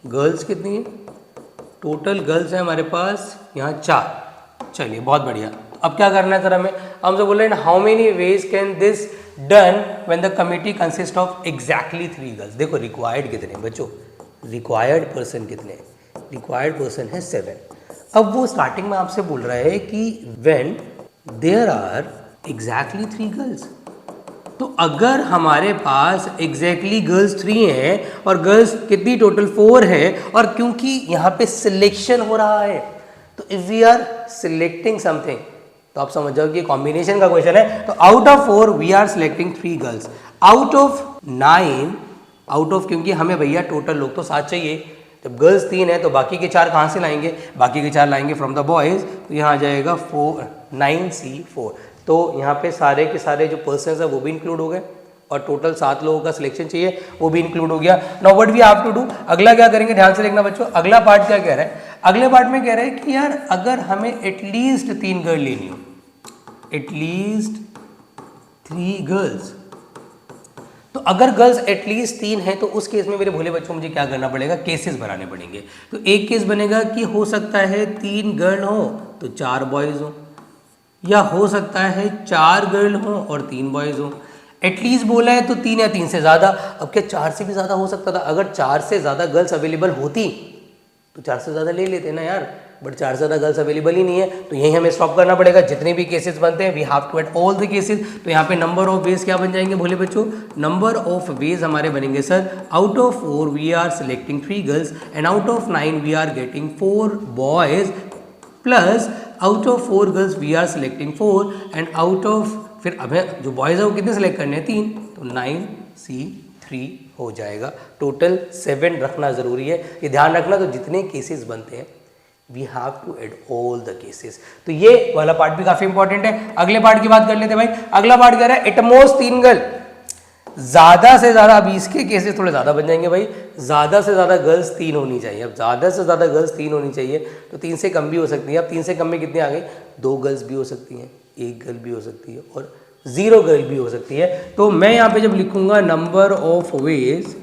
S1: गर्ल्स कितनी है, टोटल गर्ल्स है हमारे पास यहाँ 4। चलिए बहुत बढ़िया। अब क्या करना है सर हमें, हमसे बोल रहे हैं how many ways can this done when the committee consist of exactly 3 girls. देखो रिक्वायर्ड कितने बच्चों, रिक्वायर्ड पर्सन कितने, रिक्वायर्ड पर्सन है 7। अब वो स्टार्टिंग में आपसे बोल रहा है कि when there are exactly 3 girls, तो अगर हमारे पास एग्जैक्टली गर्ल्स 3 हैं और गर्ल्स कितनी टोटल 4 है, और क्योंकि यहाँ पे सिलेक्शन हो रहा है, तो if we are selecting something, तो आप समझ जाओ कि कॉम्बिनेशन का क्वेश्चन है। तो out of 4 we are selecting 3 girls, out of 9, out of, क्योंकि हमें भैया टोटल लोग तो 7 चाहिए, जब गर्ल्स 3 है तो बाकी के 4 कहाँ से लाएंगे, बाकी के 4 लाएंगे फ्रॉम द बॉयज़, तो यहाँ आ जाएगा 9C4। तो यहाँ पे सारे के सारे जो पर्सन्स है वो भी इंक्लूड हो गए, और टोटल 7 लोगों का सिलेक्शन चाहिए वो भी इंक्लूड हो गया। Now what we have to do, अगला क्या करेंगे, ध्यान से देखना बच्चों, अगला पार्ट क्या कह रहा है, अगले पार्ट में कह रहा है कि यार अगर हमें एटलीस्ट 3 गर्ल लेनी हो, एटलीस्ट 3 गर्ल्स, तो अगर गर्ल्स एटलीस्ट 3 है तो उस केस में मेरे भोले बच्चों मुझे क्या करना पड़ेगा, केसेस बनाने पड़ेंगे। तो एक केस बनेगा कि हो सकता है 3 गर्ल हो तो 4 बॉयज़ हो, या हो सकता है 4 गर्ल हो और 3 बॉयज़ हो। एटलीस्ट बोला है तो 3 या 3 से ज़्यादा, अब क्या 4 से भी ज़्यादा हो सकता था, अगर 4 से ज़्यादा गर्ल्स अवेलेबल होती तो 4 से ज़्यादा ले लेते ना यार, बट 4 से ज़्यादा गर्ल्स अवेलेबल ही नहीं है, तो यही हमें स्टॉप करना पड़ेगा। जितने भी केसेस बनते हैं we have to add all the cases. तो यहाँ पे नंबर ऑफ वेज क्या बन जाएंगे भोले बच्चों, नंबर ऑफ वेज हमारे बनेंगे sir, out of 4 we are selecting 3 girls and out of 9 we are getting 4 boys, plus out of 4 girls we are selecting 4 and out of, फिर अब जो बॉयज़ है वो कितने सेलेक्ट करने हैं, 3, तो 9C3 हो जाएगा। टोटल 7 रखना ज़रूरी है, ये ध्यान रखना। तो जितने केसेस बनते हैं we have to add all the cases. तो ये वाला पार्ट भी काफ़ी इंपॉर्टेंट है। अगले पार्ट की बात कर लेते हैं भाई। अगला पार्ट कह रहा है एटमोस्ट 3 गर्ल, ज़्यादा से ज़्यादा, अब इसके केसेस थोड़े ज़्यादा बन जाएंगे भाई, ज़्यादा से ज़्यादा गर्ल्स 3 होनी चाहिए। अब ज़्यादा से ज़्यादा गर्ल्स 3 होनी चाहिए, तो 3 से कम भी हो सकती है। अब 3 से कम में कितने आ गए, 2 गर्ल्स भी हो सकती हैं, 1 गर्ल भी हो सकती है और 0 गर्ल भी हो सकती है। तो मैं यहाँ पे जब लिखूंगा number of ways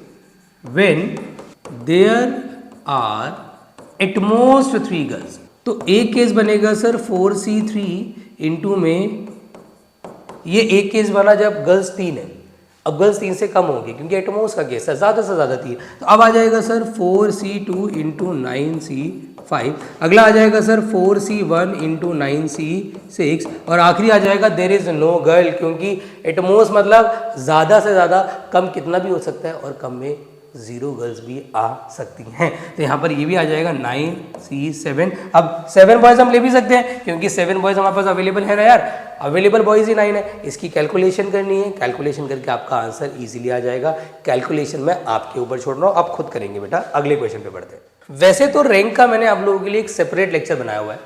S1: when there are at most 3 girls, तो एक केस बनेगा सर 4C3 इंटू में, ये एक केस बना जब गर्ल्स 3 है, अब गर्ल्स 3 से कम होंगी क्योंकि एटमोस्ट का केस है, ज़्यादा से ज़्यादा 3, तो अब आ जाएगा सर 4C2 इंटू 9C5, अगला आ जाएगा सर 4C1 इंटू 9C6, और आखिरी आ जाएगा देयर इज़ नो गर्ल, क्योंकि एटमोस्ट मतलब ज़्यादा से ज़्यादा, कम कितना भी हो सकता है और कम में 0 गर्ल्स भी आ सकती हैं। तो यहाँ पर ये भी आ जाएगा 9C7। अब 7 बॉयज़ हम ले भी सकते हैं क्योंकि 7 बॉयज़ हमारे पास अवेलेबल है ना यार, अवेलेबल बॉयज़ ही 9 है। इसकी कैलकुलेशन करनी है, कैलकुलेशन करके आपका आंसर इजीली आ जाएगा। कैलकुलेशन मैं आपके ऊपर छोड़ रहा हूँ, आप खुद करेंगे बेटा। अगले क्वेश्चन पे बढ़ते हैं। वैसे तो रैंक का मैंने आप लोगों के लिए एक सेपरेट लेक्चर बनाया हुआ है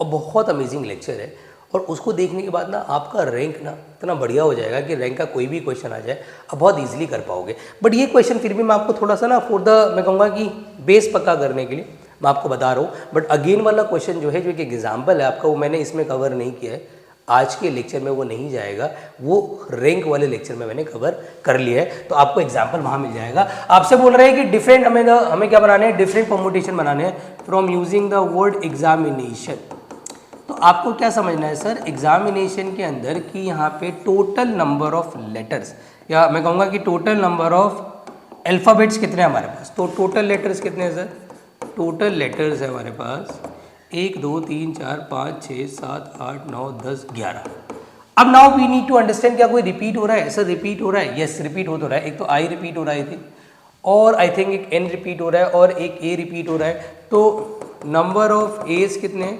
S1: और बहुत अमेजिंग लेक्चर है, और उसको देखने के बाद ना आपका रैंक ना इतना बढ़िया हो जाएगा कि रैंक का कोई भी क्वेश्चन आ जाए आप बहुत इजीली कर पाओगे। बट ये क्वेश्चन फिर भी मैं आपको थोड़ा सा ना फॉर द, मैं कहूँगा कि बेस पक्का करने के लिए मैं आपको बता रहा हूँ। बट अगेन वाला क्वेश्चन जो है, जो एक एग्जाम्पल है आपका, वो मैंने इसमें कवर नहीं किया है, आज के लेक्चर में वो नहीं जाएगा, वो रैंक वाले लेक्चर में मैंने कवर कर लिया है, तो आपको एग्जाम्पल वहाँ मिल जाएगा। आपसे बोल रहे हैं कि डिफरेंट हमें क्या बनाने हैं, डिफरेंट परमुटेशन बनाने हैं from using the word examination. तो आपको क्या समझना है सर, एग्जामिनेशन के अंदर कि यहाँ पे टोटल नंबर ऑफ लेटर्स, या मैं कहूँगा कि टोटल नंबर ऑफ अल्फ़ाबेट्स कितने हैं हमारे पास, तो टोटल लेटर्स कितने हैं सर, टोटल लेटर्स है हमारे पास 1 2 3 4 5 6 7 8 9 10 11। अब now we need to understand, क्या कोई रिपीट हो रहा है, सर रिपीट हो रहा है, यस रिपीट हो तो रहा है, एक तो आई रिपीट हो रहा है थी और आई थिंक एक एन रिपीट हो रहा है और एक ए रिपीट हो रहा है, तो नंबर ऑफ एज कितने हैं,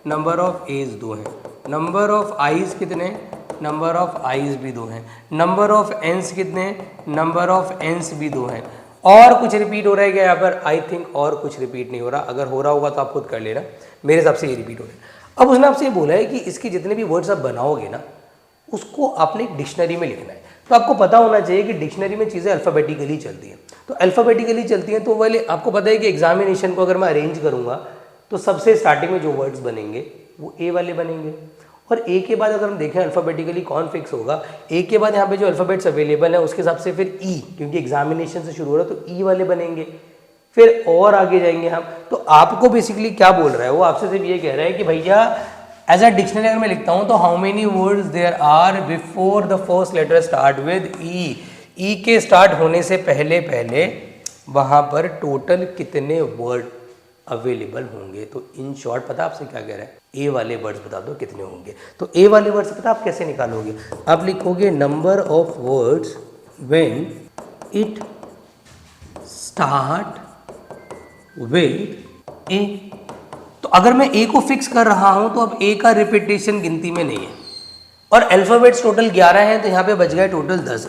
S1: नंबर ऑफ एज 2 हैं, नंबर ऑफ आईज कितने, नंबर ऑफ आईज भी 2 हैं, नंबर ऑफ एंस कितने हैं, नंबर ऑफ एंस भी 2 हैं, और कुछ रिपीट हो रहा है क्या यहाँ पर, आई थिंक और कुछ रिपीट नहीं हो रहा, अगर हो रहा होगा तो आप खुद कर लेना, मेरे हिसाब से ये रिपीट हो रहा है। अब उसने आपसे ये बोला है कि इसके जितने भी वर्ड्स आप बनाओगे ना उसको आपने एक डिक्शनरी में लिखना है, तो आपको पता होना चाहिए कि डिक्शनरी में चीज़ें अल्फ़ाबेटिकली चलती हैं, तो अल्फ़ाबेटिकली चलती हैं तो वाले आपको पता है कि एग्जामिनेशन को अगर मैं अरेंज करूँगा तो सबसे स्टार्टिंग में जो वर्ड्स बनेंगे वो ए वाले बनेंगे, और ए के बाद अगर हम देखें अल्फ़ाबेटिकली कौन फिक्स होगा, ए के बाद यहाँ पे जो अल्फ़ाबेट्स अवेलेबल हैं उसके हिसाब से फिर ई, क्योंकि एग्जामिनेशन से शुरू हो रहा है तो ई वाले बनेंगे, फिर और आगे जाएंगे हम। तो आपको बेसिकली क्या बोल रहा है वो, आपसे सिर्फ ये कह रहा है कि भैया एज अ डिक्शनरी अगर मैं लिखता हूँ तो how many words there are before the first letter start with E, E के स्टार्ट होने से पहले पहले वहाँ पर टोटल कितने वर्ड अवेलेबल होंगे। तो इन शॉर्ट पता आपसे क्या कह रहा है, ए वाले वर्ड्स बता दो कितने होंगे, तो ए वाले वर्ड्स पता आप कैसे निकालोगे, आप लिखोगे number of words when it start with A. तो अगर मैं ए को फिक्स कर रहा हूं तो अब ए का रिपीटेशन गिनती में नहीं है, और अल्फाबेट्स टोटल 11 हैं तो यहाँ पे बच गए टोटल 10।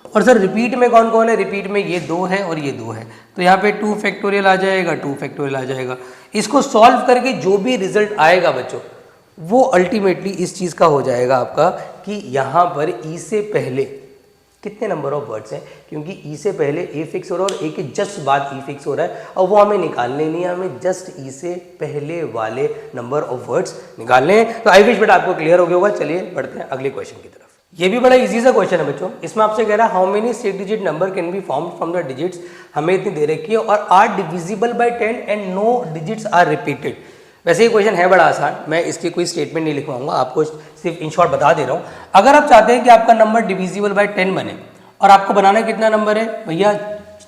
S1: और सर रिपीट में कौन कौन है, रिपीट में ये 2 है और ये 2 है, तो यहाँ पे 2 फैक्टोरियल आ जाएगा, 2 फैक्टोरियल आ जाएगा। इसको सॉल्व करके जो भी रिजल्ट आएगा बच्चों वो अल्टीमेटली इस चीज़ का हो जाएगा आपका कि यहाँ पर ई से पहले कितने नंबर ऑफ वर्ड्स हैं, क्योंकि ई से पहले ए फिक्स हो रहा है और ए के जस्ट बाद ई फिक्स हो रहा है, और वो हमें निकालने नहीं है, हमें जस्ट ई से पहले वाले नंबर ऑफ वर्ड्स निकालने हैं। तो आई विश बेटा आपको क्लियर हो गया होगा। चलिए बढ़ते हैं अगले क्वेश्चन की तरफ। ये भी बड़ा इजी सा क्वेश्चन है बच्चों, इसमें आपसे कह रहा है how many 6 digit number can be formed from the digits, हमें इतनी दे रखी है, और are divisible by 10 and no digits are repeated. वैसे ये क्वेश्चन है बड़ा आसान, मैं इसकी कोई स्टेटमेंट नहीं लिखवाऊंगा, आपको सिर्फ इन शॉर्ट बता दे रहा हूँ। अगर आप चाहते हैं कि आपका नंबर डिविजिबल बाय 10 बने, और आपको बनाना कितना नंबर है भैया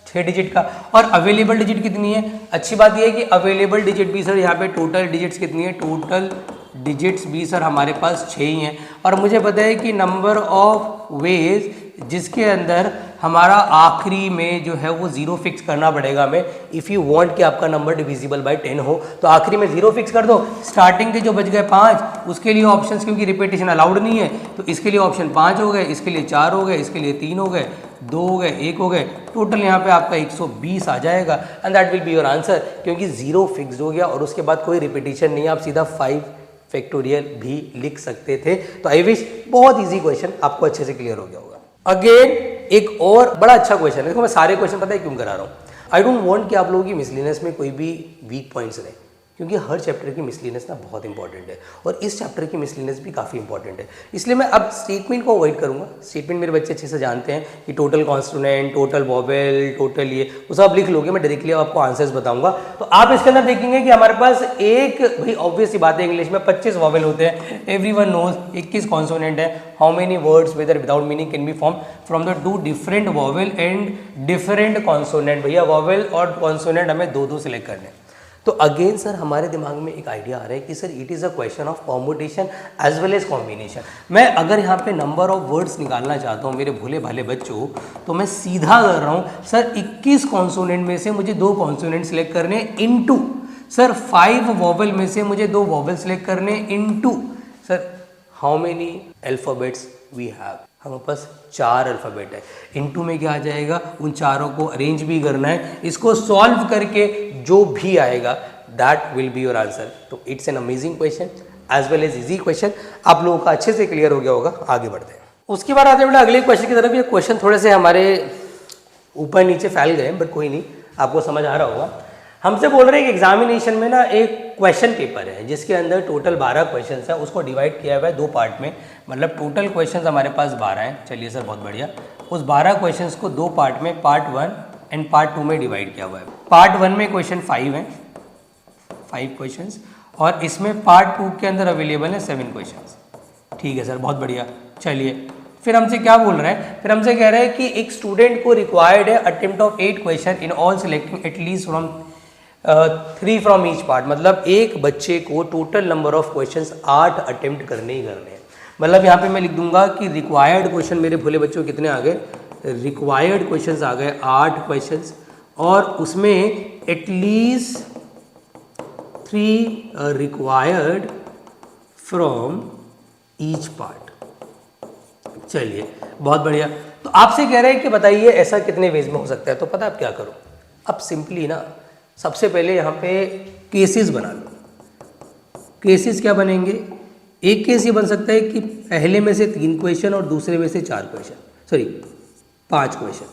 S1: 6 डिजिट का, और अवेलेबल डिजिट कितनी है, अच्छी बात यह है कि अवेलेबल डिजिट भी सर यहाँ पे टोटल डिजिट्स कितनी है, टोटल डिजिट्स भी सर हमारे पास 6 ही हैं, और मुझे पता है कि नंबर ऑफ वेज जिसके अंदर हमारा आखिरी में जो है वो 0 फिक्स करना पड़ेगा हमें, इफ़ यू वांट कि आपका नंबर डिविजिबल बाय 10 हो, तो आखिरी में 0 फिक्स कर दो। स्टार्टिंग के जो बच गए 5 उसके लिए ऑप्शंस, क्योंकि रिपीटेशन अलाउड नहीं है तो इसके लिए ऑप्शन 5 हो गए, इसके लिए 4 हो गए, इसके लिए 3 हो गए, 2 हो गए, 1 हो गए, टोटल यहाँ पे आपका 120 आ जाएगा, and that will be your answer, क्योंकि 0 फिक्स हो गया और उसके बाद कोई रिपीटेशन नहीं है, आप सीधा 5 फैक्टोरियल भी लिख सकते थे। तो आई विश बहुत इजी क्वेश्चन आपको अच्छे से क्लियर हो गया होगा। अगेन एक और बड़ा अच्छा क्वेश्चन है, देखो मैं सारे क्वेश्चन पता है क्यों करा रहा हूँ, आई डोंट वांट कि आप लोगों की मिसलिनियस में कोई भी वीक पॉइंट्स रहे, क्योंकि हर चैप्टर की मिसलिनियस ना बहुत इंपॉर्टेंट है, और इस चैप्टर की मिसलिनियस भी काफ़ी इंपॉर्टेंट है, इसलिए मैं अब स्टेटमेंट को अवॉइड करूँगा। स्टेटमेंट मेरे बच्चे अच्छे से जानते हैं कि टोटल कॉन्स्टोनेंट, टोटल वॉवेल, टोटल ये वो सब लिख लोगे, मैं डायरेक्टली आपको आंसर्स बताऊंगा। तो आप इसके अंदर देखेंगे कि हमारे पास एक, भाई ऑब्वियस सी बात है इंग्लिश में 25 वॉवेल होते हैं, एवरीवन नोज 21 कॉन्सोनेंट है, how many words with without meaning can be form from the 2 different vowel and different consonant. भैया वॉवेल और कॉन्सोनेंट हमें 2-2 सिलेक्ट करने हैं। तो अगेन सर हमारे दिमाग में एक आइडिया आ रहा है कि sir it is a question of permutation as well as combination. मैं अगर यहाँ पे नंबर ऑफ वर्ड्स निकालना चाहता हूँ मेरे भोले भाले बच्चों, तो मैं सीधा कर रहा हूँ सर 21 कॉन्सोनेंट में से मुझे 2 कॉन्सोनेंट सिलेक्ट करने इनटू सर 5 वॉवेल में से मुझे 2 वॉवेल सिलेक्ट करने into sir how many alphabets we have, हमारे पास 4 अल्फ़ाबेट है, इनटू में क्या आ जाएगा, उन चारों को अरेंज भी करना है, इसको सॉल्व करके जो भी आएगा that will be your answer. तो it's an amazing question as well as easy question, आप लोगों का अच्छे से क्लियर हो गया होगा। आगे बढ़ते हैं, उसके बाद आते हैं बेटा अगले क्वेश्चन की तरफ। ये क्वेश्चन थोड़े से हमारे ऊपर नीचे फैल गए, बट कोई नहीं, आपको समझ आ रहा होगा। हमसे बोल रहे हैं कि एग्जामिनेशन में ना एक क्वेश्चन पेपर है जिसके अंदर टोटल 12 क्वेश्चंस हैं, उसको डिवाइड किया हुआ है 2 पार्ट में, मतलब टोटल क्वेश्चंस हमारे पास 12 हैं। चलिए सर बहुत बढ़िया, उस 12 क्वेश्चंस को 2 पार्ट में, पार्ट 1 एंड पार्ट 2 में डिवाइड किया हुआ है। पार्ट 1 में क्वेश्चन 5 हैं, 5 क्वेश्चंस, और इसमें पार्ट 2 के अंदर अवेलेबल है 7 क्वेश्चंस। ठीक है सर बहुत बढ़िया। चलिए फिर हमसे क्या बोल रहा है, फिर हमसे कह रहा है कि एक स्टूडेंट को रिक्वायर्ड है attempt of 8 question in all selecting at least from 3 from each part. मतलब एक बच्चे को total number of questions 8 attempt करने ही करने हैं। मतलब यहाँ पे मैं लिख दूंगा कि रिक्वायर्ड क्वेश्चन मेरे भोले बच्चों कितने आ गए, रिक्वायर्ड क्वेश्चंस आ गए 8 क्वेश्चंस, और उसमें at least 3 required from each part. चलिए बहुत बढ़िया। तो आपसे कह रहे हैं कि बताइए ऐसा कितने वेज में हो सकता है। तो पता आप क्या करो, अब सिंपली ना सबसे पहले यहाँ पे केसेस बना लो। केसेस क्या बनेंगे, एक केस ये बन सकता है कि पहले में से 3 क्वेश्चन और दूसरे में से 4 क्वेश्चन, सॉरी 5 क्वेश्चन।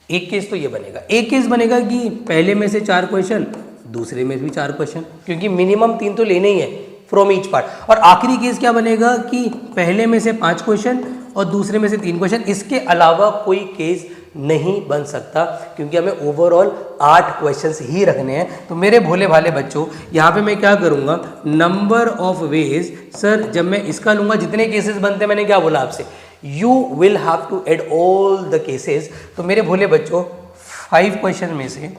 S1: एक केस तो ये बनेगा। एक केस बनेगा कि पहले में से 4 क्वेश्चन, दूसरे में भी 4 क्वेश्चन, क्योंकि मिनिमम 3 तो लेने ही है फ्रॉम ईच पार्ट। और आखिरी केस क्या बनेगा कि पहले में से 5 क्वेश्चन और दूसरे में से 3 क्वेश्चन। इसके अलावा कोई केस नहीं बन सकता, क्योंकि हमें ओवरऑल 8 क्वेश्चंस ही रखने हैं। तो मेरे भोले भाले बच्चों, यहाँ पे मैं क्या करूँगा, नंबर ऑफ वेज। सर जब मैं इसका लूँगा, जितने केसेस बनते हैं, मैंने क्या बोला आपसे, you will have to add all the cases. तो मेरे भोले बच्चों 5 क्वेश्चन में से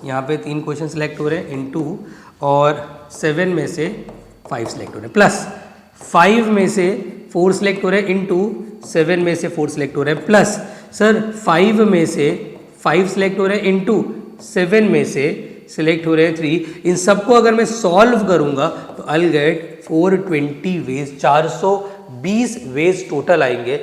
S1: यहाँ पे 3 क्वेश्चन सिलेक्ट हो रहे हैं इनटू, और 7 में से 5 सिलेक्ट हो रहे हैं, प्लस 5 में से 4 सिलेक्ट हो रहे हैं इनटू 7 में से 4 सिलेक्ट हो रहे हैं, प्लस सर 5 में से 5 सिलेक्ट हो रहे हैं इनटू 7 में से सिलेक्ट हो रहे हैं 3। इन सबको अगर मैं सॉल्व करूंगा तो I get 420 ways, 420 ways total आएंगे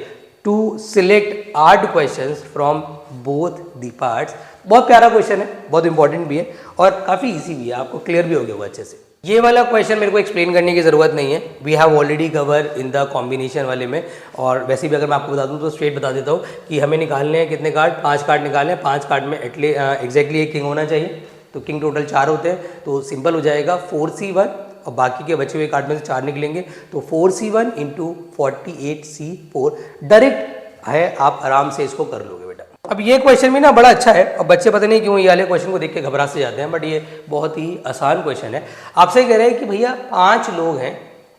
S1: to select 8 questions from both the parts. बहुत प्यारा क्वेश्चन है, बहुत इंपॉर्टेंट भी है और काफ़ी इजी भी है, आपको क्लियर भी हो गया होगा अच्छे से। ये वाला क्वेश्चन मेरे को एक्सप्लेन करने की ज़रूरत नहीं है, we have already cover in the combination वाले में। और वैसे भी अगर मैं आपको बता दूं तो स्ट्रेट बता देता हूँ कि हमें निकालने हैं कितने कार्ड, 5 कार्ड निकालने हैं। 5 कार्ड में एग्जैक्टली एक किंग होना चाहिए, तो किंग टोटल 4 होते हैं, तो सिंपल हो जाएगा 4C1, और बाकी के बचे हुए कार्ड में से 4 निकलेंगे, तो 4C1 इंटू 48C4 डायरेक्ट है, आप आराम से इसको कर लोगे बेटा। अब ये क्वेश्चन भी ना बड़ा अच्छा है, और बच्चे पता नहीं क्यों ये वाले क्वेश्चन को देख के घबरा से जाते हैं, बट ये बहुत ही आसान क्वेश्चन है। आपसे कह रहे हैं कि भैया 5 लोग हैं,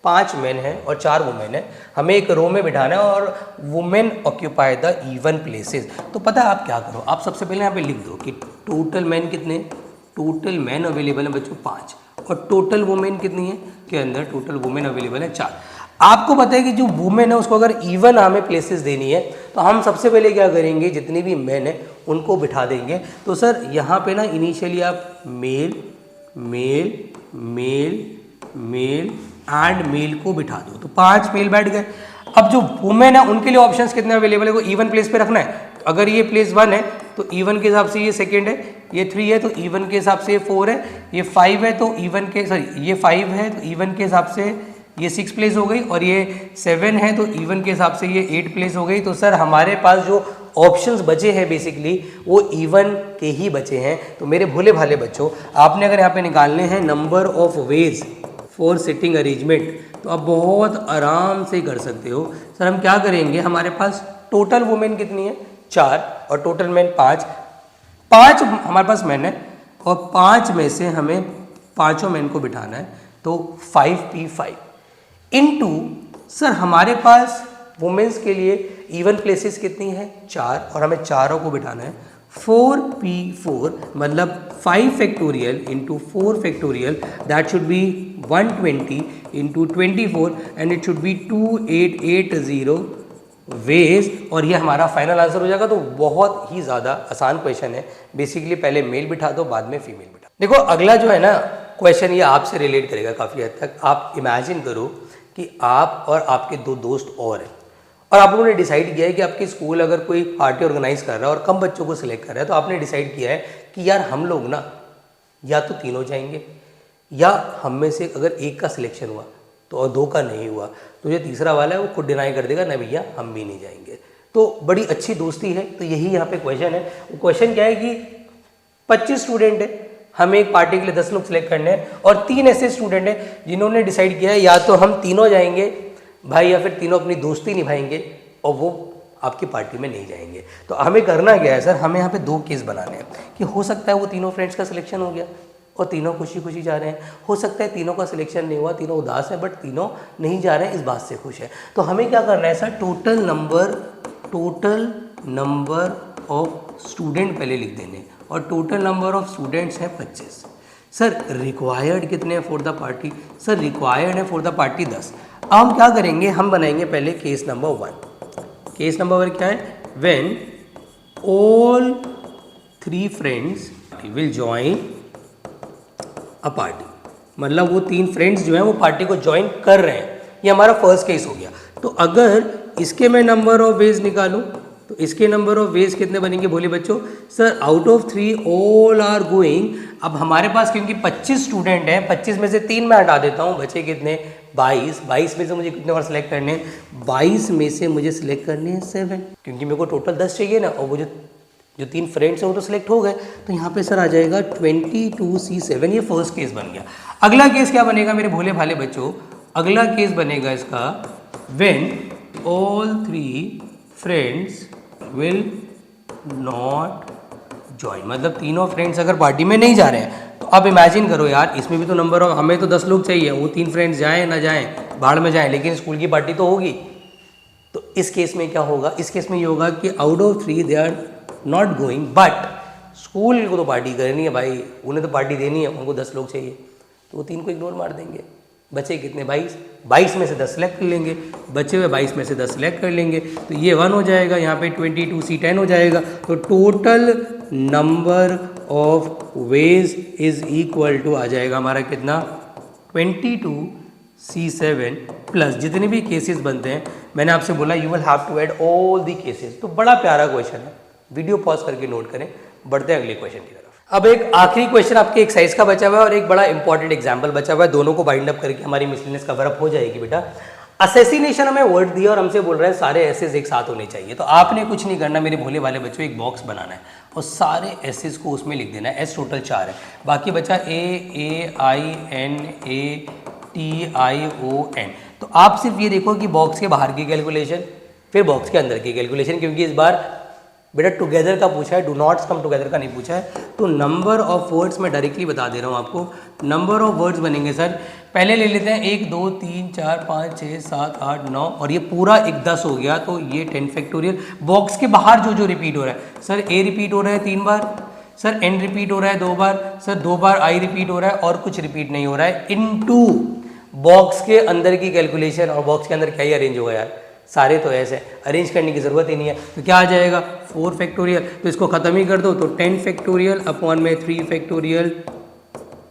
S1: 5 मेन हैं और 4 वुमेन हैं, हमें एक रो में बिठाना है और women occupy the even places. तो पता है आप क्या करो, आप सबसे पहले यहाँ पे लिख दो कि टोटल मैन कितने, टोटल मैन अवेलेबल है बच्चों 5, और टोटल वुमेन कितनी है के अंदर, टोटल वुमेन अवेलेबल है 4। आपको पता है कि जो वुमेन है उसको अगर इवन हमें प्लेसेस देनी है, तो हम सबसे पहले क्या करेंगे, जितनी भी मैन है उनको बिठा देंगे। तो सर यहाँ पे ना इनिशियली आप male male male male and male को बिठा दो, तो 5 मेल बैठ गए। अब जो वुमेन है उनके लिए ऑप्शंस कितने अवेलेबल है, वो इवन प्लेस पे रखना है। अगर ये प्लेस 1 है तो इवन के हिसाब से ये सेकेंड है, ये 3 है तो इवन के हिसाब से ये 4 है, ये 5 है तो इवन के, सॉरी ये 5 है तो इवन के हिसाब से ये 6 प्लेस हो गई, और ये 7 है तो इवन के हिसाब से ये 8 प्लेस हो गई। तो सर हमारे पास जो ऑप्शंस बचे हैं बेसिकली वो इवन के ही बचे हैं। तो मेरे भोले भाले बच्चों, आपने अगर यहाँ पे निकालने हैं number of ways for sitting arrangement, तो आप बहुत आराम से कर सकते हो। सर हम क्या करेंगे, हमारे पास टोटल वुमेन कितनी है 4 और टोटल मैन 5 हमारे पास मैन है, और 5 में से हमें 5 मैन को बिठाना है, तो 5P5 इनटू, सर हमारे पास वुमेन्स के लिए इवन प्लेसेस कितनी है 4, और हमें चारों को बिठाना है 4P4, मतलब 5 factorial into 4 factorial, that should be 120 into 24 and it should be 2880 ways, और ये हमारा फाइनल आंसर हो जाएगा। तो बहुत ही ज़्यादा आसान क्वेश्चन है, बेसिकली पहले मेल बिठा दो बाद में फीमेल बिठा। देखो अगला जो है ना क्वेश्चन, ये आपसे रिलेट करेगा काफ़ी हद तक। आप इमेजिन करो कि आप और आपके 2 दोस्त और हैं, और आप लोगों ने डिसाइड किया है कि आपकी स्कूल अगर कोई पार्टी ऑर्गेनाइज कर रहा है और कम बच्चों को सिलेक्ट कर रहा है, तो आपने डिसाइड किया है कि यार हम लोग ना या तो तीनों जाएंगे, या हम में से अगर एक का सिलेक्शन हुआ तो और 2 का नहीं हुआ, तो जो तीसरा वाला है वो खुद डिनाई कर देगा, ना भैया हम भी नहीं जाएंगे। तो बड़ी अच्छी दोस्ती है। तो यही यहाँ पे क्वेश्चन है। क्वेश्चन क्या है कि 25 स्टूडेंट है, हमें एक पार्टी के लिए 10 लोग सिलेक्ट करने हैं, और 3 ऐसे स्टूडेंट हैं जिन्होंने डिसाइड किया है या तो हम तीनों जाएंगे भाई, या फिर तीनों अपनी दोस्ती निभाएंगे और वो आपकी पार्टी में नहीं जाएंगे। तो हमें करना क्या है सर, हमें यहाँ पे 2 केस बनाने हैं कि हो सकता है वो तीनों फ्रेंड्स का सिलेक्शन हो गया, और तीनों खुशी खुशी जा रहे हैं। हो सकता है तीनों का सिलेक्शन नहीं हुआ, तीनों उदास हैं, बट तीनों नहीं जा रहे हैं, इस बात से खुश है। तो हमें क्या करना है sir, total number of student पहले लिख देने, और टोटल नंबर ऑफ स्टूडेंट्स हैं 25। सर रिक्वायर्ड कितने हैं for the party, sir required है फॉर द पार्टी 10। अब हम क्या करेंगे, हम बनाएंगे पहले केस नंबर 1। केस नंबर 1 क्या है, when all 3 friends will join a party, मतलब वो 3 फ्रेंड्स जो हैं वो पार्टी को ज्वाइन कर रहे हैं। ये हमारा फर्स्ट केस हो गया। तो अगर इसके मैं नंबर ऑफ वेज निकालूं तो इसके नंबर ऑफ वेज कितने बनेंगे, बोलिए बच्चों। Sir out of 3 all are going. अब हमारे पास क्योंकि 25 स्टूडेंट हैं, 25 में से 3 मैं हटा देता हूँ, बचे कितने 22। 22 में से मुझे कितने और सेलेक्ट करने हैं, 22 में से मुझे सिलेक्ट करने हैं 7, क्योंकि मेरे को टोटल 10 चाहिए ना, और वो जो 3 फ्रेंड्स हैं वो तो सिलेक्ट हो गए। तो यहाँ पे सर आ जाएगा 22C7। ये फर्स्ट केस बन गया। अगला केस क्या बनेगा मेरे भोले भाले बच्चों, अगला केस बनेगा इसका, when all 3 friends will not join, मतलब तीनों फ्रेंड्स अगर पार्टी में नहीं जा रहे हैं। तो अब इमेजिन करो यार, इसमें भी तो नंबर ऑफ, हमें तो 10 लोग चाहिए, वो 3 फ्रेंड्स जाएं ना जाएं, भाड़ में जाएं, लेकिन स्कूल की पार्टी तो होगी। तो इस केस में क्या होगा, इस केस में ये होगा कि out of 3 they are not going, but school को तो पार्टी करनी है भाई, उन्हें तो पार्टी देनी है, उनको 10 लोग चाहिए, तो वो 3 को इग्नोर मार देंगे। बचे कितने 22 में से 10 सेलेक्ट कर लेंगे, बचे हुए 22 में से 10 सेलेक्ट कर लेंगे, तो ये 1 हो जाएगा, यहाँ पे 22C10 हो जाएगा। तो total number of ways is equal to आ जाएगा हमारा कितना, 22C7 प्लस जितने भी केसेस बनते हैं। मैंने आपसे बोला you will have to add all the cases. तो बड़ा प्यारा क्वेश्चन है, वीडियो पॉज करके नोट करें। बढ़ते हैं अगले क्वेश्चन की तरफ। अब एक आखिरी क्वेश्चन आपके एक्सरसाइज का बचा हुआ है और एक बड़ा इंपॉर्टेंट एग्जांपल बचा हुआ है, दोनों को बाइंड अप करके हमारी मिसलेनियस कवर अप हो जाएगी बेटा। असैसिनेशन हमें वर्ड दिया और हमसे बोल रहे हैं सारे एसेस एक साथ होने चाहिए। तो आपने कुछ नहीं करना मेरे भोले वाले बच्चों, एक बॉक्स बनाना है और सारे एसेस को उसमें लिख देना है। एस टोटल 4 है, बाकी बचा AAINATION। तो आप सिर्फ ये देखो कि बॉक्स के बाहर की कैलकुलेशन, फिर बॉक्स के अंदर की कैलकुलेशन, क्योंकि इस बार बेटा टुगेदर का पूछा है, डू नॉट्स कम टुगेदर का नहीं पूछा है। तो नंबर ऑफ वर्ड्स मैं डायरेक्टली बता दे रहा हूँ आपको। नंबर ऑफ वर्ड्स बनेंगे सर, पहले ले लेते हैं 1 2 3 4 5 6 7 8 9 और ये पूरा एक 10 हो गया, तो ये 10 फैक्टोरियल। बॉक्स के बाहर जो जो रिपीट हो रहा है, सर A रिपीट हो रहा है 3 बार, सर N रिपीट हो रहा है 2 बार, सर 2 बार I रिपीट हो रहा है और कुछ रिपीट नहीं हो रहा है, इनटू बॉक्स के अंदर की कैलकुलेशन। और बॉक्स के अंदर क्या ही अरेंज होगा यार, सारे तो ऐसे अरेंज करने की ज़रूरत ही नहीं है। तो क्या आ जाएगा 4 फैक्टोरियल, तो इसको ख़त्म ही कर दो, तो 10 फैक्टोरियल अपॉन में 3 फैक्टोरियल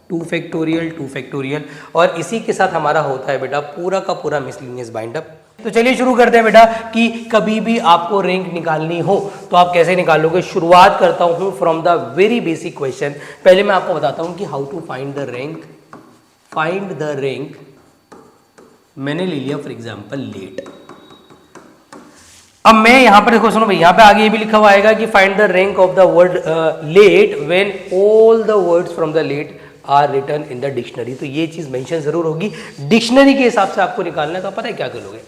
S1: 2 फैक्टोरियल 2 फैक्टोरियल। और इसी के साथ हमारा होता है बेटा पूरा का पूरा मिसलेनियस बाइंड अप। तो चलिए शुरू करते हैं बेटा कि कभी भी आपको रैंक निकालनी हो तो आप कैसे निकालोगे। शुरुआत करता हूँ from the very basic question. पहले मैं आपको बताता हूँ कि how to find the rank. Find the rank मैंने ले लिया फॉर एग्जाम्पल लेट। अब मैं यहां पर देखो, सुनो भाई, यहां पे आगे ये भी लिखा हुआ आएगा कि find the rank of the word late when all the words from the late are written in the dictionary. तो ये चीज मेंशन जरूर होगी, डिक्शनरी के हिसाब से आपको निकालना है। तो पता है क्या करोगे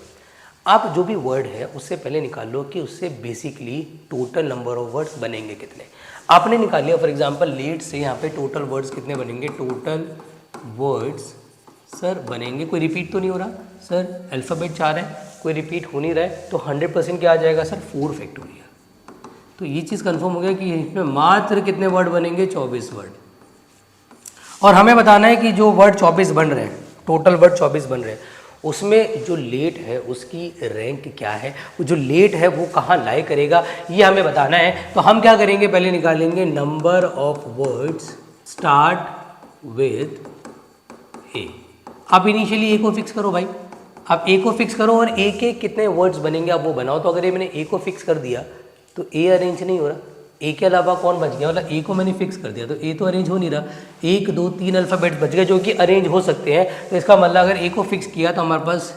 S1: आप, जो भी वर्ड है उससे पहले निकाल लो कि उससे basically total number of words बनेंगे कितने। आपने निकाल लिया फॉर एग्जाम्पल लेट से, यहाँ पे टोटल वर्ड्स कितने बनेंगे, टोटल वर्ड्स सर बनेंगे, कोई रिपीट तो नहीं हो रहा सर, अल्फ़ाबेट 4 है, कोई रिपीट हो नहीं रहा है, तो 100% क्या आ जाएगा सर 4 फैक्टोरियल। तो ये चीज़ कंफर्म हो गया कि इसमें मात्र कितने वर्ड बनेंगे, 24 वर्ड। और हमें बताना है कि जो वर्ड 24 बन रहे हैं, टोटल वर्ड 24 बन रहे हैं, उसमें जो लेट है उसकी रैंक क्या है, वो जो लेट है वो कहाँ लाई करेगा, ये हमें बताना है। तो हम क्या करेंगे, पहले निकालेंगे number of words start with A. आप इनिशियली ए को फिक्स करो भाई, आप ए को फिक्स करो और ए के कितने वर्ड्स बनेंगे आप वो बनाओ। तो अगर ये मैंने ए को फिक्स कर दिया तो ए अरेंज नहीं हो रहा, ए के अलावा कौन बच गया, मतलब ए को मैंने फिक्स कर दिया तो ए तो अरेंज हो नहीं रहा। 1 2 3 अल्फ़ाबेट्स बच गए जो कि अरेंज हो सकते हैं। तो इसका मतलब अगर ए को फिक्स किया तो हमारे पास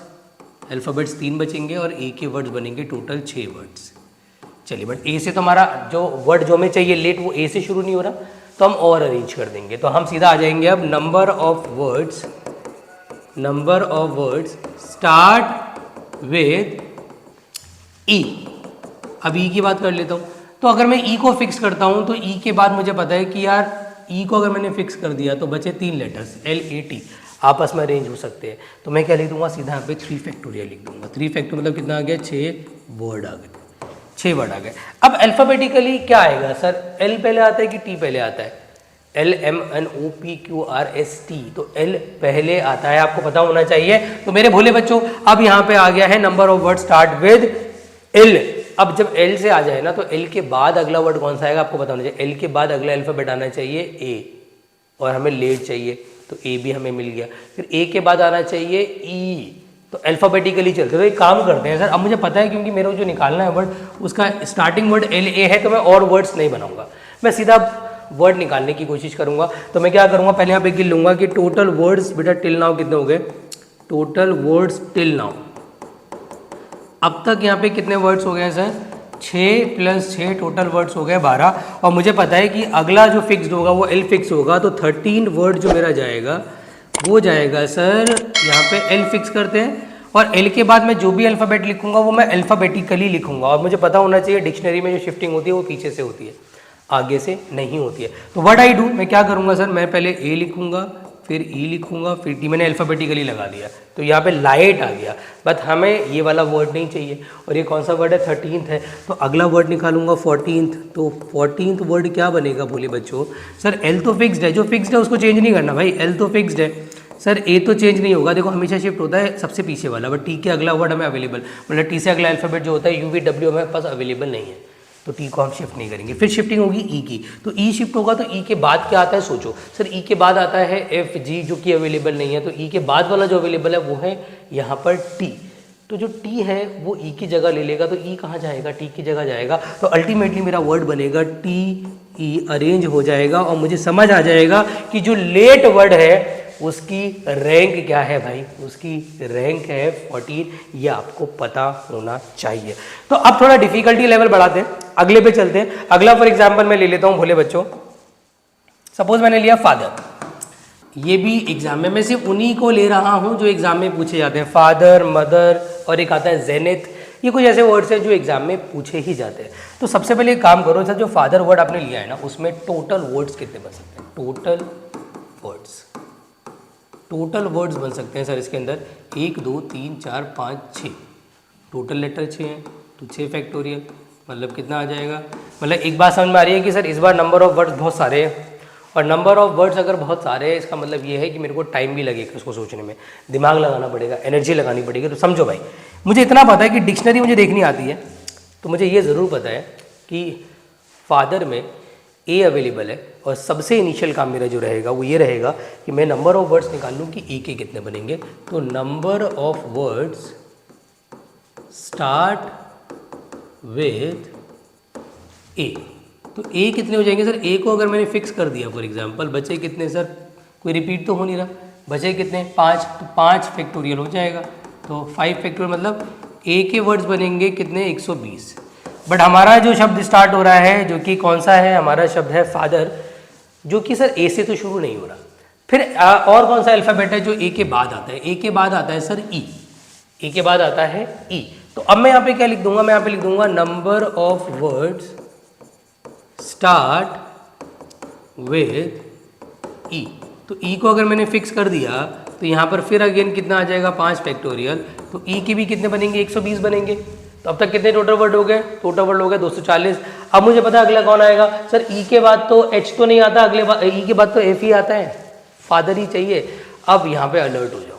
S1: अल्फ़ाबेट्स 3 बचेंगे और ए के वर्ड्स बनेंगे टोटल 6 वर्ड्स। चलिए, बट ए से तो हमारा जो वर्ड जो हमें चाहिए लेट वो ए से शुरू नहीं हो रहा, तो हम और अरेंज कर देंगे। तो हम सीधा आ जाएंगे अब number of words start with E. अब ई की बात कर लेता हूँ। तो अगर मैं ई को फिक्स करता हूँ तो ई के बाद मुझे पता है कि यार ई को अगर मैंने फिक्स कर दिया तो बचे 3 लेटर्स LAT, आपस में अरेंज हो सकते हैं। तो मैं क्या लिख दूंगा, सीधा यहाँ पे 3 फैक्टोरियल लिख दूंगा। 3 फैक्टोरियल मतलब कितना आ गया, 6 वर्ड आ गए, 6 वर्ड आ गए। अब अल्फाबेटिकली क्या आएगा सर, L पहले आता है कि T पहले आता है? LMNOPQRST, तो L पहले आता है, आपको पता होना चाहिए। तो मेरे भोले बच्चों अब यहाँ पे आ गया है number of word start with L। अब जब L से आ जाए ना तो L के बाद अगला वर्ड कौन सा आएगा आपको पता होना चाहिए। L के बाद अगला अल्फाबेट आना चाहिए A, और हमें लेट चाहिए तो A भी हमें मिल गया। फिर A के बाद आना चाहिए E, तो अल्फाबेटिकली चलते। तो एक काम करते हैं सर, अब मुझे पता है क्योंकि मेरे को जो निकालना है वर्ड उसका स्टार्टिंग वर्ड LA है, तो मैं और वर्ड्स नहीं बनाऊंगा, मैं सीधा वर्ड निकालने की कोशिश करूंगा। तो मैं क्या करूंगा, पहले यहाँ पे गिन लूंगा कि टोटल वर्ड्स बेटा टिल नाउ कितने हो गए, टोटल वर्ड्स टिल नाउ अब तक यहाँ पे कितने वर्ड्स हो गए हैं सर, 6 + 6 टोटल वर्ड्स हो गए 12। और मुझे पता है कि अगला जो फिक्स्ड होगा वो L फिक्स होगा, तो 13 वर्ड जो मेरा जाएगा वो जाएगा सर यहाँ पे L फिक्स करते हैं। और L के बाद मैं जो भी अल्फ़ाबेट लिखूंगा वो मैं अल्फ़ाबेटिकली लिखूंगा। और मुझे पता होना चाहिए डिक्शनरी में जो शिफ्टिंग होती है वो पीछे से होती है, आगे से नहीं होती है। तो व्हाट आई डू, मैं क्या करूँगा सर, मैं पहले A लिखूंगा, फिर E लिखूंगा, फिर T, मैंने अल्फ़ाबेटिकली लगा दिया। तो यहाँ पे लाइट आ गया, बट हमें ये वाला वर्ड नहीं चाहिए। और ये कौन सा वर्ड है, 13th है, तो अगला वर्ड निकालूंगा 14th। तो 14th वर्ड क्या बनेगा बोले बच्चों, सर L तो फिक्स्ड है, जो फिक्स्ड है उसको चेंज नहीं करना भाई, L तो फिक्स्ड है सर, A तो चेंज नहीं होगा, देखो हमेशा शिफ्ट होता है सबसे पीछे वाला, बट T के अगला वर्ड हमें अवेलेबल, मतलब T से अगला अल्फ़ाबेट जो होता है UVW हमारे पास अवेलेबल नहीं है, तो T को हम शिफ्ट नहीं करेंगे। फिर शिफ्टिंग होगी E की, तो E शिफ्ट होगा तो E के बाद क्या आता है सोचो सर, E के बाद आता है FG जो कि अवेलेबल नहीं है, तो E के बाद वाला जो अवेलेबल है वो है यहाँ पर T। तो जो T है वो E की जगह ले लेगा, तो E कहाँ जाएगा, T की जगह जाएगा। तो अल्टीमेटली मेरा वर्ड बनेगा TE, अरेंज हो जाएगा और मुझे समझ आ जाएगा कि जो लेट वर्ड है उसकी रैंक क्या है भाई, उसकी रैंक है 14, ये आपको पता होना चाहिए। तो अब थोड़ा डिफिकल्टी लेवल बढ़ाते हैं, अगले पे चलते हैं। अगला फॉर एग्जांपल मैं ले लेता हूं भोले बच्चों, सपोज मैंने लिया फादर, ये भी एग्जाम में मैं सिर्फ उन्हीं को ले रहा हूं जो एग्जाम में पूछे जाते हैं, फादर, मदर, और एक आता है जेनिथ, ये कुछ ऐसे वर्ड्स हैं जो एग्जाम में पूछे ही जाते हैं। तो सबसे पहले एक काम करो सर, जो फादर वर्ड आपने लिया है ना उसमें टोटल वर्ड्स कितने बन सकते हैं, टोटल वर्ड्स बन सकते हैं सर इसके अंदर 1 2 3 4 5 6, टोटल लेटर 6 हैं, तो 6 फैक्टोरियल मतलब कितना आ जाएगा। मतलब एक बात समझ में आ रही है कि सर इस बार नंबर ऑफ वर्ड्स बहुत सारे हैं, और नंबर ऑफ वर्ड्स अगर बहुत सारे हैं इसका मतलब ये है कि मेरे को टाइम भी लगेगा इसको सोचने में, दिमाग लगाना पड़ेगा, एनर्जी लगानी पड़ेगी। तो समझो भाई, मुझे इतना पता है कि डिक्शनरी मुझे देखनी आती है, तो मुझे ये ज़रूर पता है कि फादर में A अवेलेबल है, और सबसे इनिशियल काम मेरा जो रहेगा वो ये रहेगा कि मैं नंबर ऑफ वर्ड्स निकाल लूँ कि A के कितने बनेंगे। तो number of words start with A, तो A कितने हो जाएंगे सर, A को अगर मैंने फिक्स कर दिया फॉर एग्जांपल, बचे कितने सर, कोई रिपीट तो हो नहीं रहा, बचे कितने 5, तो 5 फैक्टोरियल हो जाएगा। तो 5 फैक्टोरियल मतलब A के वर्ड्स बनेंगे कितने 120। बट हमारा जो शब्द स्टार्ट हो रहा है जो कि कौन सा है, हमारा शब्द है फादर, जो कि सर A से तो शुरू नहीं हो रहा। फिर और कौन सा अल्फ़ाबेट है जो A के बाद आता है, A के बाद आता है सर E, A के बाद आता है E। तो अब मैं यहाँ पे क्या लिख दूंगा, मैं यहाँ पे लिख दूंगा number of words start with E। तो E को अगर मैंने फिक्स कर दिया तो यहाँ पर फिर अगेन कितना आ जाएगा 5 फैक्टोरियल, तो E के भी कितने बनेंगे 120 बनेंगे। तो अब तक कितने टोटल वर्ड हो गए, टोटल वर्ड हो गए 240। अब मुझे पता है अगला कौन आएगा सर, E के बाद तो H तो नहीं आता, अगले E के बाद तो F ही आता है, फादर ही चाहिए। अब यहाँ पे अलर्ट हो जाओ,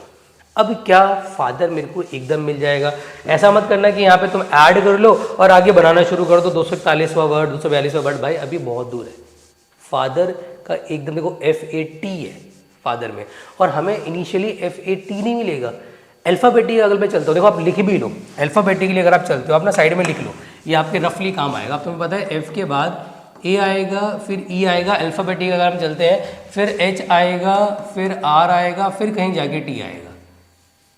S1: अब क्या फादर मेरे को एकदम मिल जाएगा। ऐसा मत करना कि यहाँ पे तुम ऐड कर लो और आगे बनाना शुरू कर दो 241वां वर्ड 242वां वर्ड, भाई अभी बहुत दूर है। फादर का एकदम देखो FAT है फादर में, और हमें इनिशियली FAT नहीं मिलेगा। अल्फ़ाबेटिक अगर मैं चलता हूँ, देखो आप लिख भी लो अल्फ़ाबेटिकली, अगर आप चलते हो अपना साइड में लिख लो, ये आपके रफली काम आएगा। अब तुम्हें पता है F के बाद A आएगा, फिर E आएगा, अल्फ़ाबेटिक अगर हम चलते हैं, फिर H आएगा, फिर R आएगा, फिर कहीं जाके T आएगा,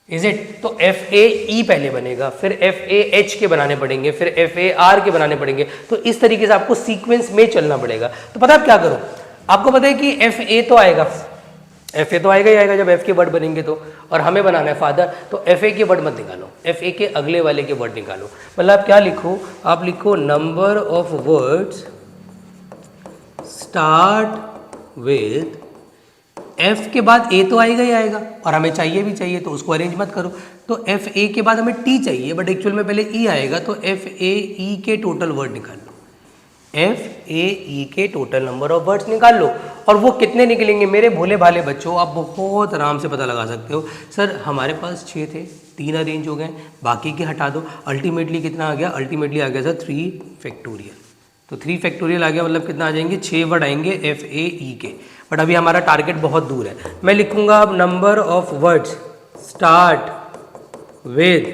S1: इज इट। तो FAE पहले बनेगा, फिर FAH के बनाने पड़ेंगे, फिर FAR के बनाने पड़ेंगे। तो इस तरीके से आपको सीक्वेंस में चलना पड़ेगा। तो पता आप क्या करो, आपको पता है कि FA तो आएगा, FA तो आएगा ही आएगा जब F के वर्ड बनेंगे तो, और हमें बनाना है फादर, तो FA के वर्ड मत निकालो, FA के अगले वाले के वर्ड निकालो। मतलब आप क्या लिखो, आप लिखो number of words start with F के बाद ए तो आएगा ही आएगा और हमें चाहिए भी चाहिए, तो उसको अरेंज मत करो। तो एफ ए के बाद हमें टी चाहिए, बट एक्चुअल में पहले ई आएगा, तो एफ ए ई के टोटल वर्ड निकाल लो। एफ ए ई के टोटल नंबर ऑफ वर्ड्स निकाल लो। और वो कितने निकलेंगे मेरे भोले भाले बच्चों, आप बहुत आराम से पता लगा सकते हो। सर हमारे पास 6 थे, 3 अरेंज हो गए, बाकी के हटा दो। अल्टीमेटली कितना आ गया? अल्टीमेटली आ गया सर 3 फैक्टोरियल। तो 3 फैक्टोरियल आ गया, मतलब कितना आ जाएंगे? 6 वर्ड आएंगे एफ ए ई के। बट अभी हमारा टारगेट बहुत दूर है। मैं लिखूंगा अब number of words start with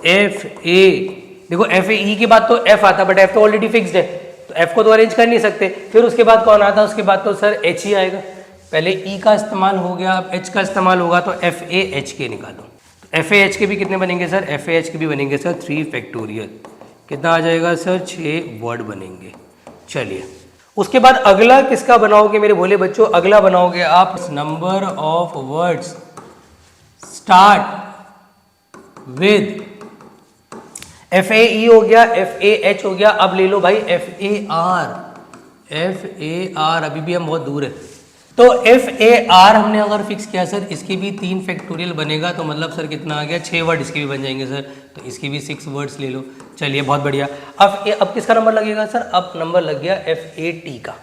S1: F ए। देखो एफ ए ई के बाद तो एफ आता, बट एफ तो ऑलरेडी फिक्स्ड है, तो एफ को तो अरेंज कर नहीं सकते। फिर उसके बाद कौन आता? उसके बाद तो सर एच ही आएगा। पहले ई का इस्तेमाल हो गया, अब एच का इस्तेमाल होगा, तो एफ ए एच के निकालो। तो एफ ए एच के भी कितने बनेंगे सर? एफ ए एच के भी बनेंगे सर 3 फैक्टोरियल। कितना आ जाएगा सर? 6 वर्ड बनेंगे। चलिए उसके बाद अगला किसका बनाओगे मेरे भोले बच्चों? अगला बनाओगे आप number of words start with F A E हो गया, एफ ए एच हो गया। अब ले लो भाई F A R. F A R अभी भी हम बहुत दूर है, तो एफ ए आर हमने अगर फिक्स किया सर, इसकी भी 3 फैक्टोरियल बनेगा, तो मतलब सर कितना आ गया? 6 वर्ड इसके भी बन जाएंगे सर, तो इसकी भी 6 वर्ड्स ले लो। चलिए बहुत बढ़िया। अब किसका नंबर लगेगा सर? अब नंबर लग गया एफ ए टी का।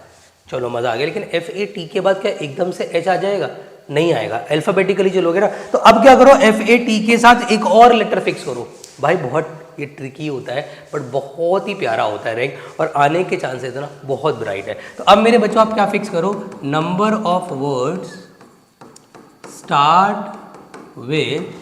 S1: चलो मज़ा आ गया। लेकिन एफ ए टी के बाद क्या एकदम से एच आ जाएगा? नहीं आएगा, अल्फाबेटिकली चलोगे ना। तो अब क्या करो? एफ ए टी के साथ एक और लेटर फिक्स करो। भाई बहुत ये ट्रिकी होता है, बट बहुत ही प्यारा होता है रैंक, और आने के चांसेस ना बहुत ब्राइट है। तो अब मेरे बच्चों आप क्या फिक्स करो? Number of words start with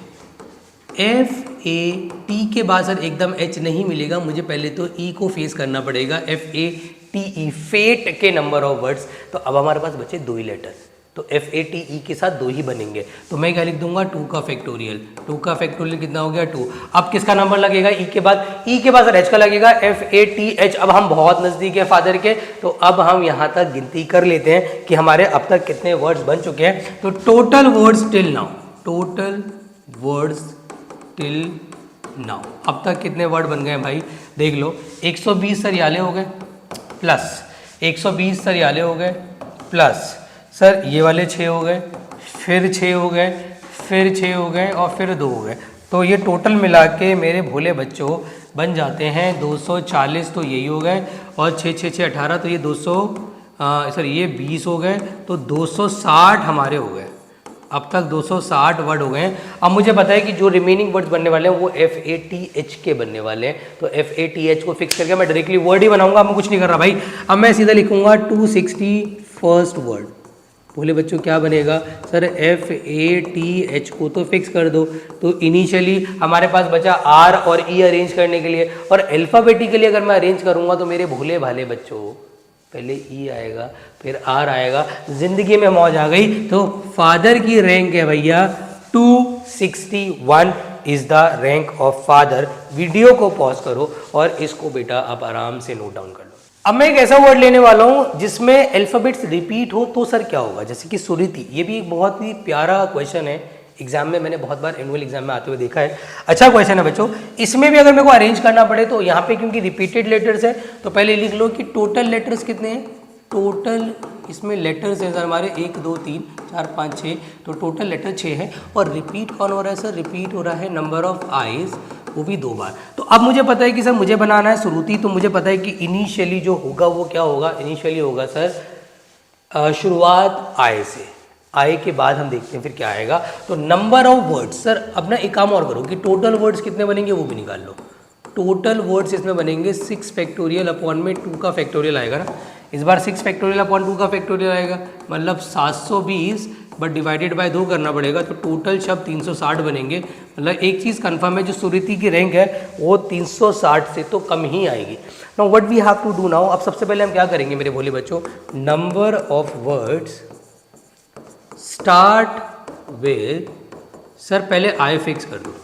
S1: F A T के बाद सर एकदम एच नहीं मिलेगा, मुझे पहले तो ई को फेस करना पड़ेगा। F A T E fate के नंबर ऑफ वर्ड्स। तो अब हमारे पास बचे 2 ही लेटर, तो एफ ए टी ई के साथ 2 ही बनेंगे। तो मैं क्या लिख दूंगा? 2 का फैक्टोरियल। 2 का फैक्टोरियल कितना हो गया? 2। अब किसका नंबर लगेगा? ई के बाद? ई के बाद सर एच का लगेगा, एफ ए टी एच। अब हम बहुत नज़दीक है फादर के, तो अब हम यहाँ तक गिनती कर लेते हैं कि हमारे अब तक कितने वर्ड्स बन चुके हैं। तो total words till now, total words till now अब तक कितने वर्ड बन गए भाई? देख लो, 120 सरियाले हो गए, प्लस 120 सरियाले हो गए, प्लस सर ये वाले 6 हो गए, फिर 6 हो गए, फिर 6 हो गए, और फिर 2 हो गए। तो ये टोटल मिला के मेरे भोले बच्चों बन जाते हैं 240। तो यही हो गए, और 6 6 6 18, तो ये 200 सर ये 20 हो गए, तो 260 हमारे हो गए। अब तक 260 वर्ड हो गए हैं। अब मुझे पता है कि जो रिमेनिंग वर्ड्स बनने वाले हैं वो एफ ए टी एच के बनने वाले हैं, तो एफ ए टी एच को फिक्स करके मैं डायरेक्टली वर्ड ही बनाऊंगा। मैं कुछ नहीं कर रहा भाई। अब मैं सीधा लिखूंगा 260 फर्स्ट वर्ड। बोले बच्चों क्या बनेगा sir? F A T H को तो फिक्स कर दो। तो इनिशियली हमारे पास बचा आर और ई अरेंज करने के लिए, और अल्फाबेटिकली अगर मैं अरेंज करूंगा तो मेरे भोले भाले बच्चों पहले ई आएगा, फिर आर आएगा। जिंदगी में मौज आ गई। तो फादर की रैंक है भैया 261 is the rank of father. Video को पॉज करो और इसको बेटा आप आराम से नोट डाउन कर लो। अब मैं एक ऐसा वर्ड लेने वाला हूं जिसमें अल्फाबेट्स रिपीट हो, तो सर क्या होगा? जैसे कि सुरीति। ये भी एक बहुत ही प्यारा क्वेश्चन है, एग्जाम में मैंने बहुत बार एनुअल एग्जाम में आते हुए देखा है। अच्छा क्वेश्चन है बच्चों। इसमें भी अगर मेरे को अरेंज करना पड़े तो यहाँ पे क्योंकि रिपीटेड लेटर्स है, तो पहले लिख लो कि टोटल लेटर्स कितने हैं। टोटल इसमें लेटर्स हैं सर हमारे 1 2 3 4 5 6, तो टोटल लेटर 6 है। और रिपीट कौन हो रहा है सर? रिपीट हो रहा है नंबर ऑफ आईज, वो भी 2 बार। तो अब मुझे पता है कि सर मुझे बनाना है श्रुति, तो मुझे पता है कि इनिशियली जो होगा वो क्या होगा? इनिशियली होगा सर शुरुआत आय से, आय के बाद हम देखते हैं फिर क्या आएगा। तो नंबर ऑफ वर्ड्स सर, अब ना एक काम और करो कि टोटल वर्ड्स कितने बनेंगे वो भी निकाल लो। टोटल वर्ड्स इसमें बनेंगे 6 फैक्टोरियल अपॉन में 2 का फैक्टोरियल आएगा ना। इस बार 6 फैक्टोरियल अपॉन 2 का फैक्टोरियल आएगा, मतलब 720, बट डिवाइडेड बाय 2 करना पड़ेगा, तो टोटल शब्द 360 बनेंगे। मतलब एक चीज़ कंफर्म है, जो सुरीति की रैंक है वो 360 से तो कम ही आएगी। Now what we have to do now, अब सबसे पहले हम क्या करेंगे मेरे भोले बच्चों? Number of words start with sir पहले आई फिक्स कर दो।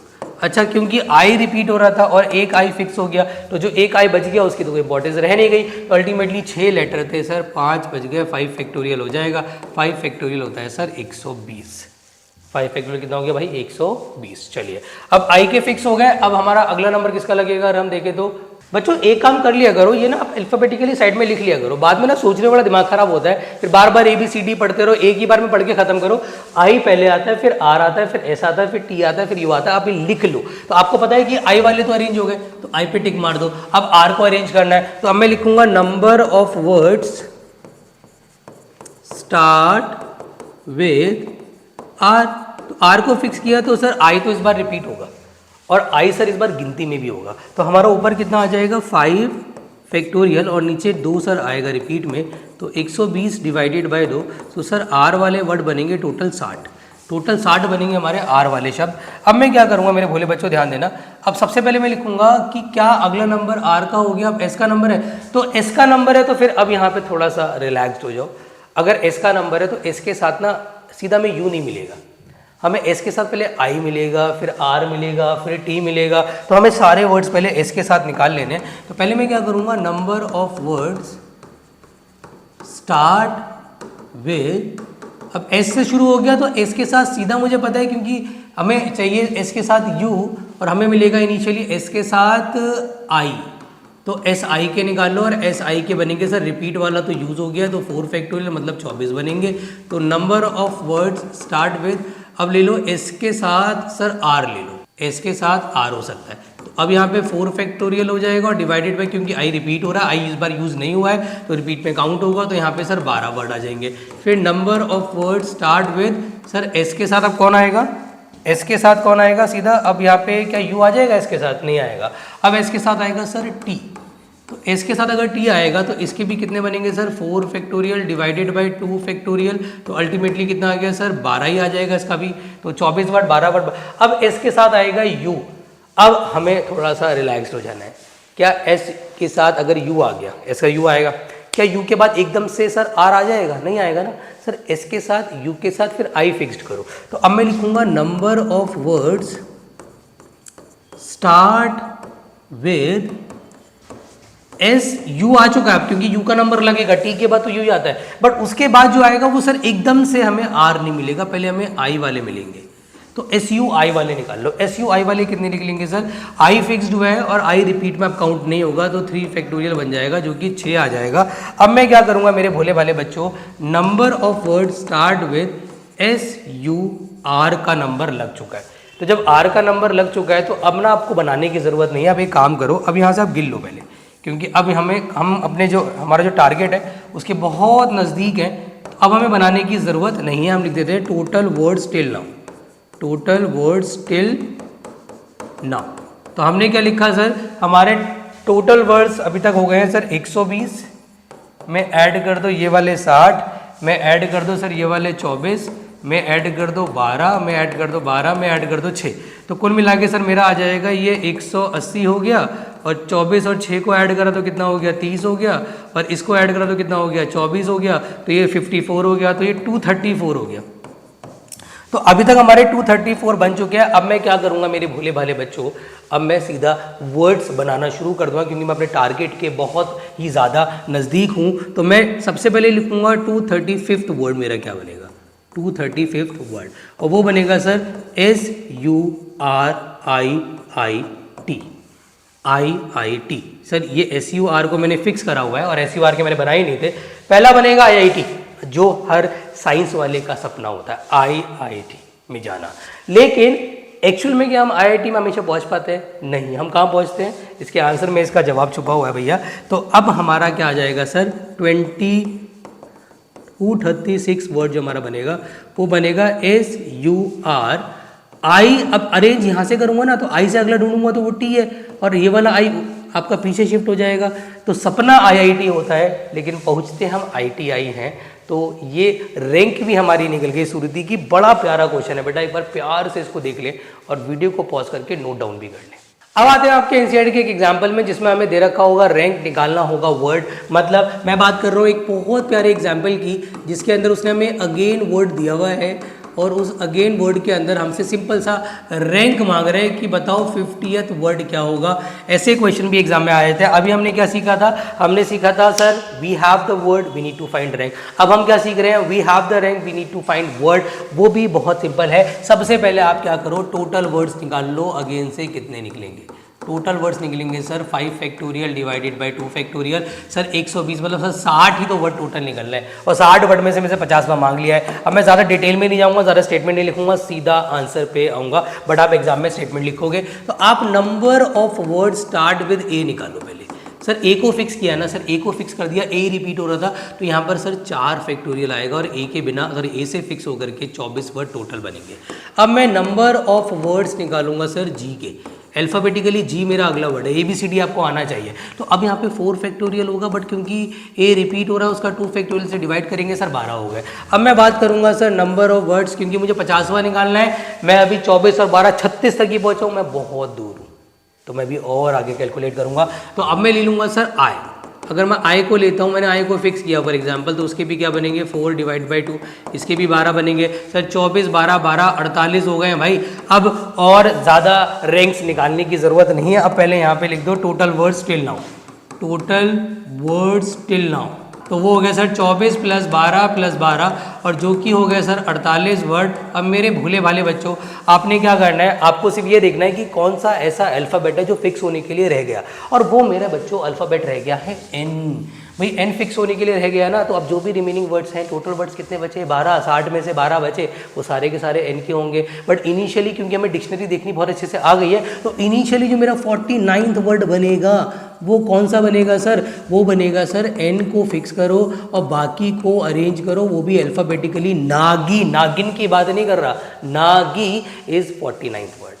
S1: अच्छा, क्योंकि आई रिपीट हो रहा था और एक आई फिक्स हो गया, तो जो एक आई बच गया उसकी तो कोई इंपॉर्टेंस रह नहीं गई। तो अल्टीमेटली 6 लेटर थे सर, 5 बच गए, 5 फैक्टोरियल हो जाएगा। 5 फैक्टोरियल होता है सर 120। 5 फैक्टोरियल कितना हो गया भाई? 120। चलिए अब आई के फिक्स हो गए। अब हमारा अगला नंबर किसका लगेगा अगर हम देखें तो बच्चों एक काम कर लिया करो, ये ना आप अल्फाबेटिकली साइड में लिख लिया करो, बाद में ना सोचने वाला दिमाग खराब होता है, फिर बार बार ABCD पढ़ते रहो, एक ही बार में पढ़ के खत्म करो। आई पहले आता है, फिर आर आता है, फिर एस आता है, फिर टी आता है, फिर यू आता है, आप ये लिख लो। तो आपको पता है कि आई वाले तो अरेंज हो गए, तो आई पे टिक मार दो। अब आर को अरेंज करना है, तो अब मैं लिखूंगा number of words start with R. तो आर को फिक्स किया तो सर आई तो इस बार रिपीट होगा और आई सर इस बार गिनती में भी होगा, तो हमारा ऊपर कितना आ जाएगा 5 फैक्टोरियल और नीचे 2 सर आएगा रिपीट में, तो 120 डिवाइडेड बाय 2। तो सर आर वाले वर्ड बनेंगे टोटल 60, टोटल 60 बनेंगे हमारे आर वाले शब्द। अब मैं क्या करूँगा मेरे भोले बच्चों, ध्यान देना। अब सबसे पहले मैं लिखूंगा कि क्या अगला नंबर आर का हो गया, अब एस का नंबर है, तो एस का नंबर है तो फिर अब यहाँ पे थोड़ा सा रिलैक्सड हो जाओ। अगर एस का नंबर है तो एस के साथ ना सीधा में यू नहीं मिलेगा, हमें एस के साथ पहले आई मिलेगा, फिर आर मिलेगा, फिर टी मिलेगा, तो हमें सारे वर्ड्स पहले एस के साथ निकाल लेने। तो पहले मैं क्या करूँगा, number of words start with, अब एस से शुरू हो गया तो एस के साथ सीधा मुझे पता है क्योंकि हमें चाहिए एस के साथ यू और हमें मिलेगा इनिशियली एस के साथ आई, तो एस आई के निकाल लो और एस आई के बनेंगे सर रिपीट वाला तो यूज़ हो गया, तो 4 फैक्टोरियल मतलब 24 बनेंगे। तो number of words start with, अब ले लो एस के साथ सर आर ले लो, एस के साथ आर हो सकता है, तो अब यहाँ पे 4 फैक्टोरियल हो जाएगा और डिवाइडेड बाय, क्योंकि आई रिपीट हो रहा है, आई इस बार यूज़ नहीं हुआ है तो रिपीट में काउंट होगा, तो यहाँ पे सर 12 वर्ड आ जाएंगे। फिर number of word start with, sir S के साथ अब कौन आएगा, एस के साथ कौन आएगा सीधा, अब यहाँ पे क्या यू आ जाएगा, एस के साथ नहीं आएगा, अब एस के साथ आएगा सर टी, तो एस के साथ अगर टी आएगा तो इसके भी कितने बनेंगे sir 4 factorial divided by 2 factorial, तो अल्टीमेटली कितना आ गया सर 12 ही आ जाएगा इसका भी, तो 24 वर्ड 12 वर्ड। अब एस के साथ आएगा यू, अब हमें थोड़ा सा रिलैक्स हो जाना है, क्या एस के साथ अगर यू आ गया, एस का यू आएगा, क्या यू के बाद एकदम से सर आर आ जाएगा, नहीं आएगा ना सर, एस के साथ यू के साथ फिर आई फिक्स्ड करो। तो अब मैं लिखूंगा number of words start with S, U आ चुका है अब क्योंकि यू का नंबर लगेगा, टी के बाद तो यू ही आता है, बट उसके बाद जो आएगा वो सर एकदम से हमें आर नहीं मिलेगा, पहले हमें आई वाले मिलेंगे, तो एस यू आई वाले निकाल लो। एस यू आई वाले कितने निकलेंगे सर, आई फिक्स्ड हुआ है और आई रिपीट में अब काउंट नहीं होगा, तो 3 फैक्टोरियल बन जाएगा जो कि 6 आ जाएगा। अब मैं क्या करूंगा मेरे भोले भाले बच्चों, number of word start with S U R का नंबर लग चुका है, तो जब आर का नंबर लग चुका है तो अब ना आपको बनाने की जरूरत नहीं है, अब एक काम करो, अब यहाँ से आप गिन लो पहले, क्योंकि अब हम अपने जो हमारा जो टारगेट है उसके बहुत नज़दीक है, तो अब हमें बनाने की ज़रूरत नहीं है। हम लिख देते हैं total words till now, total words till now. तो हमने क्या लिखा सर, हमारे टोटल वर्ड्स अभी तक हो गए हैं सर 120 में ऐड कर दो ये वाले 60, में ऐड कर दो सर ये वाले 24, में ऐड कर दो 12, में ऐड कर दो 12, में ऐड कर दो 6, तो कुल मिला के सर मेरा आ जाएगा ये 180 हो गया, और 24 और 6 को ऐड करा तो कितना हो गया 30 हो गया, और इसको ऐड करा तो कितना हो गया 24 हो गया, तो ये 54 हो गया, तो ये 234 हो गया। तो अभी तक हमारे 234 बन चुके हैं। अब मैं क्या करूंगा मेरे भोले भाले बच्चों, अब मैं सीधा वर्ड्स बनाना शुरू कर दूंगा क्योंकि मैं अपने टारगेट के बहुत ही ज़्यादा नज़दीक हूं। तो मैं सबसे पहले लिखूंगा 235th वर्ड मेरा क्या बनेगा, 235th वर्ड, और वो बनेगा सर SURIIT, IIT। सर ये SUR को मैंने फिक्स करा हुआ है और SUR के मैंने बनाए नहीं थे। पहला बनेगा IIT, जो हर साइंस वाले का सपना होता है IIT में जाना, लेकिन एक्चुअल में क्या हम IIT में हमेशा पहुंच पाते हैं? नहीं। हम कहाँ पहुंचते हैं? इसके आंसर में इसका जवाब छुपा हुआ है भैया। तो अब हमारा क्या आ जाएगा सर, 236 वर्ड जो हमारा बनेगा वो बनेगा SUR आई। अब अरेंज यहाँ से करूँगा ना तो आई से अगला ढूंढूंगा तो वो टी है, और ये वाला आई आपका पीछे शिफ्ट हो जाएगा। तो सपना IIT होता है लेकिन पहुँचते हम ITI हैं। तो ये रैंक भी हमारी निकल गई सुरती की। बड़ा प्यारा क्वेश्चन है बेटा, एक बार प्यार से इसको देख लें और वीडियो को पॉज करके नोट डाउन भी कर लें। अब आते हैं आपके एनसीईआरटी के एक एग्जाम्पल में जिसमें हमें दे रखा होगा रैंक निकालना होगा वर्ड। मतलब मैं बात कर रहा हूँ एक बहुत प्यारे एग्जाम्पल की जिसके अंदर उसने हमें अगेन वर्ड दिया हुआ है और उस अगेन वर्ड के अंदर हमसे सिंपल सा रैंक मांग रहे हैं कि बताओ 50th वर्ड क्या होगा। ऐसे क्वेश्चन भी एग्जाम में आए थे। अभी हमने क्या सीखा था? हमने सीखा था sir we have the word we need to find rank. अब हम क्या सीख रहे हैं? We have the rank we need to find word. वो भी बहुत सिंपल है। सबसे पहले आप क्या करो, टोटल वर्ड्स निकाल लो, अगेन से कितने निकलेंगे। टोटल वर्ड्स निकलेंगे sir 5 factorial divided by 2 factorial. Sir 120 मतलब सर 60 ही तो वर्ड टोटल निकल रहा है और 60 वर्ड में से 50वां मांग लिया है। अब मैं ज़्यादा डिटेल में नहीं जाऊँगा, ज़्यादा स्टेटमेंट नहीं लिखूंगा, सीधा आंसर पे आऊँगा। बट आप एग्जाम में स्टेटमेंट लिखोगे तो आप number of word start with A निकालो पहले। सर ए को फिक्स किया ना, सर ए को फिक्स कर दिया, ए रिपीट हो रहा था तो यहाँ पर सर 4 फैक्टोरियल आएगा और ए के बिना अगर ए से फिक्स होकर के 24 वर्ड टोटल बनेंगे। अब मैं नंबर ऑफ वर्ड्स निकालूंगा सर जी के। अल्फ़ाबेटिकली जी मेरा अगला वर्ड है, ABCD आपको आना चाहिए। तो अब यहाँ पे 4 फैक्टोरियल होगा बट क्योंकि ए रिपीट हो रहा है उसका 2 फैक्टोरियल से डिवाइड करेंगे सर 12 हो गए। अब मैं बात करूँगा सर नंबर ऑफ वर्ड्स, क्योंकि मुझे 50वां निकालना है। मैं अभी 24 और 12 36 तक ही पहुँचा हूँ, मैं बहुत दूर हूँ तो मैं भी और आगे कैलकुलेट करूँगा। तो अब मैं ले लूँगा सर आई। अगर मैं आई को लेता हूँ, मैंने आई को फिक्स किया फॉर एग्जांपल, तो उसके भी क्या बनेंगे 4 डिवाइड बाई 2, इसके भी 12 बनेंगे सर। 24 12 12 48 हो गए हैं भाई। अब और ज़्यादा रैंक्स निकालने की ज़रूरत नहीं है। अब पहले यहाँ पे लिख दो total words till now, total words till now. तो वो हो गया सर 24 + 12 + 12 और जो कि हो गया सर 48 वर्ड। अब मेरे भोले भाले बच्चों, आपने क्या करना है, आपको सिर्फ ये देखना है कि कौन सा ऐसा अल्फ़ाबेट है जो फिक्स होने के लिए रह गया, और वो मेरे बच्चों अल्फ़ाबेट रह गया है एन। भाई एन फिक्स होने के लिए रह गया ना, तो अब जो भी रिमेनिंग वर्ड्स हैं, टोटल वर्ड्स कितने बचे 12, 60 में से 12 बचे, वो सारे के सारे एन के होंगे। बट इनिशियली क्योंकि हमें डिक्शनरी देखनी बहुत अच्छे से आ गई है, तो इनिशियली जो मेरा 49th वर्ड बनेगा वो कौन सा बनेगा सर, वो बनेगा सर एन को फिक्स करो और बाकी को अरेंज करो, वो भी अल्फ़ाबेटिकली। नागी, नागिन की बात नहीं कर रहा, नागी इज़ 49th वर्ड।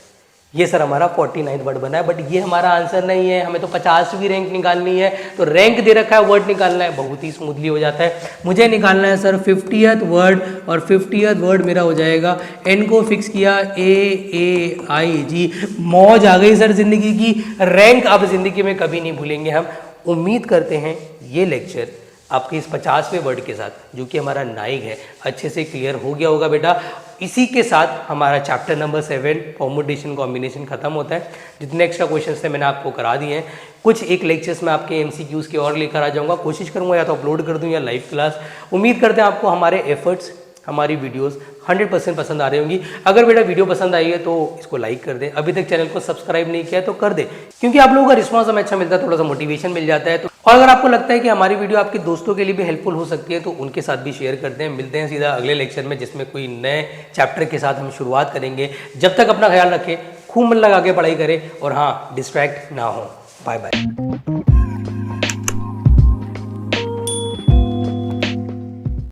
S1: ये सर हमारा 49th वर्ड बना है, बट ये हमारा आंसर नहीं है। हमें तो 50वीं रैंक निकालनी है, तो रैंक दे रखा है, वर्ड निकालना है, बहुत ही स्मूथली हो जाता है। मुझे निकालना है सर 50th वर्ड, और 50th वर्ड मेरा हो जाएगा, एन को फिक्स किया AAIG। मौज आ गई सर ज़िंदगी की। रैंक अब ज़िंदगी में कभी नहीं भूलेंगे हम। उम्मीद करते हैं ये लेक्चर आपके इस 50वें वर्ड के साथ, जो कि हमारा नाइक है, अच्छे से क्लियर हो गया होगा बेटा। इसी के साथ हमारा चैप्टर नंबर 7 परमुटेशन कॉम्बिनेशन खत्म होता है। जितने एक्स्ट्रा क्वेश्चंस थे मैंने आपको करा दिए हैं। कुछ एक लेक्चर्स में आपके MCQs के और लेकर आ जाऊंगा, कोशिश करूंगा या तो अपलोड कर दूं या लाइव क्लास। उम्मीद करते हैं आपको हमारे एफर्ट्स, हमारी वीडियोस 100% पसंद आ रही होंगी। अगर बेटा वीडियो पसंद आई है तो इसको लाइक कर दें, अभी तक चैनल को सब्सक्राइब नहीं किया है तो कर दें, क्योंकि आप लोगों का रिस्पांस हमें अच्छा मिलता है, थोड़ा सा मोटिवेशन मिल जाता है। तो और अगर आपको लगता है कि हमारी वीडियो आपके दोस्तों के लिए भी हेल्पफुल हो सकती है तो उनके साथ भी शेयर करते हैं। मिलते हैं सीधा अगले लेक्चर में, जिसमें कोई नए चैप्टर के साथ हम शुरुआत करेंगे। जब तक अपना ख्याल रखें, खूब मन लगा के पढ़ाई करें और हाँ, डिस्ट्रैक्ट ना हो। Bye bye.